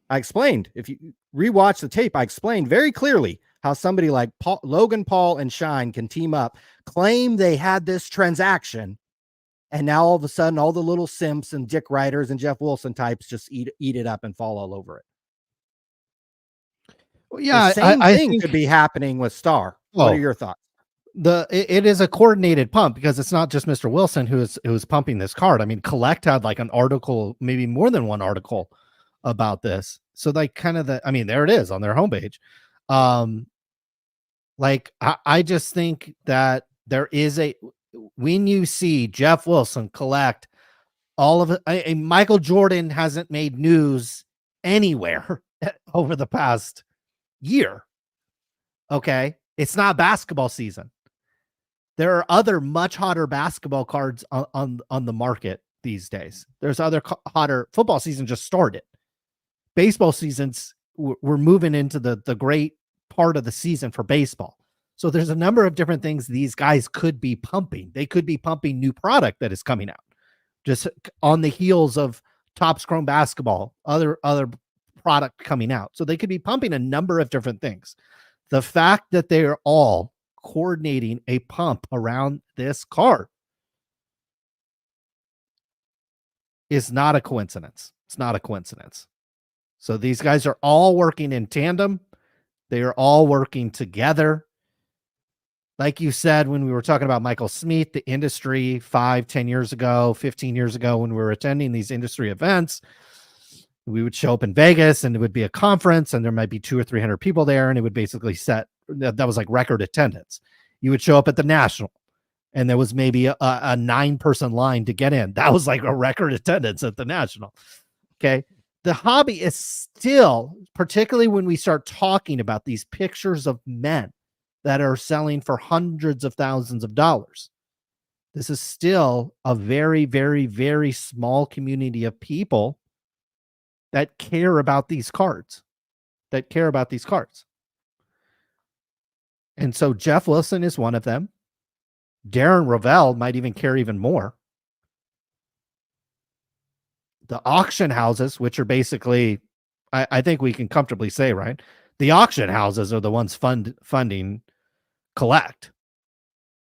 I explained, if you rewatch the tape, I explained very clearly how somebody like Logan Paul and Shine can team up, claim they had this transaction, and now all of a sudden, all the little simps and Dick Writers and Jeff Wilson types just eat it up and fall all over it. Well, yeah, the same thing could be happening with Star. What are your thoughts? It is a coordinated pump because it's not just Mr. Wilson who's pumping this card. I mean, Collect had like an article, maybe more than one article about this. So like kind of there it is on their homepage. I just think that there is when you see Jeff Wilson collect all of it, Michael Jordan hasn't made news anywhere over the past year. Okay. It's not basketball season. There are other much hotter basketball cards on the market these days. There's other hotter. Football season just started. Baseball seasons, we're moving into the great part of the season for baseball. So there's a number of different things these guys could be pumping. They could be pumping new product that is coming out just on the heels of Topps Chrome Basketball, other product coming out. So they could be pumping a number of different things. The fact that they are all coordinating a pump around this card is not a coincidence. It's not a coincidence. So these guys are all working in tandem. They are all working together. Like you said, when we were talking about Michael Smith, the industry 5, 10 years ago, 15 years ago, when we were attending these industry events, we would show up in Vegas and it would be a conference and there might be 200 or 300 people there. And it would basically that was like record attendance. You would show up at the National and there was maybe a 9-person line to get in. That was like a record attendance at the National. Okay. The hobby is still, particularly when we start talking about these pictures of men that are selling for hundreds of thousands of dollars. This is still a very, very, very small community of people that care about these cards, And so Jeff Wilson is one of them. Darren Ravel might even care even more. The auction houses, which are basically, I think we can comfortably say, right? The auction houses are the ones funding Collect.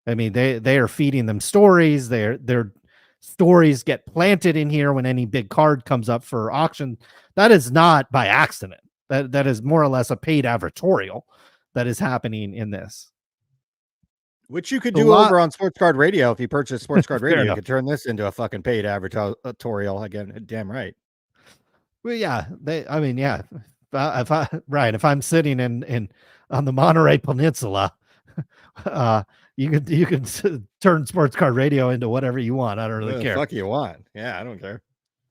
I mean, they are feeding them stories. Their stories get planted in here when any big card comes up for auction. That is not by accident. That is more or less a paid advertorial that is happening in this. Which you could do over on Sports Card Radio. If you purchase Sports Card Radio, you could turn this into a fucking paid advertorial again. Damn right. Well, yeah. If I'm sitting in on the Monterey Peninsula, you could turn Sports Card Radio into whatever you want. I don't really care. Fuck you want. Yeah, I don't care.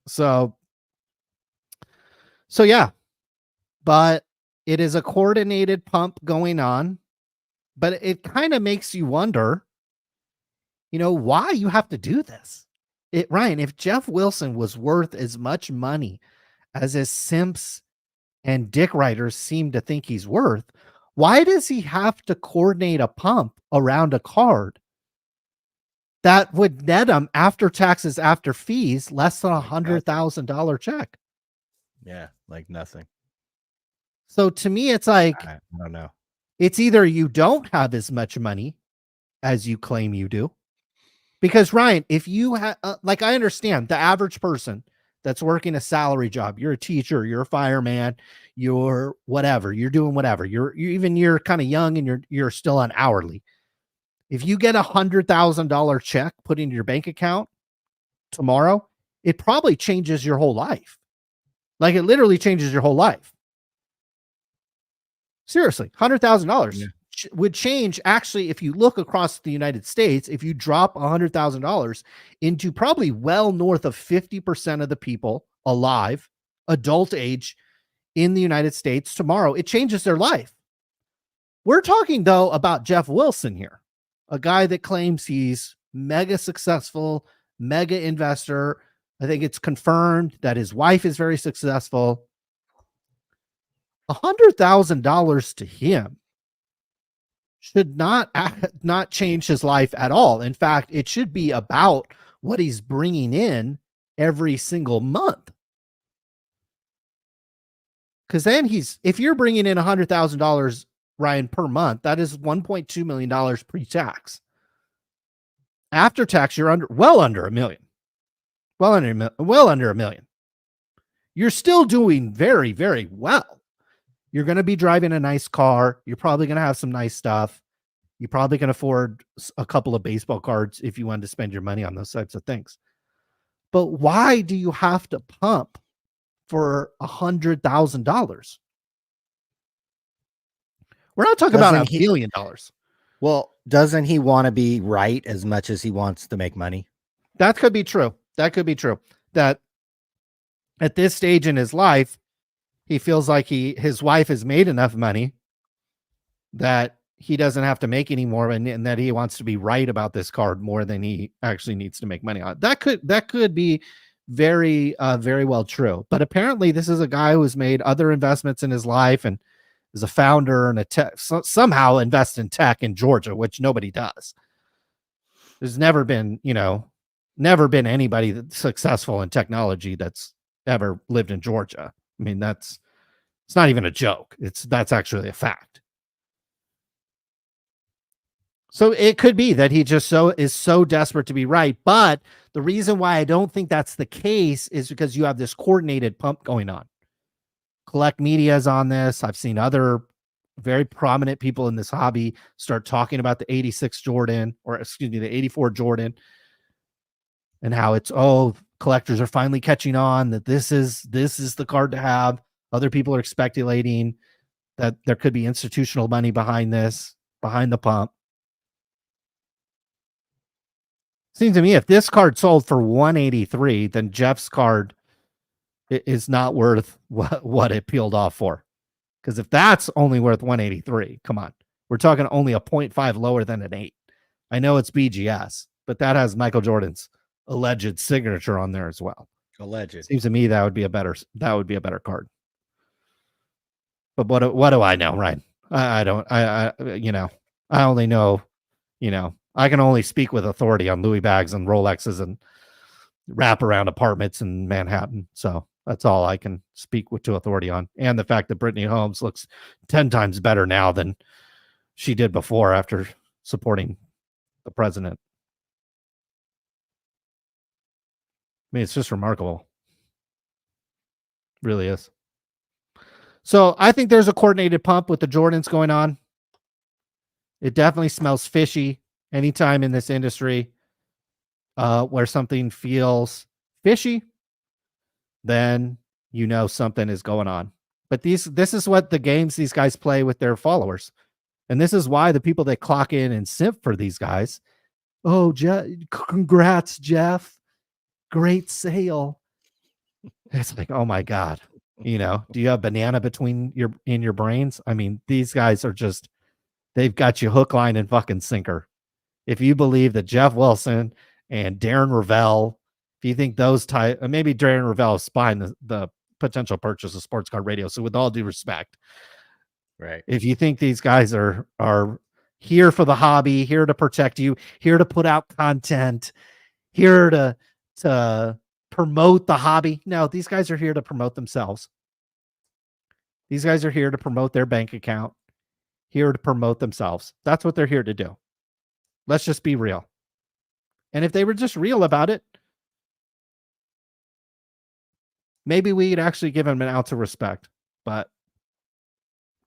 So yeah, but it is a coordinated pump going on, but it kind of makes you wonder, why you have to do this. Ryan, if Jeff Wilson was worth as much money as his simps and dick writers seem to think he's worth, why does he have to coordinate a pump around a card that would net him after taxes, after fees, less than $100,000 check? Yeah, like nothing. So to me, it's like, I don't know. It's either you don't have as much money as you claim you do. Because Ryan, if you have, like, I understand the average person that's working a salary job, you're a teacher, you're a fireman, you're whatever, you're doing whatever, you're kind of young and you're still on hourly. If you get $100,000 check put into your bank account tomorrow, it probably changes your whole life. Like, it literally changes your whole life. Seriously, $100,000 would change. Actually, if you look across the United States, if you drop $100,000 into probably well north of 50% of the people alive, adult age in the United States tomorrow, it changes their life. We're talking, though, about Jeff Wilson here, a guy that claims he's mega successful, mega investor. I think it's confirmed that his wife is very successful. $100,000 to him should not change his life at all. In fact, it should be about what he's bringing in every single month. Because then if you're bringing in $100,000, Ryan, per month, that is $1.2 million pre-tax. After tax, you're well under $1 million. Well under $1 million. You're still doing very, very well. You're going to be driving a nice car. You're probably going to have some nice stuff. You probably can afford a couple of baseball cards if you wanted to spend your money on those types of things. But why do you have to pump for $100,000? We're not talking about $1 billion. Well, doesn't he want to be right as much as he wants to make money? That could be true. That at this stage in his life, he feels like his wife has made enough money that he doesn't have to make any more, and that he wants to be right about this card more than he actually needs to make money on. That could be very, very well true. But apparently this is a guy who has made other investments in his life and is a founder and somehow invests in tech in Georgia, which nobody does. There's never been anybody that's successful in technology that's ever lived in Georgia. I mean, it's not even a joke. That's actually a fact. So it could be that he just is so desperate to be right. But the reason why I don't think that's the case is because you have this coordinated pump going on. Collect Media is on this. I've seen other very prominent people in this hobby start talking about the 86 Jordan, or excuse me, the 84 Jordan, and how it's, collectors are finally catching on that this is the card to have. Other people are speculating that there could be institutional money behind this, behind the pump. Seems to me if this card sold for 183, then Jeff's card is not worth what it peeled off for. Because if that's only worth 183, come on. We're talking only a 0.5 lower than an 8. I know it's BGS, but that has Michael Jordan's alleged signature on there as well. Alleged. Seems to me that would be a better card. But what do I know, right? I don't I only know, I can only speak with authority on Louis bags and Rolexes and wraparound apartments in Manhattan. So that's all I can speak to authority on. And the fact that Brittany Holmes looks 10 times better now than she did before after supporting the president. I mean, it's just remarkable. Really is. So I think there's a coordinated pump with the Jordans going on. It definitely smells fishy anytime in this industry where something feels fishy, then something is going on. But this is what the games these guys play with their followers. And this is why the people that clock in and simp for these guys, congrats, Jeff. Great sale. It's like, oh my God. Do you have banana in your brains? I mean, these guys are they've got you hook, line, and fucking sinker. If you believe that Jeff Wilson and Darren Ravel, if you think those maybe Darren Ravel is spying the potential purchase of Sports Card Radio. So with all due respect, right? If you think these guys are here for the hobby, here to protect you, here to put out content, here to promote the hobby. No, these guys are here to promote themselves. These guys are here to promote their bank account, here to promote themselves. That's what they're here to do. Let's just be real. And if they were just real about it, maybe we'd actually give them an ounce of respect, but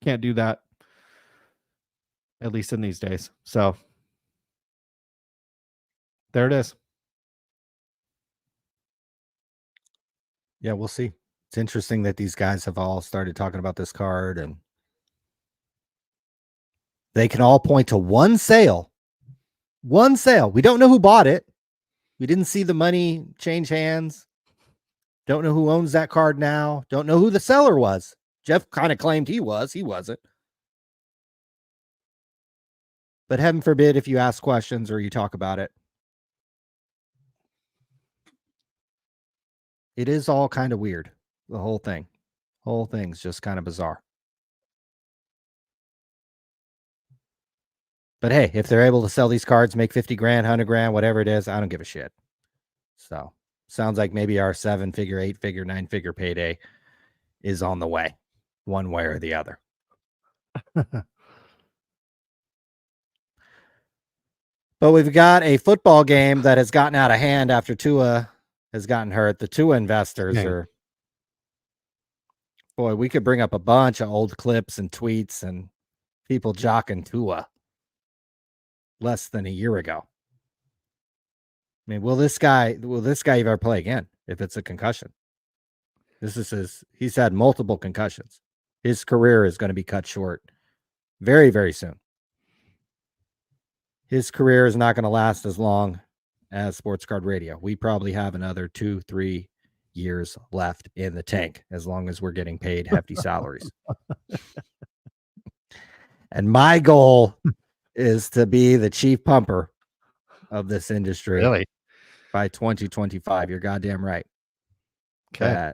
can't do that, at least in these days. So there it is. Yeah, we'll see. It's interesting that these guys have all started talking about this card, and they can all point to one sale. One sale. We don't know who bought it. We didn't see the money change hands. Don't know who owns that card now. Don't know who the seller was. Jeff kind of claimed he was. He wasn't. But heaven forbid if you ask questions or you talk about it. It is all kind of weird. The whole thing. Whole thing's just kind of bizarre. But hey, if they're able to sell these cards, make 50 grand, 100 grand, whatever it is, I don't give a shit. So sounds like maybe our 7-figure, 8-figure, 9-figure payday is on the way, one way or the other. But we've got a football game that has gotten out of hand after Tua has gotten hurt. The Tua investors are, boy, we could bring up a bunch of old clips and tweets and people jocking Tua less than a year ago. I mean, will this guy ever play again if it's a concussion? This is he's had multiple concussions. His career is going to be cut short very, very soon. His career is not going to last as long as Sports Card Radio. We probably have another 2-3 years left in the tank as long as we're getting paid hefty salaries. And my goal is to be the chief pumper of this industry. Really? By 2025. You're goddamn right. Okay.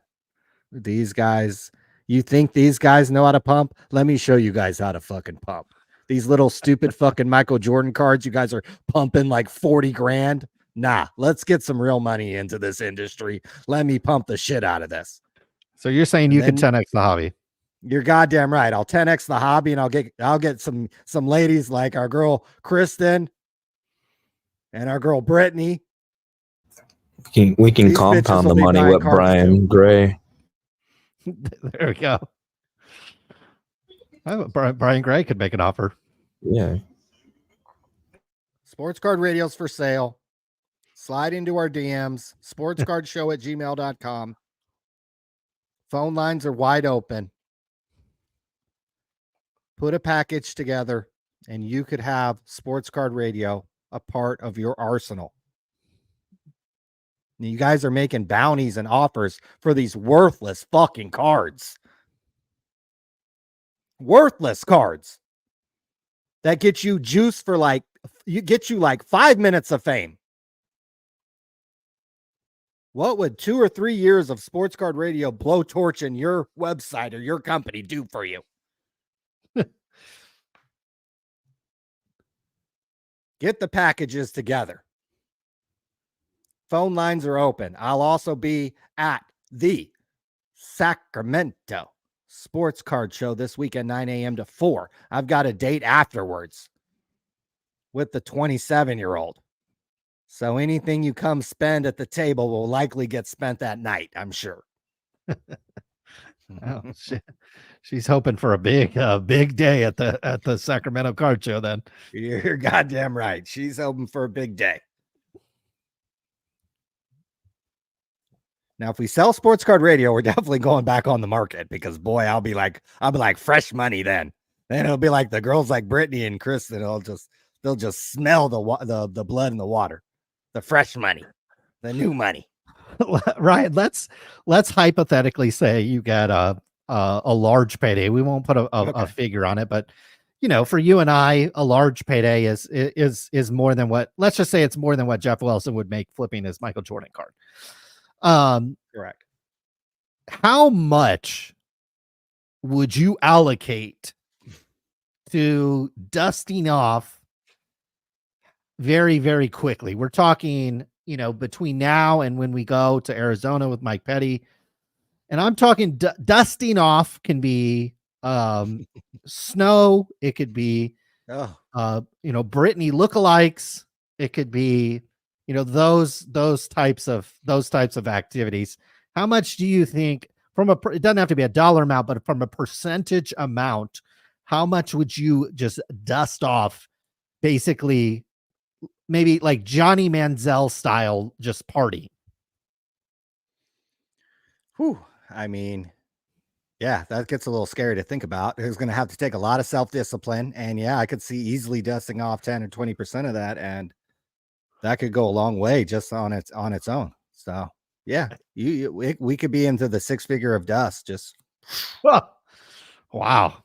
These guys, you think these guys know how to pump? Let me show you guys how to fucking pump. These little stupid fucking Michael Jordan cards, you guys are pumping like 40 grand. Nah, let's get some real money into this industry. Let me pump the shit out of this. So you're saying you can 10x the hobby? You're goddamn right. I'll 10x the hobby, and I'll get some ladies like our girl Kristen and our girl Brittany. We can These bitches compound will the be money buying with cards Brian too. Gray. There we go. Brian Gray could make an offer. Yeah. Sports Card Radio's for sale. Slide into our DMs, sportscardshow@gmail.com. Phone lines are wide open. Put a package together, and you could have Sports Card Radio a part of your arsenal. You guys are making bounties and offers for these worthless fucking cards. Worthless cards that get you juice for like 5 minutes of fame. What would 2 or 3 years of Sports Card Radio blowtorch in your website or your company do for you? Get the packages together. Phone lines are open. I'll also be at the Sacramento Sports Card Show this weekend, 9 a.m. to 4. I've got a date afterwards with the 27-year-old. So anything you come spend at the table will likely get spent that night, I'm sure. Oh, she's hoping for a big day at the Sacramento Card Show. Then you're goddamn right. She's hoping for a big day. Now, if we sell Sports Card Radio, we're definitely going back on the market because, boy, I'll be like fresh money then. Then it'll be like the girls like Brittany and Kristen. They'll just smell the blood in the water, the fresh money, the new money. Ryan, let's hypothetically say you got a large payday. We won't put a figure on it, but for you and I, a large payday is more than what. Let's just say it's more than what Jeff Wilson would make flipping his Michael Jordan card. Correct. How much would you allocate to dusting off very, very quickly? We're talking, between now and when we go to Arizona with Mike Petty. And I'm talking dusting off can be snow. It could be, Brittany lookalikes. It could be, those types of activities. How much do you think it doesn't have to be a dollar amount, but from a percentage amount, how much would you just dust off basically maybe like Johnny Manziel style, just party? Whew. I mean, yeah, that gets a little scary to think about. It's going to have to take a lot of self-discipline. And yeah, I could see easily dusting off 10 or 20% of that. And that could go a long way just on its own. So yeah, we could be into the 6-figure of dust. Just wow.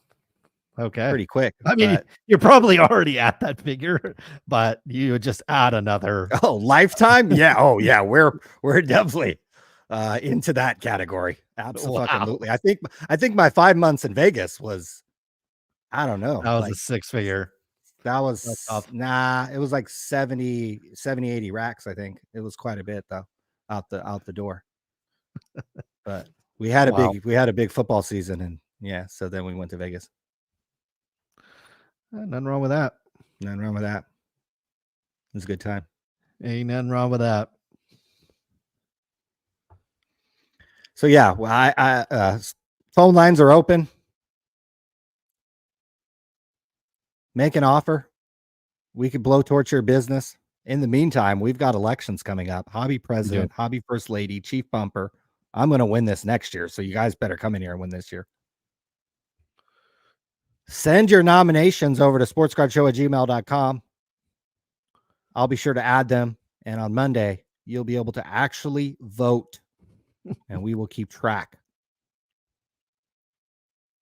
Okay. Pretty quick. I mean, you're probably already at that figure, but you would just add another. Oh, lifetime? Yeah. Oh, yeah. We're definitely into that category. Absolutely. Wow. I think my 5 months in Vegas was, I don't know. That was a 6-figure. That was it was like 70, 80 racks. I think it was quite a bit though, out the door. But we had a big football season, and yeah, so then we went to Vegas. Nothing wrong with that. Nothing wrong with that. It was a good time. Ain't nothing wrong with that. So yeah, well, I phone lines are open. Make an offer. We could blowtorch your business. In the meantime, we've got elections coming up. Hobby president, hobby first lady, chief bumper. I'm going to win this next year, so you guys better come in here and win this year. Send your nominations over to sportscardshow@gmail.com. I'll be sure to add them. And on Monday, you'll be able to actually vote. And we will keep track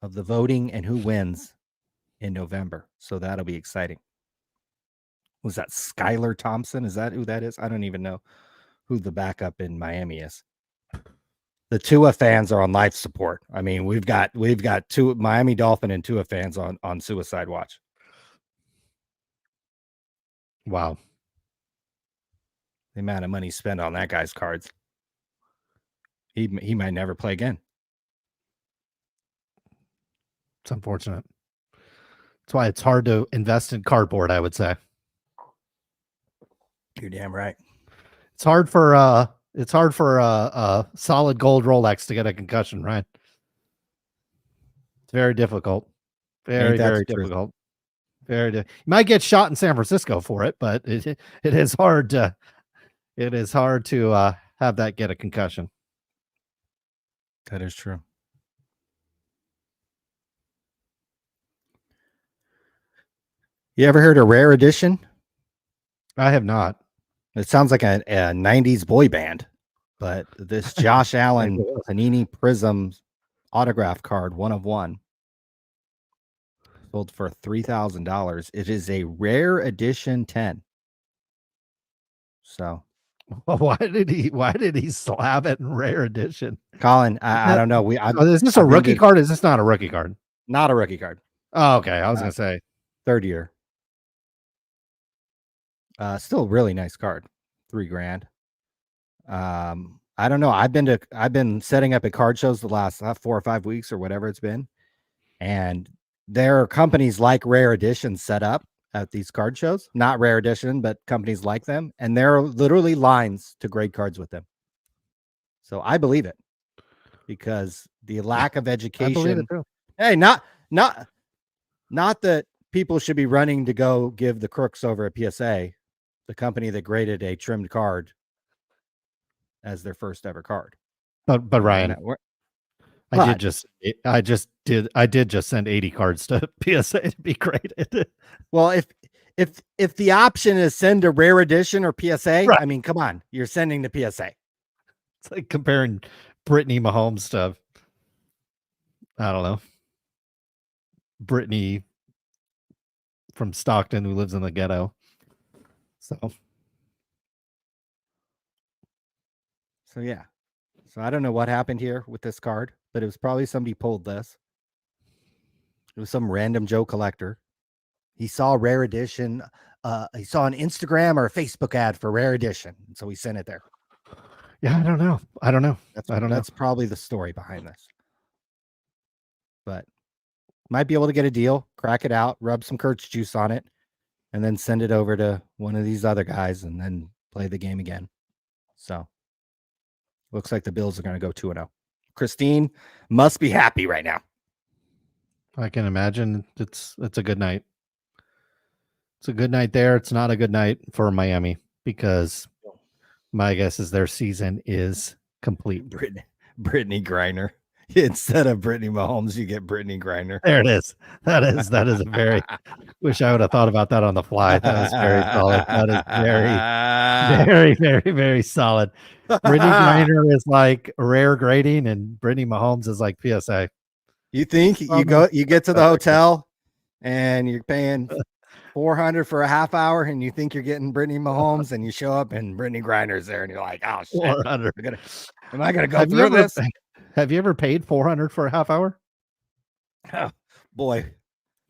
of the voting and who wins in November. So that'll be exciting. Was that Skylar Thompson? Is that who that is? I don't even know who the backup in Miami is. The Tua fans are on life support. I mean, we've got two Miami Dolphin and Tua fans on suicide watch. Wow. The amount of money spent on that guy's cards. He might never play again. It's unfortunate. That's why it's hard to invest in cardboard, I would say. You're damn right. It's hard for a solid gold Rolex to get a concussion, right? It's very difficult. Very, Ain't that very the truth? difficult. You might get shot in San Francisco for it, but it is hard to have that get a concussion. That is true. You ever heard of Rare Edition? I have not. It sounds like a 90s boy band, but this Josh Allen Panini Prism autograph card, 1 of 1, sold for $3,000. It is a Rare Edition 10. So, Why did he slap it in Rare Edition? Colin, I don't know. Is this a rookie card? Is this not a rookie card? Not a rookie card. Oh, okay. I was gonna say third year. Still really nice card. $3,000. I don't know. I've been setting up at card shows the last 4 or 5 weeks or whatever it's been, and there are companies like Rare Edition set up at these card shows. Not Rare Edition, but companies like them, and there are literally lines to grade cards with them. So I believe it, because the lack of education. I believe it too. Hey, not that people should be running to go give the crooks over at PSA, the company that graded a trimmed card as their first ever card. But Ryan, I did just send 80 cards to PSA to be graded. Well, if the option is send a Rare Edition or PSA, right. I mean, come on, you're sending to PSA. It's like comparing Brittany Mahomes to, I don't know, Brittany from Stockton who lives in the ghetto. So yeah. So I don't know what happened here with this card, but it was probably somebody pulled this. It was some random Joe collector. He saw Rare Edition. He saw an Instagram or a Facebook ad for Rare Edition, and so he sent it there. Yeah, I don't know. That's probably the story behind this. But might be able to get a deal, crack it out, rub some Kurtz juice on it, and then send it over to one of these other guys and then play the game again. So looks like the Bills are going to go 2-0. Christine must be happy right now. I can imagine it's a good night. It's a good night there. It's not a good night for Miami, because my guess is their season is complete. Brittany Griner. Instead of Brittany Mahomes, you get Brittany Griner. There it is. That is a very, wish I would have thought about that on the fly. That is very solid. That is very, very, very, very solid. Brittany Griner is like rare grading, and Brittany Mahomes is like PSA. You think you get to the hotel and you're paying $400 for a half hour, and you think you're getting Brittany Mahomes, and you show up and Brittany Griner's there, and you're like, oh shit, $400. Am I gonna go through this? Have you ever paid $400 for a half hour? Oh, boy,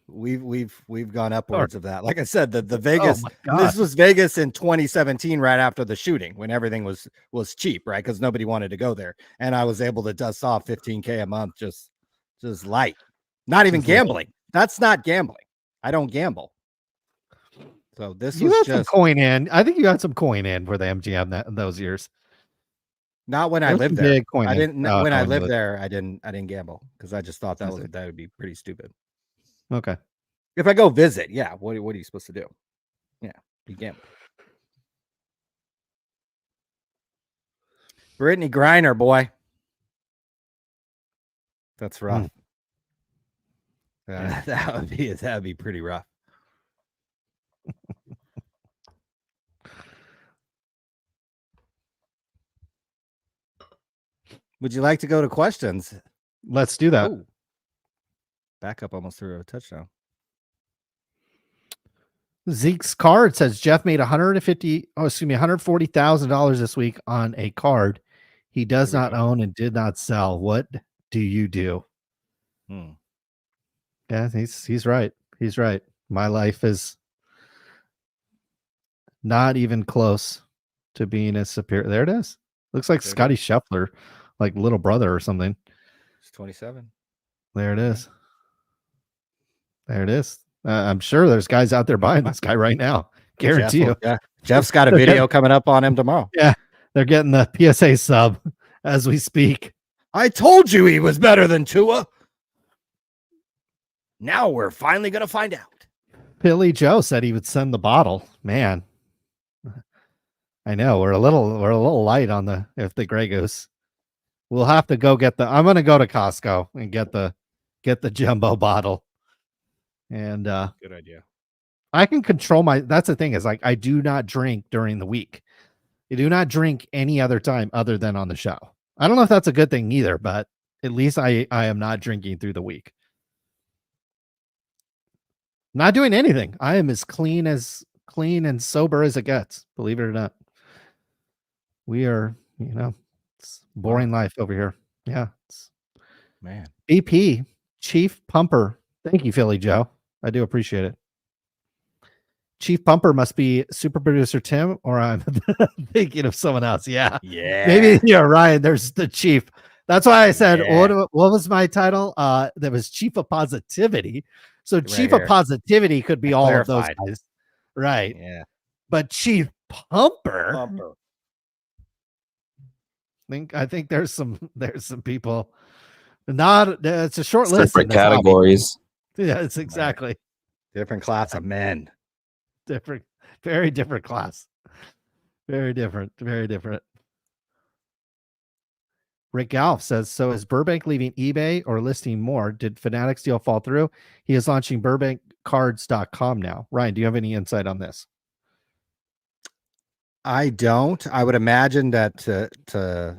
we've gone upwards of that. Like I said, the Vegas. This was Vegas in 2017, right after the shooting, when everything was cheap, right? Because nobody wanted to go there, and I was able to dust off $15K a month, just light. Not even gambling. That's not gambling. I don't gamble. So this you was had just some coin in. I think you had some coin in for the MGM those years. Not when I lived there. I didn't. When I lived there, I didn't gamble, because I just thought that would be pretty stupid. Okay. If I go visit, yeah. What are you supposed to do? Yeah, you gamble. Brittany Griner, boy. That's rough. That would be pretty rough. Would you like to go to questions? Let's do that. Ooh. Backup almost threw a touchdown. Zeke's card says Jeff made $140,000 this week on a card he does not own and did not sell. What do you do? Yeah, he's right. He's right. My life is not even close to being as superior. There it is. Looks like Scotty Scheffler, like little brother or something. It's 27. There it is. There it is. I'm sure there's guys out there buying this guy right now. Guarantee you. Yeah, Jeff's got a video coming up on him tomorrow. Yeah, they're getting the PSA sub as we speak. I told you he was better than Tua. Now we're finally gonna find out. Billy Joe said he would send the bottle. Man, I know we're a little light on the Grey Goose. We'll have to go get I'm gonna go to Costco and get the jumbo bottle. And Good idea. I can control that's the thing is like I do not drink during the week. I do not drink any other time other than on the show. I don't know if that's a good thing either, but at least I am not drinking through the week. Not doing anything. I am as clean and sober as it gets, believe it or not. We are, it's boring life over here. Yeah. Man. BP, Chief Pumper. Thank you, Philly Joe. I do appreciate it. Chief Pumper must be super producer Tim, or I'm thinking of someone else. Yeah. Yeah. Maybe, Ryan, there's the chief. That's why I said, what was my title? That was Chief of Positivity. So Chief of Positivity could be all of those guys. Right. Yeah. But Chief Pumper. I think there's some people. It's a short list. Different categories. Yeah, it's exactly. Different class of men. Different, very different class. Very different. Rick Galf says, so is Burbank leaving eBay or listing more? Did Fanatics deal fall through? He is launching BurbankCards.com now. Ryan, do you have any insight on this? I don't. I would imagine that to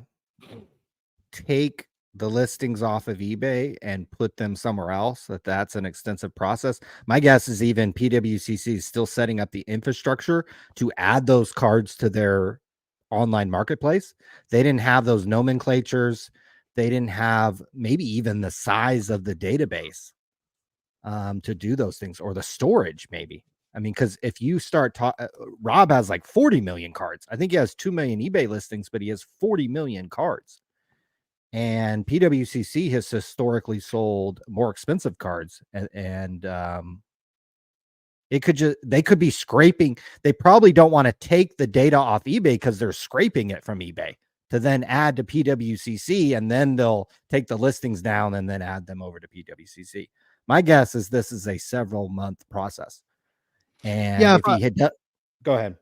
take the listings off of eBay and put them somewhere else, that's an extensive process. My guess is even PWCC is still setting up the infrastructure to add those cards to their online marketplace. They didn't have those nomenclatures. They didn't have maybe even the size of the database to do those things, or the storage maybe. I mean, because if you start Rob has like 40 million cards. I think he has 2 million eBay listings, but he has 40 million cards. And PWCC has historically sold more expensive cards, and they could be scraping. They probably don't want to take the data off eBay because they're scraping it from eBay to then add to PWCC, and then they'll take the listings down and then add them over to PWCC. My guess is this is a several month process. And yeah, if he had go ahead.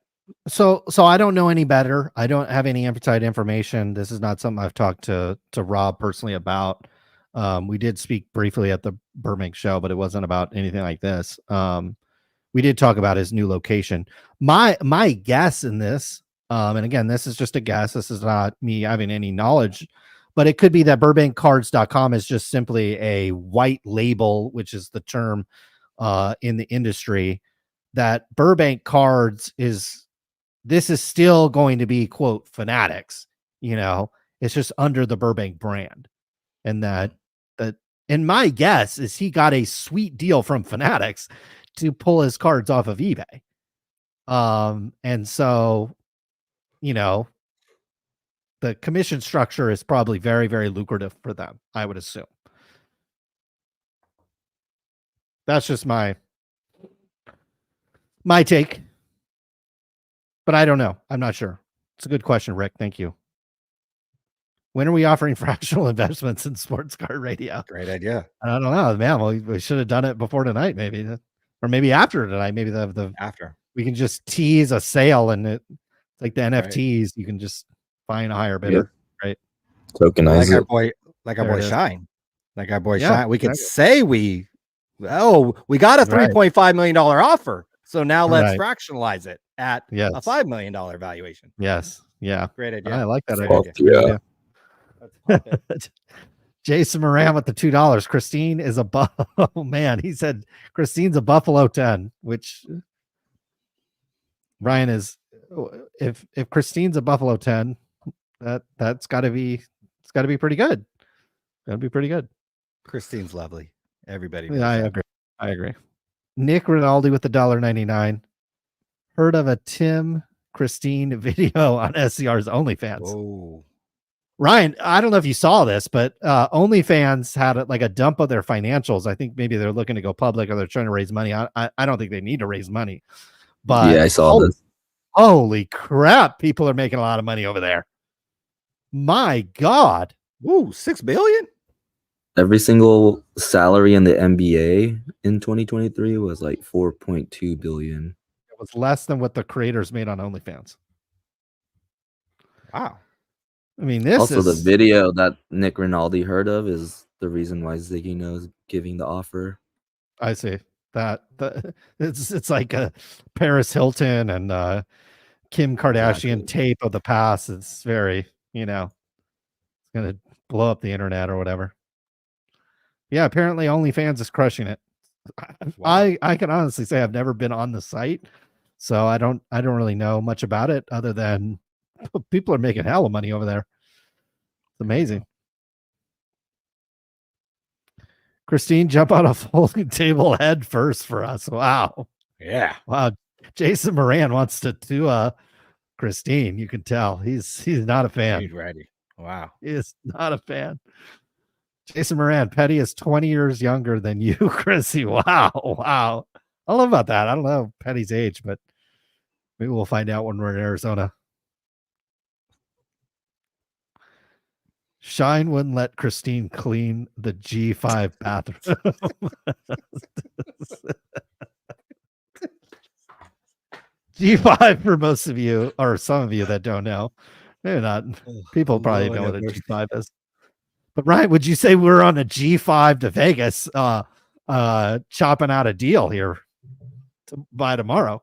So I don't know any better. I don't have any inside information. This is not something I've talked to Rob personally about. We did speak briefly at the Burbank show, but it wasn't about anything like this. We did talk about his new location. My guess in this, and again, this is just a guess. This is not me having any knowledge, but it could be that BurbankCards.com is just simply a white label, which is the term in the industry, that Burbank Cards is still going to be, quote, Fanatics. It's just under the Burbank brand. And and my guess is he got a sweet deal from Fanatics to pull his cards off of eBay. And so, the commission structure is probably very, very lucrative for them, I would assume. That's just my take. But I don't know. I'm not sure. It's a good question, Rick. Thank you. When are we offering fractional investments in sports card radio? Great idea. I don't know, man. We should have done it before tonight, maybe, or maybe after tonight. Maybe the after we can just tease a sale, and it's like the NFTs. Right. You can just find a higher bidder, right? Tokenize like our boy Shine, Shine. We could say we got a $3.5 million offer, so now let's fractionalize it at a $5 million valuation. Yes, yeah, great idea. I like that idea. Yeah. Jason Moran with the $2. Christine is a oh man, he said Christine's a Buffalo 10, which Ryan is. If Christine's a Buffalo 10, that's got to be pretty good. That'd be pretty good. Christine's lovely. Everybody. Yeah, I agree. Nick Rinaldi with the $1.99. Heard of a Tim Christine video on SCR's OnlyFans? Oh, Ryan, I don't know if you saw this, but OnlyFans had like a dump of their financials. I think maybe they're looking to go public or they're trying to raise money. I don't think they need to raise money, but Yeah, I saw this. holy crap, people are making a lot of money over there. My God. Ooh, 6 billion? Every single salary in the NBA in 2023 was like 4.2 billion. It was less than what the creators made on OnlyFans. Wow. I mean, this Also, is the video that Nick Rinaldi heard of is the reason why ZiggyNo is giving the offer. I see that it's like a Paris Hilton and Kim Kardashian Exactly. tape of the past. It's very, it's gonna blow up the internet or whatever. Yeah, apparently OnlyFans is crushing it. Wow. I can honestly say I've never been on the site, so I don't really know much about it other than people are making hell of money over there. It's amazing. Christine, jump on a folding table head first for us. Wow. Yeah. Wow. Jason Moran wants to Christine. You can tell he's not a fan. Dude, ready. Wow. He is not a fan. Jason Moran, Petty is 20 years younger than you, Chrissy. Wow. Wow. I love about that. I don't know Petty's age, but maybe we'll find out when we're in Arizona. Shine wouldn't let Christine clean the G5 bathroom. G5 for most of you, or some of you that don't know. Maybe not. People probably know what a G5 is. But Ryan, would you say we're on a G5 to Vegas chopping out a deal here by tomorrow?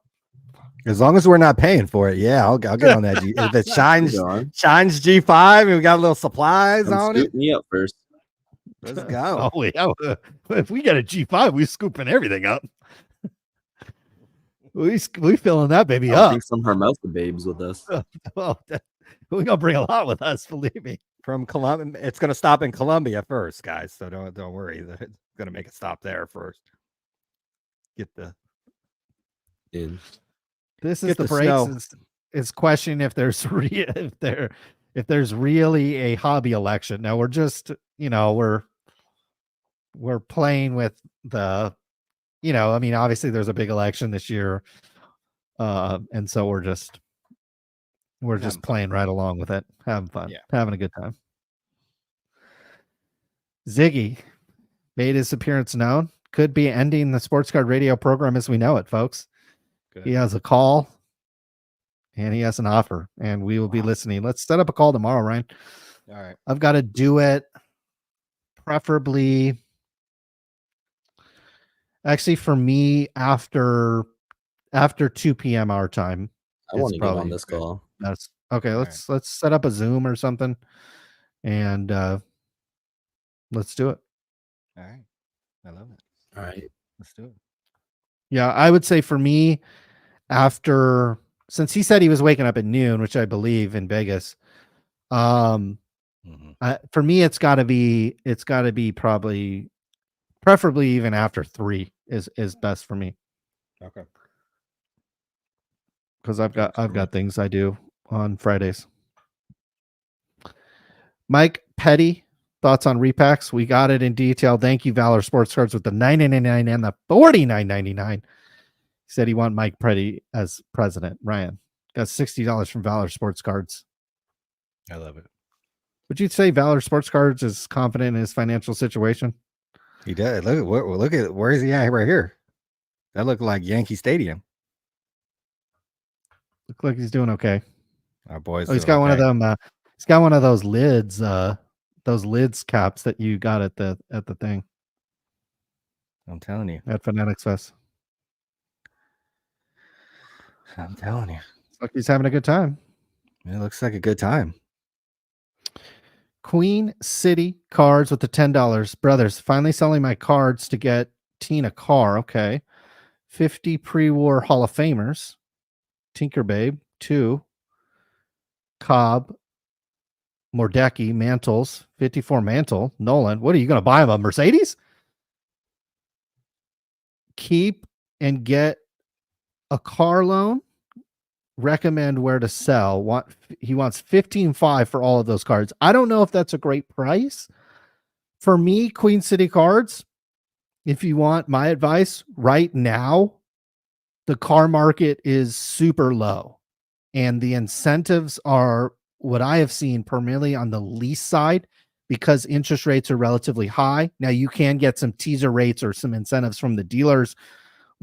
As long as we're not paying for it, yeah, I'll get on that. If it shines G5 and we got a little supplies on it, me up first. Let's go. Oh, yeah. If we get a G5, we're scooping everything up. We filling that baby I'll up. bring some Hermosa babes with us. Well, we're gonna bring a lot with us, believe me. From Colombia, it's gonna stop in Colombia first, guys. So don't worry. It's gonna make a stop there first. Get the in. This is the breaks. Is questioning if there's if there's really a hobby election. Now we're just we're playing with the I mean obviously there's a big election this year, and so we're just playing right along with it, having fun, having a good time. Ziggy made his appearance known. Could be ending the Sports Card Radio program as we know it, folks. Good. He has a call and he has an offer, and we will be listening. Let's set up a call tomorrow, Ryan. All right. I've got to do it preferably. Actually, for me, after 2 p.m. our time. I want to get on this call. That's okay. Let's set up a Zoom or something, and let's do it. All right. I love it. All right. Let's do it. Yeah, I would say for me, since he said he was waking up at noon, which I believe in Vegas, for me it's got to be probably, preferably even after 3 is best for me. Okay. Because I've got things I do on Fridays. Mike Petty, thoughts on repacks? We got it in detail. Thank you, Valor Sports Cards, with the $9.99 and the $49.99. He said he want Mike Petty as president. Ryan got $60 from Valor Sports Cards. I love it. Would you say Valor Sports Cards is confident in his financial situation? He does. Look at where is he at right here? That looked like Yankee Stadium. Look like he's doing okay. Our boys. Oh, he's got one of them. He's got one of those lids. Those lids caps that you got at the thing. I'm telling you. At Fanatics Fest. I'm telling you. Looks like he's having a good time. It looks like a good time. Queen City Cards with the $10. Brothers, finally selling my cards to get Tina Carr. Okay. 50 pre-war Hall of Famers. Tinker Babe, 2. Cobb, Mordecki, Mantles, 54 Mantle, Nolan. What are you going to buy him, a Mercedes? Keep and get a car loan. recommend where to sell. He wants 15.5 for all of those cards. I don't know if that's a great price. For me, Queen City cards, if you want my advice right now, the car market is super low and the incentives are what I have seen primarily on the lease side because interest rates are relatively high. Now you can get some teaser rates or some incentives from the dealers,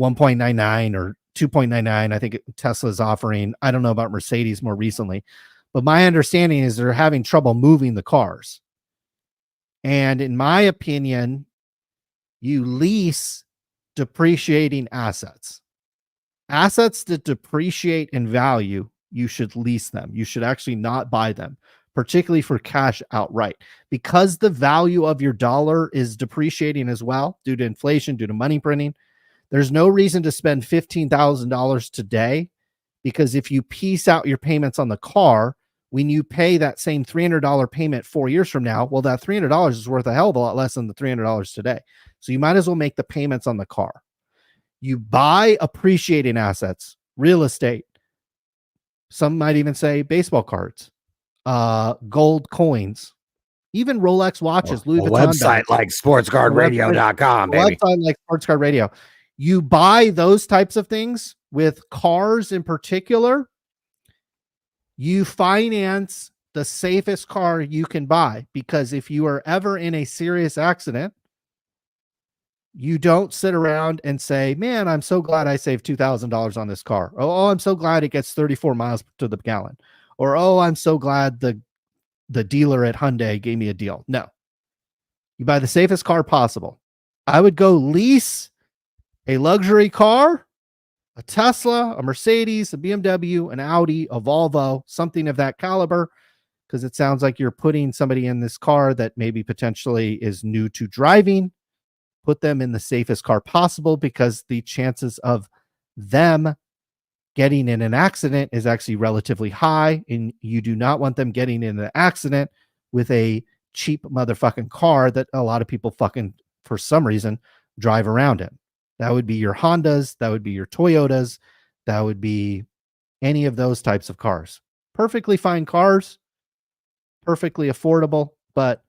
1.99 or 2.99. I think Tesla's offering. I don't know about Mercedes more recently, but my understanding is they're having trouble moving the cars. And in my opinion, you lease depreciating assets. Assets that depreciate in value, you should lease them. You should actually not buy them, particularly for cash outright, because the value of your dollar is depreciating as well due to inflation, due to money printing. There's no reason to spend $15,000 today, because if you piece out your payments on the car, when you pay that same $300 payment 4 years from now, well, that $300 is worth a hell of a lot less than the $300 today. So you might as well make the payments on the car. You buy appreciating assets, real estate. Some might even say baseball cards, gold coins, even Rolex watches, Louis A Vuitton website bags. like sportscardradio.com, baby. Website like Sports Card Radio. You buy those types of things with cars in particular. You finance the safest car you can buy, because if you are ever in a serious accident, you don't sit around and say, man, I'm so glad I saved $2,000 on this car. Oh, I'm so glad it gets 34 miles to the gallon. Or, oh, I'm so glad the dealer at Hyundai gave me a deal. No. You buy the safest car possible. I would go lease a luxury car, a Tesla, a Mercedes, a BMW, an Audi, a Volvo, something of that caliber, because it sounds like you're putting somebody in this car that maybe potentially is new to driving. Put them in the safest car possible, because the chances of them getting in an accident is actually relatively high, and you do not want them getting in an accident with a cheap motherfucking car that a lot of people fucking, for some reason, drive around in. That would be your Hondas, that would be your Toyotas, that would be any of those types of cars. Perfectly fine cars, perfectly affordable, but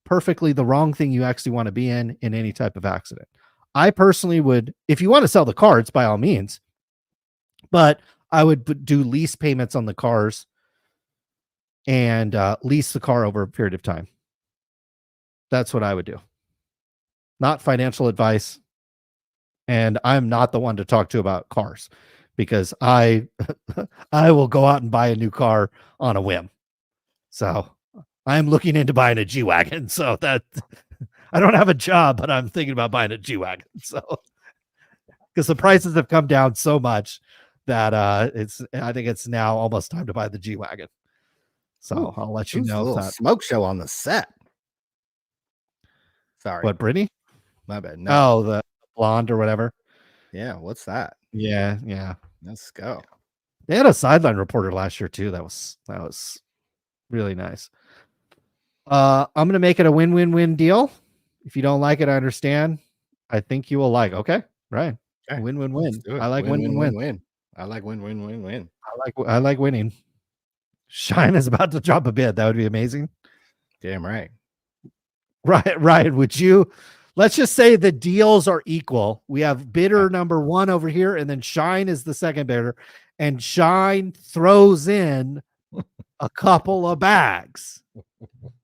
perfectly the wrong thing you actually want to be in any type of accident. I personally would, if you want to sell the cars, by all means, but I would do lease payments on the cars and lease the car over a period of time. That's what I would do. Not financial advice. And I'm not the one to talk to about cars, because I will go out and buy a new car on a whim. So I'm looking into buying a G-Wagon. So that I don't have a job, but I'm thinking about buying a G-Wagon. So because the prices have come down so much that I think it's now almost time to buy the G-Wagon. So Ooh, I'll let you who's know a little that. smoke show on the set. Sorry. What, Brittany? My bad. No. Oh, the blonde or whatever. Yeah, what's that? Yeah. Let's go. They had a sideline reporter last year too. That was really nice. I'm gonna make it a win-win-win deal. If you don't like it, I understand. I think you will like. Okay, right. Okay. Win-win-win. I like win-win-win. I like win-win-win-win. I like winning. Shine is about to drop a bid. That would be amazing. Damn right. Right. Would you? Let's just say the deals are equal. We have bidder number one over here, and then Shine is the second bidder, and Shine throws in a couple of bags.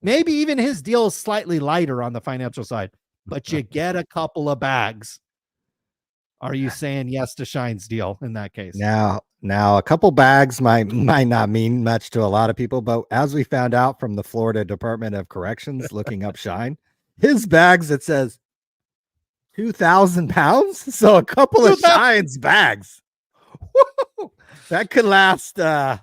Maybe even his deal is slightly lighter on the financial side, but you get a couple of bags. Are you saying yes to Shine's deal in that case? Now a couple bags might not mean much to a lot of people, but as we found out from the Florida Department of Corrections looking up Shine, his bags, it says 2,000 pounds. So a couple of Shine's bags. Woo! That could last that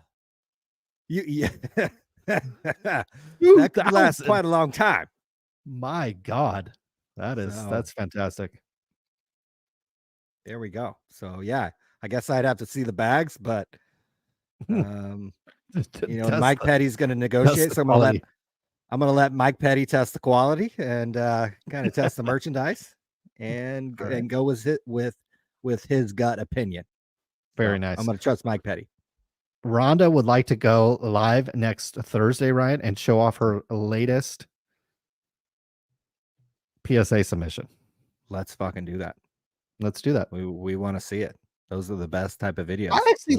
could last quite a long time. My God. That's fantastic. There we go. So yeah, I guess I'd have to see the bags, but Mike Petty's going to negotiate. So I'm going to let Mike Petty test the quality and kind of test the merchandise and go with his gut opinion. Very nice. I'm going to trust Mike Petty. Rhonda would like to go live next Thursday, Ryan, and show off her latest PSA submission. Let's fucking do that. Let's do that. We want to see it. Those are the best type of videos. I actually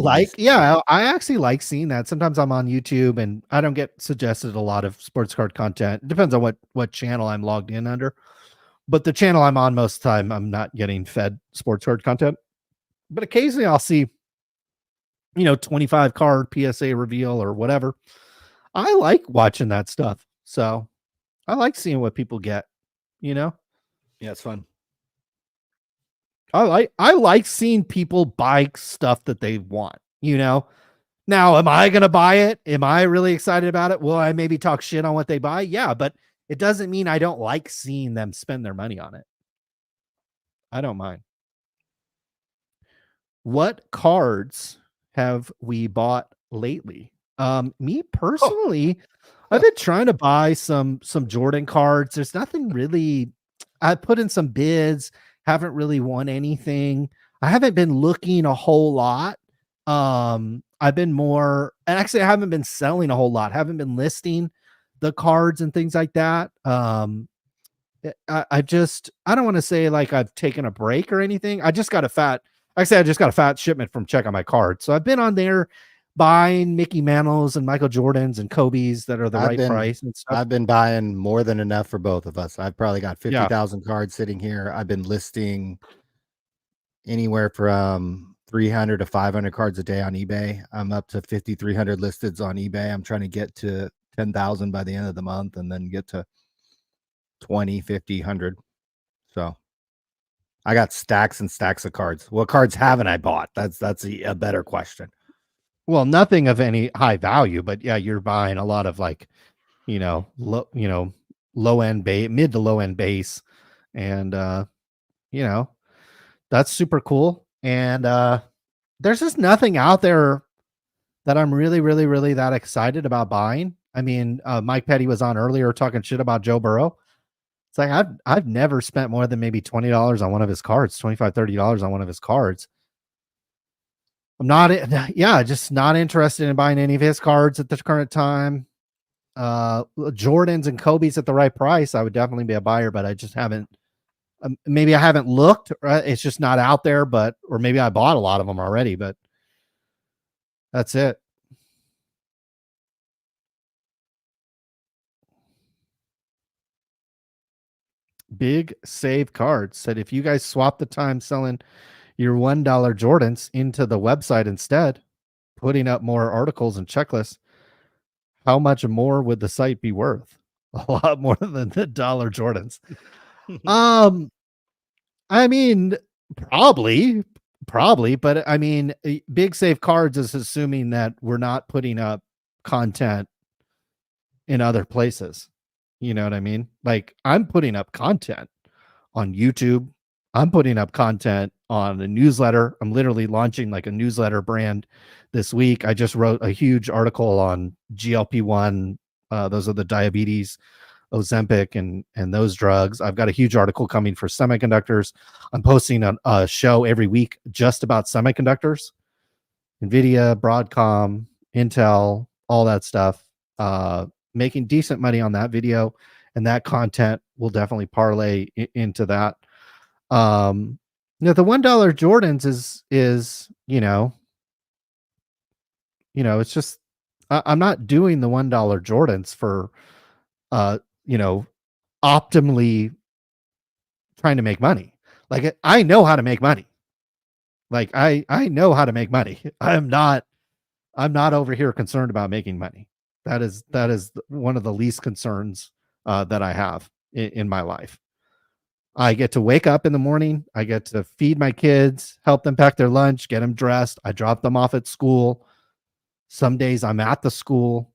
I actually like seeing that. Sometimes I'm on YouTube and I don't get suggested a lot of sports card content. It depends on what channel I'm logged in under. But the channel I'm on most of the time, I'm not getting fed sports card content. But occasionally I'll see, 25 card PSA reveal or whatever. I like watching that stuff. So I like seeing what people get, Yeah, it's fun. I like seeing people buy stuff that they want, Now, am I going to buy it? Am I really excited about it? Will I maybe talk shit on what they buy? Yeah, but it doesn't mean I don't like seeing them spend their money on it. I don't mind. What cards have we bought lately? Me personally, I've been trying to buy some Jordan cards. There's nothing really. I put in some bids, haven't really won anything. I haven't been looking a whole lot. I've been more, and actually I haven't been selling a whole lot. Haven't been listing the cards and things like that. I don't want to say like I've taken a break or anything. I just got a fat shipment from Check On My Card. So I've been on there buying Mickey Mantles and Michael Jordans and Kobe's that are the right price and stuff. I've been buying more than enough for both of us. I've probably got 50,000 cards sitting here. I've been listing anywhere from 300 to 500 cards a day on eBay. I'm up to 5,300 listed on eBay. I'm trying to get to 10,000 by the end of the month and then get to 20, 50, 100. So I got stacks and stacks of cards. What cards haven't I bought? That's a better question. Well, nothing of any high value, but yeah, you're buying a lot of like, low end base, mid to low end base. And, that's super cool. And, there's just nothing out there that I'm really, really, really that excited about buying. I mean, Mike Petty was on earlier talking shit about Joe Burrow. It's like, I've never spent more than maybe $20 on one of his cards, $25, $30 on one of his cards. I'm just not interested in buying any of his cards at the current time. Jordans and Kobe's at the right price, I would definitely be a buyer, but I just haven't. Maybe I haven't looked. It's just not out there, or maybe I bought a lot of them already, but that's it. Big Save Cards said, if you guys swap the time selling your $1 Jordans into the website instead, putting up more articles and checklists, how much more would the site be worth? A lot more than the $1 Jordans. I mean, probably, but I mean, Big Save Cards is assuming that we're not putting up content in other places. You know what I mean? Like, I'm putting up content on YouTube. I'm putting up content on a newsletter. I'm literally launching like a newsletter brand this week. I just wrote a huge article on GLP-1. Those are the diabetes, Ozempic, and those drugs. I've got a huge article coming for semiconductors. I'm posting a show every week just about semiconductors, NVIDIA, Broadcom, Intel, all that stuff. Making decent money on that video, and that content will definitely parlay into that. The $1 Jordans is it's just I'm not doing the $1 Jordans for optimally trying to make money. Like, I know how to make money. Like, I know how to make money. I'm not over here concerned about making money. That is one of the least concerns that I have in my life. I get to wake up in the morning. I get to feed my kids, help them pack their lunch, get them dressed. I drop them off at school. Some days I'm at the school.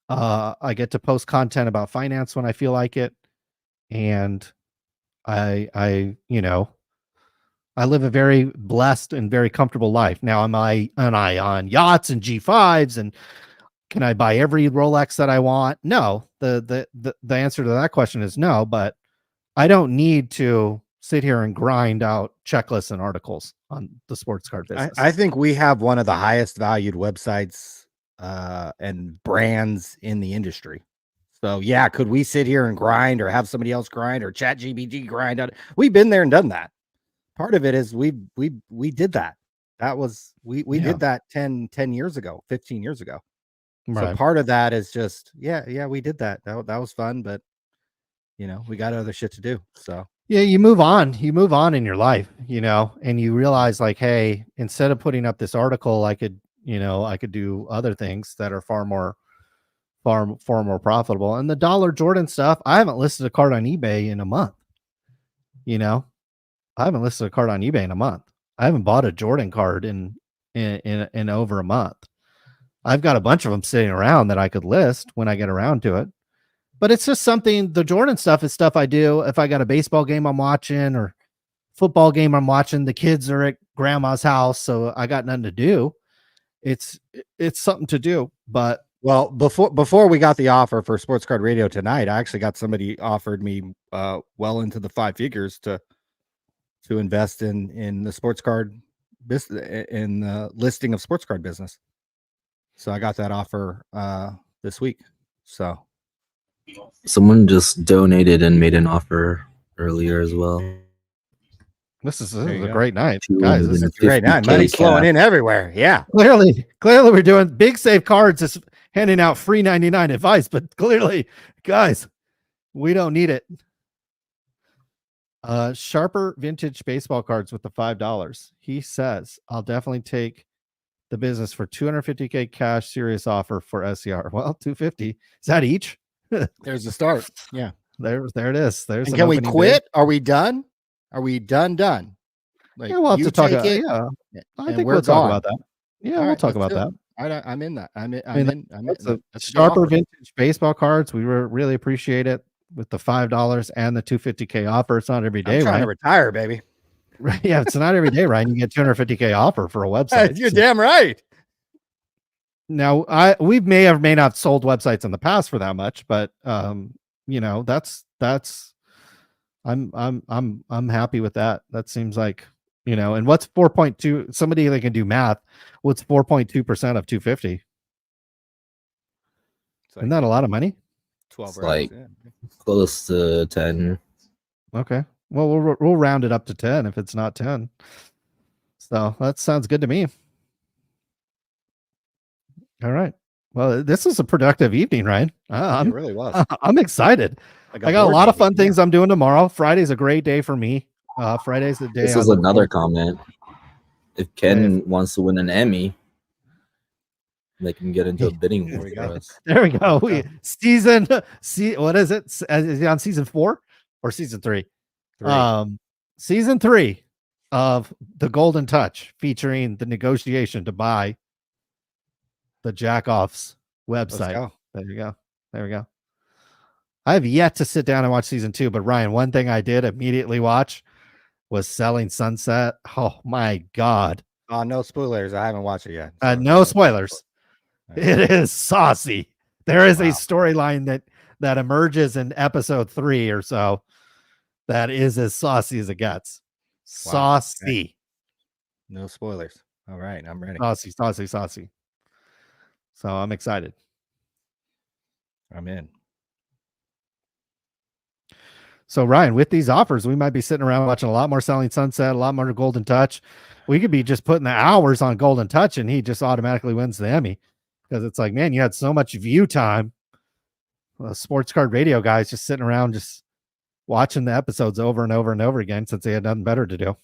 I get to post content about finance when I feel like it. And I live a very blessed and very comfortable life. Now, am I on yachts and G5s, and can I buy every Rolex that I want? No. The answer to that question is no, but I don't need to sit here and grind out checklists and articles on the sports card business. I think we have one of the highest valued websites and brands in the industry. So yeah, could we sit here and grind, or have somebody else grind, or chat GBT grind on it? We've been there and done that. Part of it is we did that. That was we did that 10 years ago, 15 years ago. Right. So part of that is just we did that. That was fun, but we got other shit to do. So yeah, you move on in your life, and you realize like, hey, instead of putting up this article, I could do other things that are far more profitable. And the dollar Jordan stuff, I haven't listed a card on eBay in a month. I haven't listed a card on eBay in a month. I haven't bought a Jordan card in over a month. I've got a bunch of them sitting around that I could list when I get around to it. But it's just something, the Jordan stuff is stuff I do if I got a baseball game I'm watching or football game I'm watching. The kids are at grandma's house, so I got nothing to do. It's something to do. But well, before we got the offer for Sports Card Radio tonight, I actually got somebody offered me well into the 5 figures to invest in the sports card business, in the listing of sports card business. So I got that offer this week. So someone just donated and made an offer earlier as well. This is a great night, guys. This is a great night. Money's flowing in everywhere. Yeah. Clearly we're doing Big Save Cards is handing out free 99 advice, but clearly, guys, we don't need it. Sharper vintage baseball cards with the $5. He says, I'll definitely take the business for $250K cash serious offer for SCR. Well, 250. Is that each? There's the start. Yeah. There it is. There's. Can we quit? Bid. Are we done? Are we done? Like, yeah, we'll have to talk about it. Yeah. I think we'll talk about that. Yeah, we'll talk about that. I'm in that. I'm in. Sharper vintage baseball cards. We really appreciate it with the $5 and the $250K offer. It's not every day, I'm trying to retire, baby. Right? Yeah, it's not every day, Ryan. You get $250K offer for a website. You're damn right. Now, we may or may not have sold websites in the past for that much, but that's I'm happy with that. That seems like, and what's 4.2? Somebody that can do math. What's 4.2% of 250? Isn't that a lot of money? 12, like close to 10. Okay. Well, we'll round it up to 10 if it's not 10. So that sounds good to me. All right. Well, this is a productive evening, right? It really was. I'm excited. I got a lot of fun things I'm doing tomorrow. Friday's a great day for me. Friday's the day. This is another comment. If Ken wants to win an Emmy, they can get into a bidding war for us. There we go. What is it? Is it on season 4 or season 3? Season 3 of The Golden Touch, featuring the negotiation to buy the Jackoffs website. There we go. I have yet to sit down and watch season 2, but Ryan, one thing I did immediately watch was Selling Sunset. Oh my God. No spoilers. I haven't watched it yet. So no spoilers. It is saucy. There is a storyline that emerges in episode 3 or so that is as saucy as it gets. Saucy. Okay. No spoilers. All right, I'm ready. Saucy. So I'm excited. I'm in. So Ryan, with these offers, we might be sitting around watching a lot more Selling Sunset, a lot more Golden Touch. We could be just putting the hours on Golden Touch and he just automatically wins the Emmy, because it's like, man, you had so much view time. Sports Card Radio guys just sitting around just watching the episodes over and over and over again since they had nothing better to do.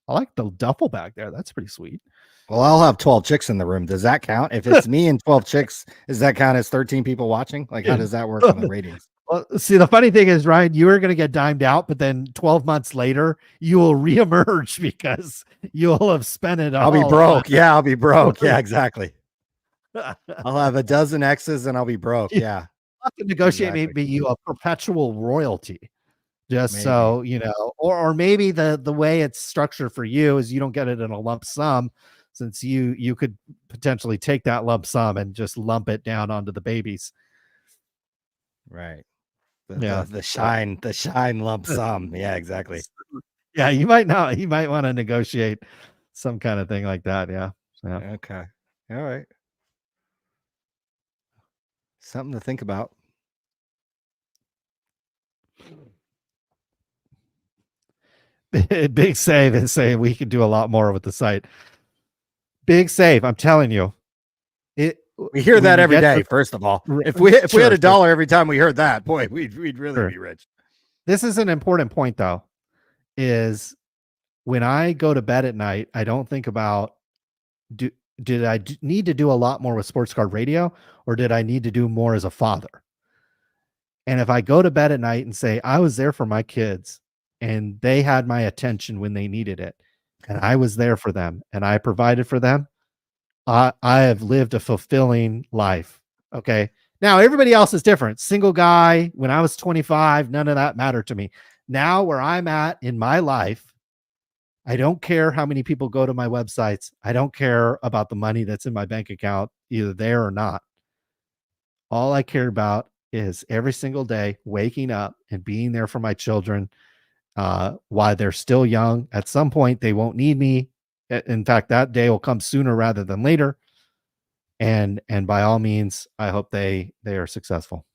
I like the duffel bag there. That's pretty sweet. Well, I'll have 12 chicks in the room. Does that count? If it's me and 12 chicks, does that count as 13 people watching? Like, how does that work on the ratings? Well, see, the funny thing is, Ryan, you are going to get dimed out, but then 12 months later, you will reemerge because you'll have spent it all. I'll be broke. Yeah, I'll be broke. Yeah, exactly. I'll have a dozen X's and I'll be broke. Yeah. I'll have to negotiate maybe you a perpetual royalty. Just maybe. So, or maybe the way it's structured for you is you don't get it in a lump sum, since you could potentially take that lump sum and just lump it down onto the babies. Right. The shine lump sum. Yeah, exactly. Yeah, you might not. You might want to negotiate some kind of thing like that. Yeah. Yeah. Okay. All right. Something to think about. Big Save is saying we could do a lot more with the site. Big Save, I'm telling you. We hear when that you every get day. the- First of all, R- if we had sure. a dollar every time we heard that, boy, we'd really Sure. be rich. This is an important point, though, is when I go to bed at night, I don't think about did I need to do a lot more with Sports Card Radio, or did I need to do more as a father? And if I go to bed at night and say I was there for my kids and they had my attention when they needed it, and I was there for them and I provided for them, I have lived a fulfilling life. Okay. Now everybody else is different. Single guy, when I was 25, none of that mattered to me. Now where I'm at in my life, I don't care how many people go to my websites. I don't care about the money that's in my bank account, either there or not. All I care about is every single day waking up and being there for my children while they're still young. At some point, they won't need me. In fact, that day will come sooner rather than later. And by all means, I hope they are successful.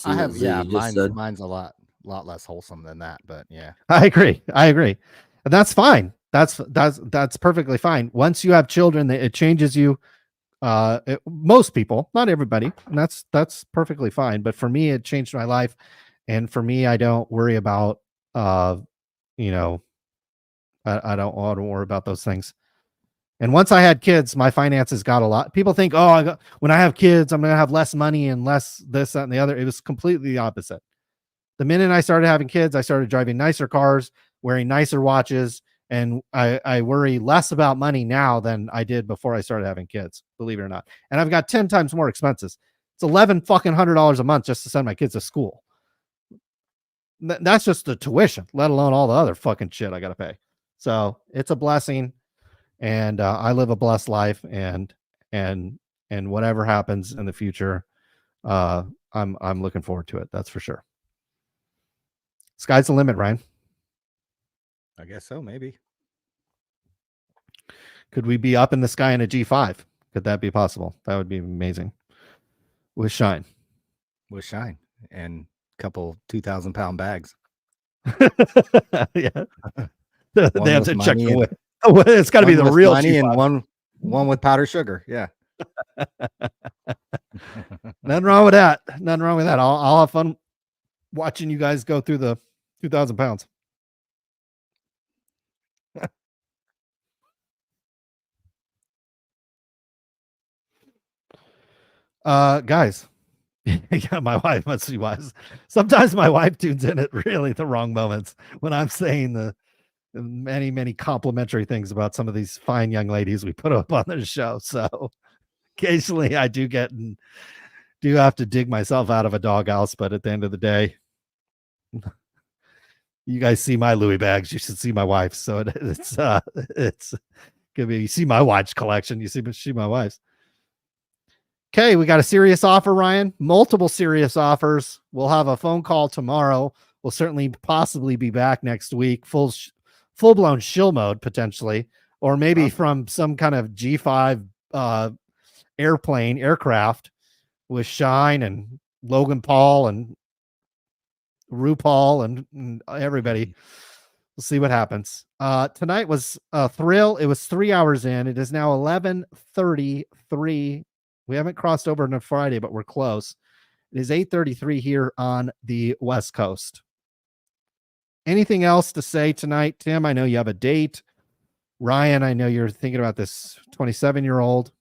I have, yeah, You just said. mine's a lot less wholesome than that, but yeah. I agree. And that's fine. That's perfectly fine. Once you have children, it changes you. Most people, not everybody, and that's perfectly fine. But for me, it changed my life. And for me, I don't worry about, I don't worry about those things. And once I had kids, my finances got a lot. People think, when I have kids, I'm going to have less money and less this, that, and the other. It was completely the opposite. The minute I started having kids, I started driving nicer cars, wearing nicer watches, and I worry less about money now than I did before I started having kids, believe it or not. And I've got 10 times more expenses. It's $1,100 a month just to send my kids to school. That's just the tuition, let alone all the other fucking shit I got to pay. So it's a blessing, and I live a blessed life, and whatever happens in the future, I'm looking forward to it. That's for sure. Sky's the limit, Ryan. I guess so, maybe. Could we be up in the sky in a G5? Could that be possible? That would be amazing. With Shine. And a couple 2,000-pound bags. Yeah. They have to check the weight. It's got to be the real money G5. and one with powdered sugar. Yeah. Nothing wrong with that. I'll have fun watching you guys go through the 2,000 pounds. Guys, yeah, my wife must be wise. Sometimes my wife tunes in at really the wrong moments when I'm saying the many, many complimentary things about some of these fine young ladies we put up on the show. So occasionally I do have to dig myself out of a doghouse, but at the end of the day, you guys see my Louis bags, you should see my wife's. So it's gonna be, you see my watch collection, you see my wife's. Okay, we got a serious offer, Ryan. Multiple serious offers. We'll have a phone call tomorrow. We'll certainly possibly be back next week, full-blown shill mode potentially, or maybe from some kind of G5 aircraft with Shine and Logan Paul and RuPaul and everybody. We'll see what happens. Tonight was a thrill. It was 3 hours in. It is now 11:33. We haven't crossed over to Friday, but we're close. It is 8:33 here on the West Coast. Anything else to say tonight, Tim? I know you have a date. Ryan, I know you're thinking about this 27-year-old.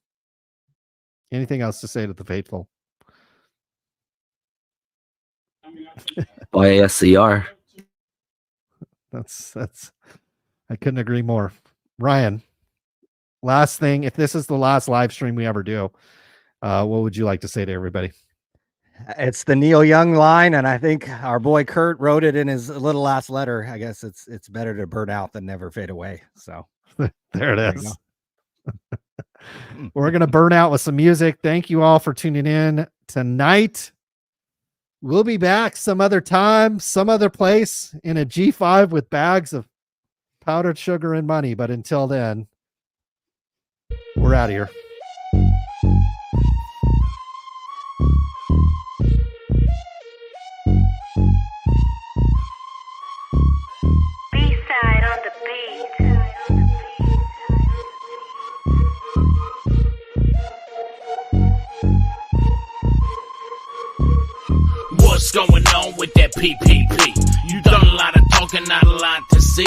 Anything else to say to the faithful? YSCR. That's I couldn't agree more. Ryan, last thing, if this is the last live stream we ever do, what would you like to say to everybody? It's the Neil Young line, and I think our boy Kurt wrote it in his little last letter. I guess it's better to burn out than never fade away. So there it is. We're gonna burn out with some music. Thank you all for tuning in tonight. We'll be back some other time, some other place in a G5 with bags of powdered sugar and money. But until then, we're out of here. B-side on the beat. What's going on with that PPP? You done a lot of talking, not a lot to see.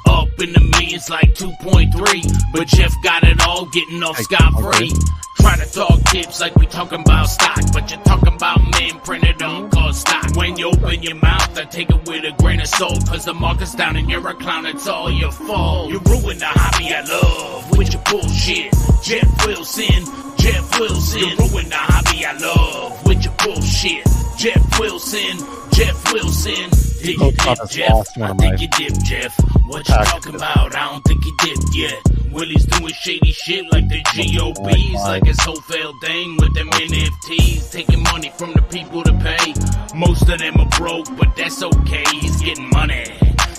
Up in the millions like 2.3, but Jeff got it all, getting off scot-free. Try to talk tips like we talking about stock, but you're talking about men printed on called stock. When you open your mouth, I take it with a grain of salt, cause the market's down and you're a clown, it's all your fault. You ruined the hobby I love with your bullshit. Jeff Wilson, Jeff Wilson. You ruined the hobby I love with your bullshit. Jeff Wilson, Jeff Wilson. Did you dip, Jeff? I think you dipped, Jeff. What you talking about? I don't think you dipped yet. Willie's doing shady shit like the GOPs, like his whole failed thing with them NFTs, taking money from the people to pay. Most of them are broke, but that's okay. He's getting money.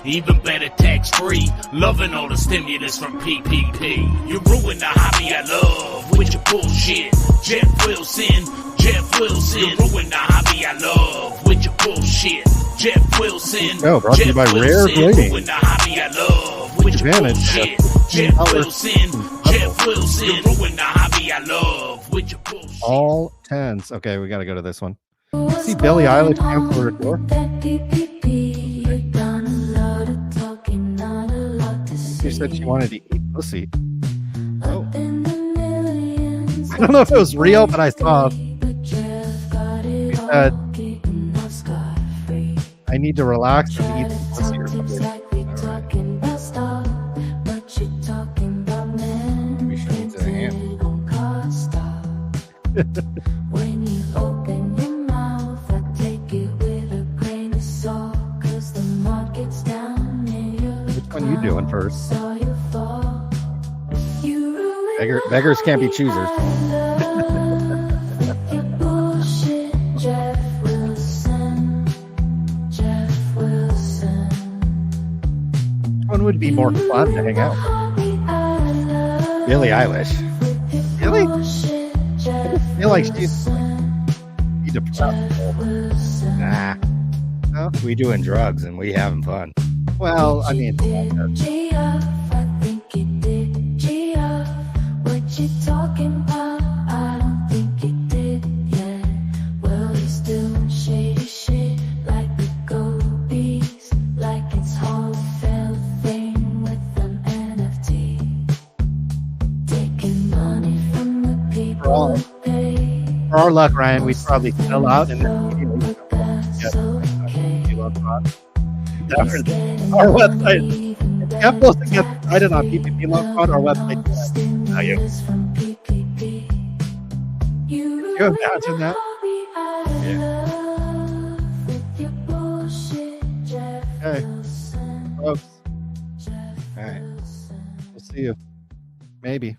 Even better, tax-free. Loving all the stimulus from PPP. You ruined the hobby I love with your bullshit. Jeff Wilson, Jeff Wilson. You ruined the hobby I love with your bullshit. Jeff Wilson, brought to you by Rare Blading. Ruined the hobby I love with your bullshit. Jeff Wilson, Jeff Wilson. You ruined the hobby I love with your bullshit. All tens. Okay, we got to go to this one. See Billie Eilish cancel her tour. She said she wanted to eat pussy. Oh. I don't know if it was real, but I saw. She said, I need to relax and eat pussy or something. Maybe she needs a hand. When you open your mouth, I take it with a grain of salt, 'cause the market's down and you're Which one you doing first? Beggars can't be choosers. Which one would be more fun to hang out with? Billie Eilish. Really? I feel like she's depressed. Nah. No, we doing drugs and we having fun. Well, I mean, you talking about? I don't think you did yet. Well, you're still shady shit like the gobies, like it's all failed thing with an NFT. Taking money from the people who pay. for our luck, Ryan, we'd probably fill out and then immediately our website. If you have those to get started on PPP loan fraud, our website. Now you imagine that? Yeah. Okay, folks. All right. We'll see you. Maybe.